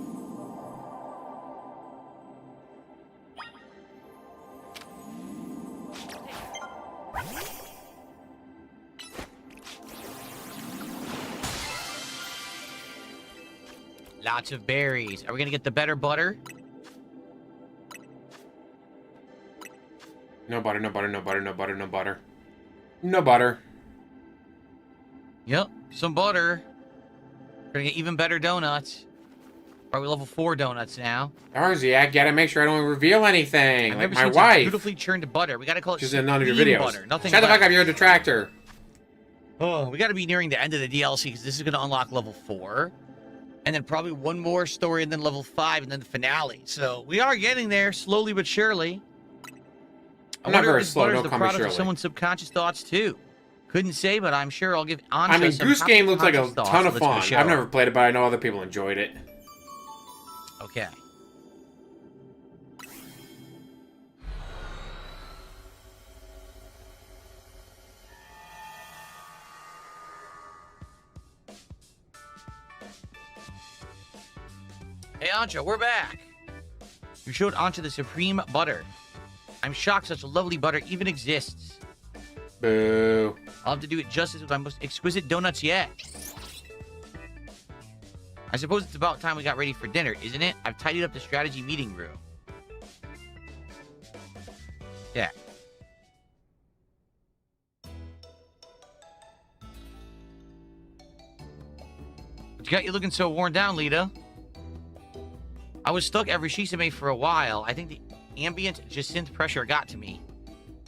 Lots of berries. Are we going to get the better butter? No butter, no butter, no butter, no butter, no butter. No butter. Yep, some butter. We're going to get even better donuts. Probably level 4 donuts now. Darcy, I gotta make sure I don't reveal anything. I've Like never my seen such wife. beautifully churned butter. We gotta call it She's in none of your supreme videos. butter. Nothing Shut the less. fuck up, you're a detractor. Oh, we gotta be nearing the end of the DLC because this is gonna unlock level 4. And then probably one more story and then level 5 and then the finale. So we are getting there slowly but surely. I I'm not wonder very if this slow, butter is don't the call me product of Shirley. someone's subconscious thoughts too. Couldn't say, but I'm sure I'll give Ansha I mean, some Goose Game looks like a subconscious ton thoughts. of Let's go fun. show I've her. never played it, but I know other people enjoyed it. Okay. Hey, Ansha, we're back. You showed Ansha the supreme butter. I'm shocked such lovely butter even exists. Boo. I'll have to do it justice with my most exquisite donuts yet. I suppose it's about time we got ready for dinner, isn't it? I've tidied up the strategy meeting room. Yeah. What you got you looking so worn down, Lita? I was stuck at Reeeee for a while. I think the ambient Jacinth pressure got to me.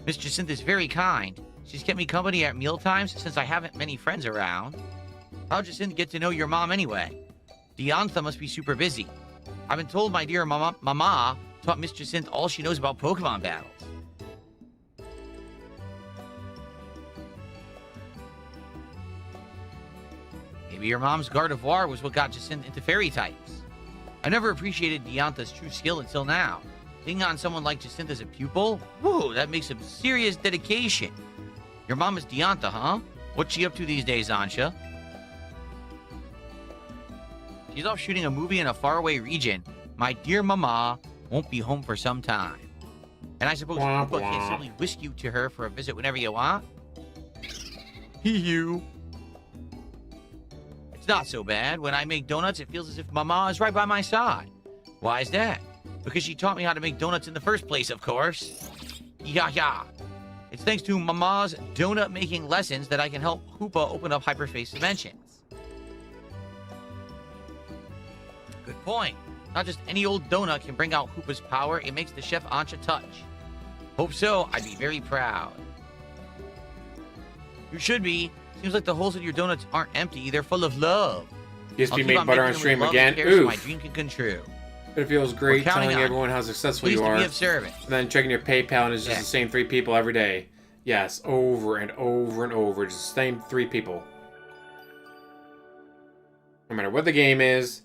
Miss Jacinth is very kind. She's kept me company at mealtimes since I haven't many friends around. How'd Jacinth get to know your mom anyway? Diantha must be super busy. I've been told my dear mama taught Miss Jacinth all she knows about Pokemon battles. Maybe your mom's Gardevoir was what got Jacinth into fairy types. I never appreciated Diantha's true skill until now. Being on someone like Jacinth as a pupil? Whoa, that makes some serious dedication. Your mom is Diantha, huh? What's she up to these days, Ansha? She's off shooting a movie in a faraway region. My dear mama won't be home for some time. And I suppose Wah, Koopa wah. can simply whisk you to her for a visit whenever you want? Hee-hoo. It's not so bad. When I make donuts, it feels as if mama is right by my side. Why is that? Because she taught me how to make donuts in the first place, of course. Yeah. It's thanks to Mama's donut-making lessons that I can help Hoopa open up hyperspace dimensions. Good point. Not just any old donut can bring out Hoopa's power, it makes the chef Ansha touch. Hope so, I'd be very proud. You should be. Seems like the holes in your donuts aren't empty, they're full of love. I'll DSP keep made on butter making on them with stream love again. and care so my Oof. dream can come true. It feels great We're counting telling on everyone how successful Pleased you to are. be of service. And then checking your PayPal and it's just Yeah. the same 3 people every day. Yes, over and over and over. Just the same 3 people. No matter what the game is,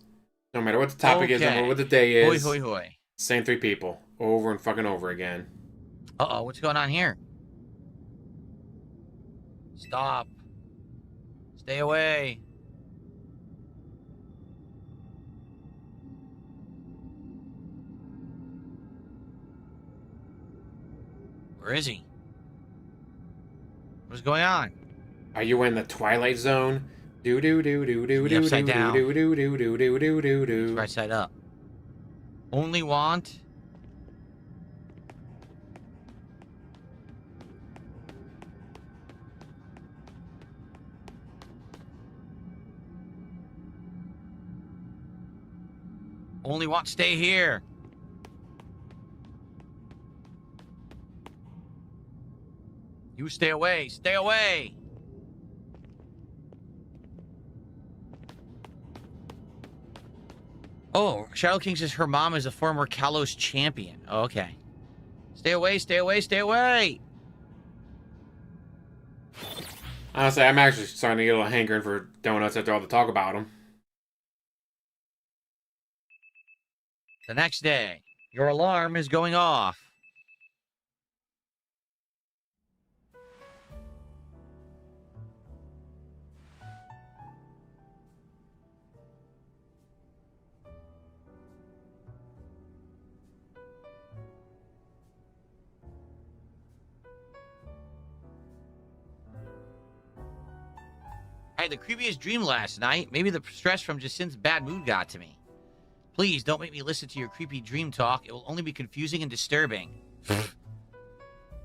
no matter what the topic is, no matter Okay. what the day Hoi, is. hoi, hoi. Same 3 people. Over and fucking over again. Uh-oh, what's going on here? Stop. Stay away. Where is he? What's going on? Are you in the Twilight Zone? Do do do do do do upside do down. do do do do do do do It's do. right side up. Only want... Only want stay here. You stay away. Stay away. Oh, Shadow King says her mom is a former Kalos champion. Oh, okay. Stay away, stay away, stay away. Honestly, I'm actually starting to get a little hankering for donuts after all the talk about them. The next day, your alarm is going off. I had the creepiest dream last night. Maybe the stress from Jacinth's bad mood got to me. Please, don't make me listen to your creepy dream talk. It will only be confusing and disturbing.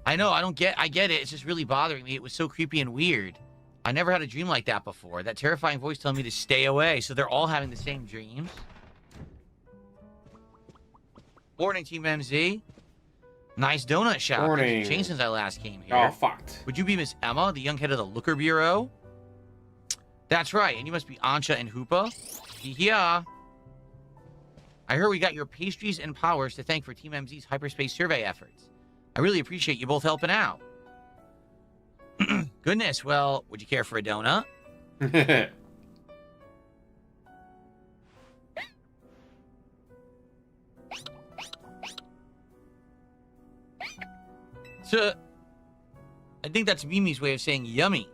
I know, I get it. It's just really bothering me. It was so creepy and weird. I never had a dream like that before. That terrifying voice telling me to stay away. So they're all having the same dreams? Morning, Team MZ. Nice donut shop. Morning. It's changed since I last came here. Oh, fucked. Would you be Miss Emma, the young head of the Looker Bureau? That's right, and you must be Ansha and Hoopa. Yeah. I heard we got your pastries and powers to thank for Team MZ's hyperspace survey efforts. I really appreciate you both helping out. Goodness, well, would you care for a donut? So, I think that's Mimi's way of saying yummy.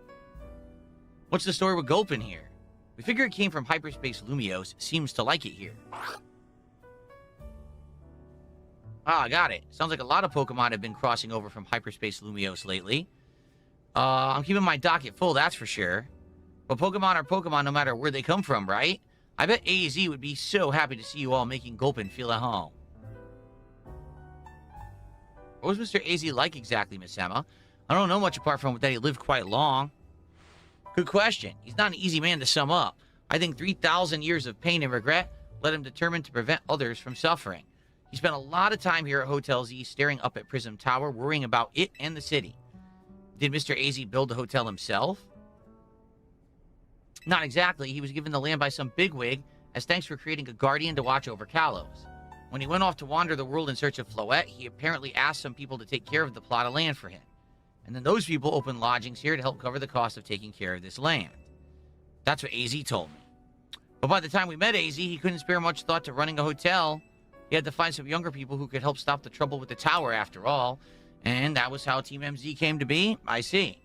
What's the story with Gulpin here? We figure it came from hyperspace Lumios. Seems to like it here. Ah, got it. Sounds like a lot of Pokemon have been crossing over from hyperspace Lumios lately. I'm keeping my docket full, that's for sure. But Pokemon are Pokemon no matter where they come from, right? I bet AZ would be so happy to see you all making Gulpin feel at home. What was Mr. AZ like exactly, Miss Emma? I don't know much apart from that he lived quite long. Good question. He's not an easy man to sum up. I think 3,000 years of pain and regret led him determined to prevent others from suffering. He spent a lot of time here at Hotel Z staring up at Prism Tower, worrying about it and the city. Did Mr. AZ build the hotel himself? Not exactly. He was given the land by some bigwig as thanks for creating a guardian to watch over Kalos. When he went off to wander the world in search of Floette, he apparently asked some people to take care of the plot of land for him. And then those people opened lodgings here to help cover the cost of taking care of this land. That's what AZ told me. But by the time we met AZ, he couldn't spare much thought to running a hotel. He had to find some younger people who could help stop the trouble with the tower after all. And that was how Team MZ came to be? I see.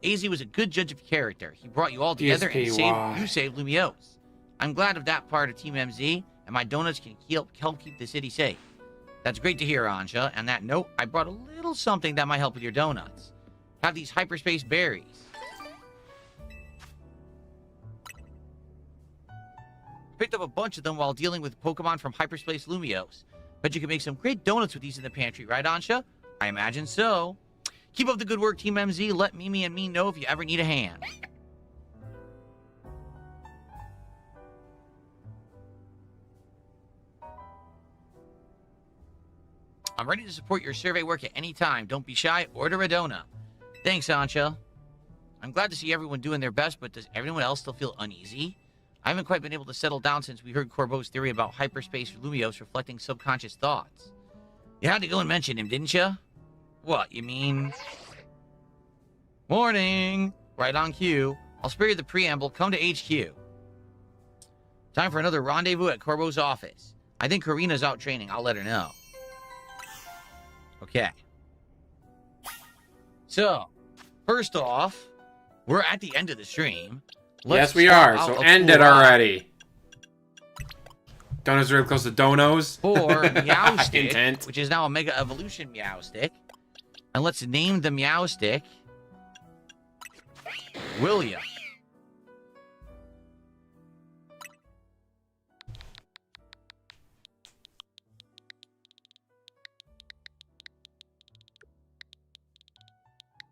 AZ was a good judge of character. He brought you all together and you saved Lumiose. I'm glad of that part of Team MZ, and my donuts can help keep the city safe. That's great to hear, Anja. And that note, I brought a little something that might help with your donuts. Have these hyperspace berries. Picked up a bunch of them while dealing with Pokemon from hyperspace Lumiose. Bet you can make some great donuts with these in the pantry, right, Ansha? I imagine so. Keep up the good work, Team MZ. Let Mimi and me know if you ever need a hand. I'm ready to support your survey work at any time. Don't be shy. Order a donut. Thanks, Ansha. I'm glad to see everyone doing their best, but does everyone else still feel uneasy? I haven't quite been able to settle down since we heard Corbo's theory about hyperspace Lumiose reflecting subconscious thoughts. You had to go and mention him, didn't you? What, you mean? Morning! Right on cue. I'll spare you the preamble. Come to HQ. Time for another rendezvous at Corbo's office. I think Karina's out training. I'll let her know. Okay. So, first off, we're at the end of the stream. Yes, we are. So end it already. Donuts really close to donos. For Meowstick, which is now a Mega Evolution Meowstick. And let's name the Meowstick William.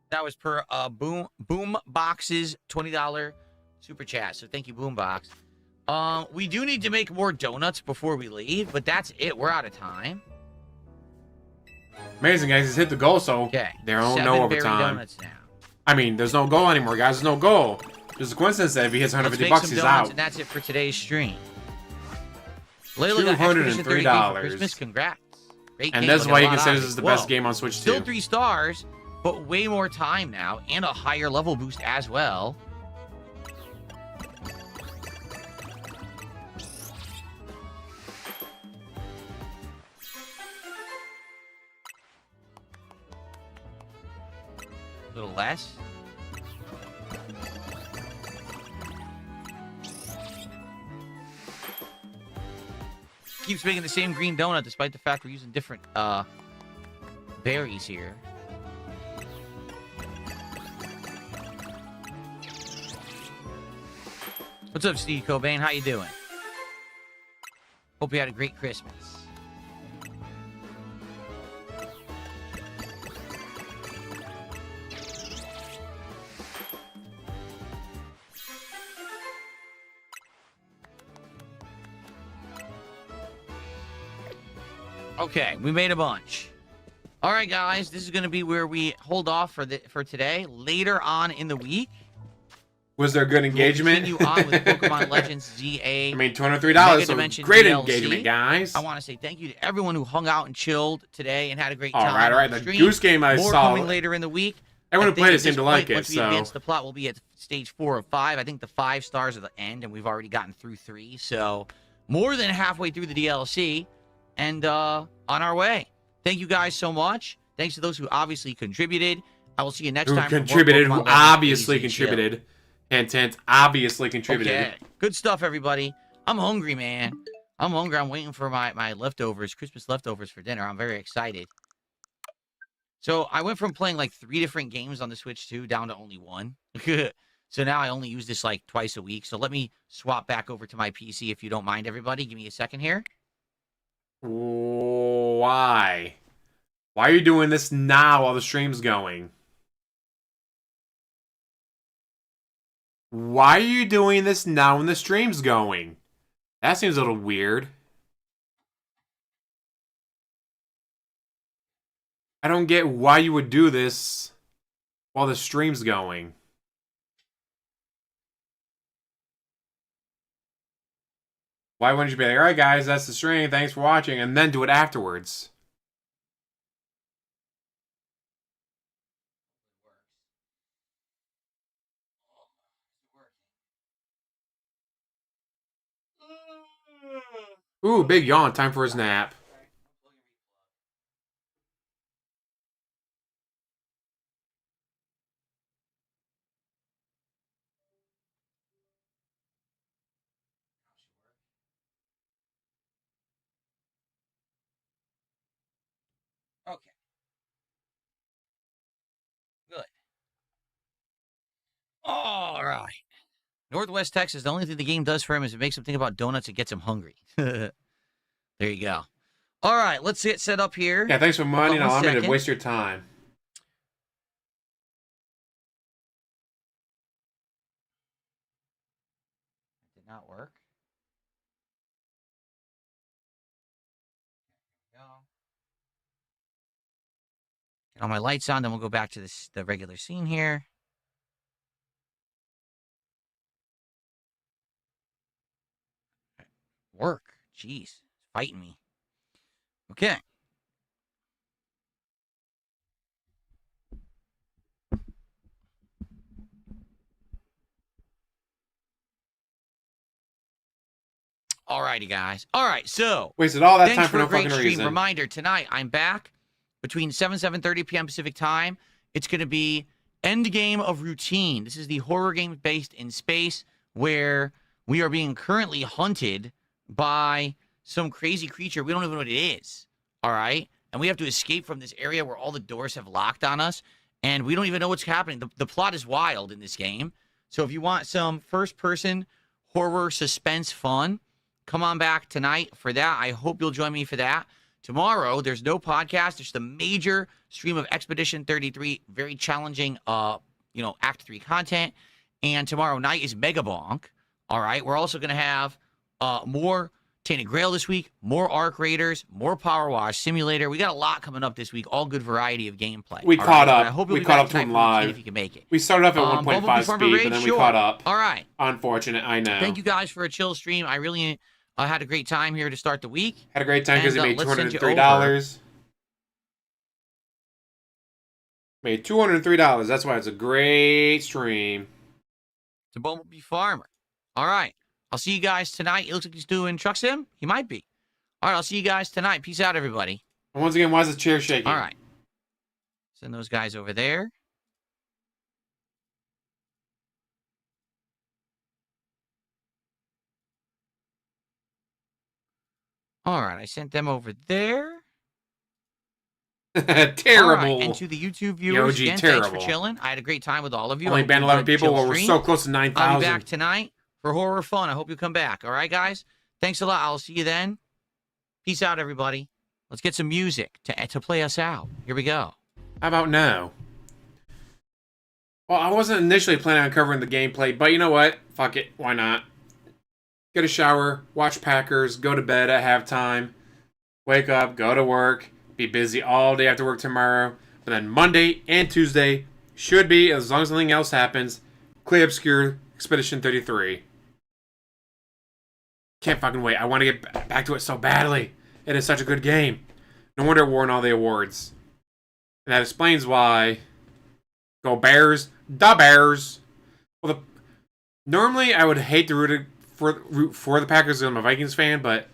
That was per Boombox's $20 super chat. So thank you, Boombox. We do need to make more donuts before we leave, but that's it. We're out of time. Amazing, guys. He's hit the goal, so there are no overtime. Donuts now. I mean, there's no goal anymore, guys. There's no goal. There's a coincidence that if he hits 150 bucks, he's out. And that's it for today's stream. $203. Christmas. Congrats. Great and game. that's why he considers this the best game on Switch 2. Still 3 stars, but way more time now, and a higher level boost as well. A little less. Keeps making the same green donut despite the fact we're using different berries here. What's up, Steve Cobain? How you doing? Hope you had a great Christmas. Okay, we made a bunch. All right, guys, this is going to be where we hold off for today. Later on in the week, Was there good engagement? we'll continue on with Pokemon Legends ZA. I mean, $203, Mega so Dimension great DLC. engagement, guys. I want to say thank you to everyone who hung out and chilled today and had a great time. All right. on The stream. Goose Game I More saw. coming later in the week. Everyone who I think played it at seemed this to like point, it, Once we so. advance the plot, we'll be at stage 4 of 5. I think the 5 stars are the end, and we've already gotten through 3. So more than halfway through the DLC, and on our way. Thank you guys so much. Thanks to those who obviously contributed. I will see you next Who time. for more contributed, Pokemon who Legends obviously Easy Chill. contributed. Hint, obviously contributed. Okay. Good stuff, everybody. I'm hungry, man. I'm hungry. I'm waiting for my leftovers, Christmas leftovers for dinner. I'm very excited. So I went from playing like 3 different games on the Switch 2 down to only 1. So now I only use this like twice a week. So let me swap back over to my PC if you don't mind, everybody. Give me a second here. Why? Why are you doing this now while the stream's going? Why are you doing this now when the stream's going? That seems a little weird. I don't get why you would do this while the stream's going. Why wouldn't you be like, alright guys, that's the stream, thanks for watching, and then do it afterwards? Ooh, big yawn, time for his nap. Okay. Good. All right. Northwest Texas, the only thing the game does for him is it makes him think about donuts and gets him hungry. There you go. All right, let's get set up here. Yeah, thanks for money, and Hold on allow me to second. waste your time. Did not work. There we go. Get all my lights on, then we'll go back to the regular scene here. Work. Jeez. Fighting me. Okay. Alrighty, guys. All right, so Wasted all that thanks time for for no a great fucking stream. reason. Reminder, tonight I'm back between 7:30 p.m. Pacific time. It's going to be Endgame of Routine. This is the horror game based in space where we are being currently hunted by some crazy creature. We don't even know what it is. All right? And we have to escape from this area where all the doors have locked on us, and we don't even know what's happening. The plot is wild in this game. So if you want some first-person horror suspense fun, come on back tonight for that. I hope you'll join me for that. Tomorrow, there's no podcast. There's the major stream of Expedition 33, very challenging, Act 3 content. And tomorrow night is Mega Bonk. All right. We're also going to have more Tainted Grail this week, more Arc Raiders, more Power Wash Simulator. We got a lot coming up this week. All good variety of gameplay. We All caught right? up. But I hope you'll We be caught back up to tonight him for routine live. if you can make it. We started off at Bumblebee 1.5 Farmer speed, Raid, but then we sure. caught up. All right. Unfortunate, I know. Thank you guys for a chill stream. I really had a great time here to start the week. Had a great time because he And, made let's send you $203. Made $203. That's why it's a great stream. To Bumblebee Farmer. All right. I'll see you guys tonight. It looks like he's doing truck sim. He might be. All right. I'll see you guys tonight. Peace out, everybody. And once again, why is the chair shaking? All right. Send those guys over there. All right. I sent them over there. Terrible. All right. And to the YouTube viewers, Yoji, again, thanks for terrible. chilling. I had a great time with all of you. I Only hope banned you 11 enjoyed the people. chill Well, we're stream. so close to I'll be 9,000. back tonight for horror fun. I hope you come back. All right, guys? Thanks a lot. I'll see you then. Peace out, everybody. Let's get some music to play us out. Here we go. How about now? Well, I wasn't initially planning on covering the gameplay, but you know what? Fuck it. Why not? Get a shower, watch Packers, go to bed at halftime, wake up, go to work, be busy all day after work tomorrow. But then Monday and Tuesday should be, as long as nothing else happens, Clear Obscure Expedition 33. Can't fucking wait. I want to get back to it so badly. It is such a good game. No wonder it won all the awards. And that explains why. Go Bears. The Bears. Well, normally I would hate to root for the Packers because I'm a Vikings fan, but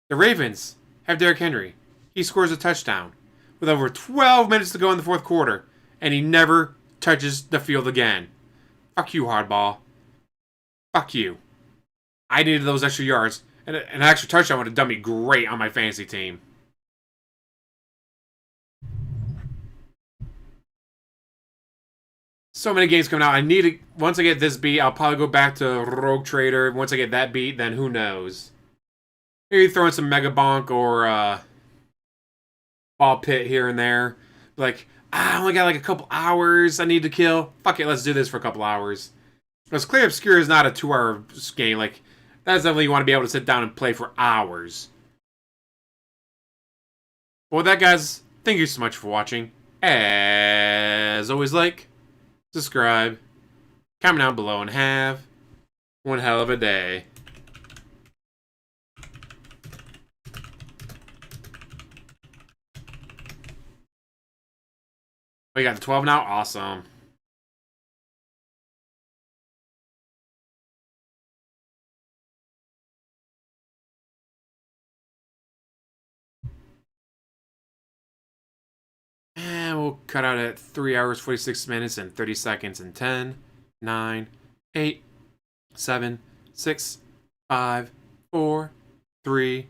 the Ravens have Derrick Henry. He scores a touchdown with over 12 minutes to go in the fourth quarter, and he never touches the field again. Fuck you, hardball. Fuck you. I needed those extra yards, and an extra touchdown would have done me great on my fantasy team. So many games coming out. I need to, once I get this beat, I'll probably go back to Rogue Trader. Once I get that beat, then who knows? Maybe throw in some Mega Bonk or Ball Pit here and there. Like, I only got like a couple hours I need to kill. Fuck it, let's do this for a couple hours. Because Clear Obscure is not a 2-hour game. Like, that's definitely you want to be able to sit down and play for hours. Well, with that, guys, thank you so much for watching. As always, like, subscribe, comment down below, and have one hell of a day. We got the 12 now? Awesome. And we'll cut out at 3 hours, 46 minutes, and 30 seconds, and 10, 9, 8, 7, 6, 5, 4, 3,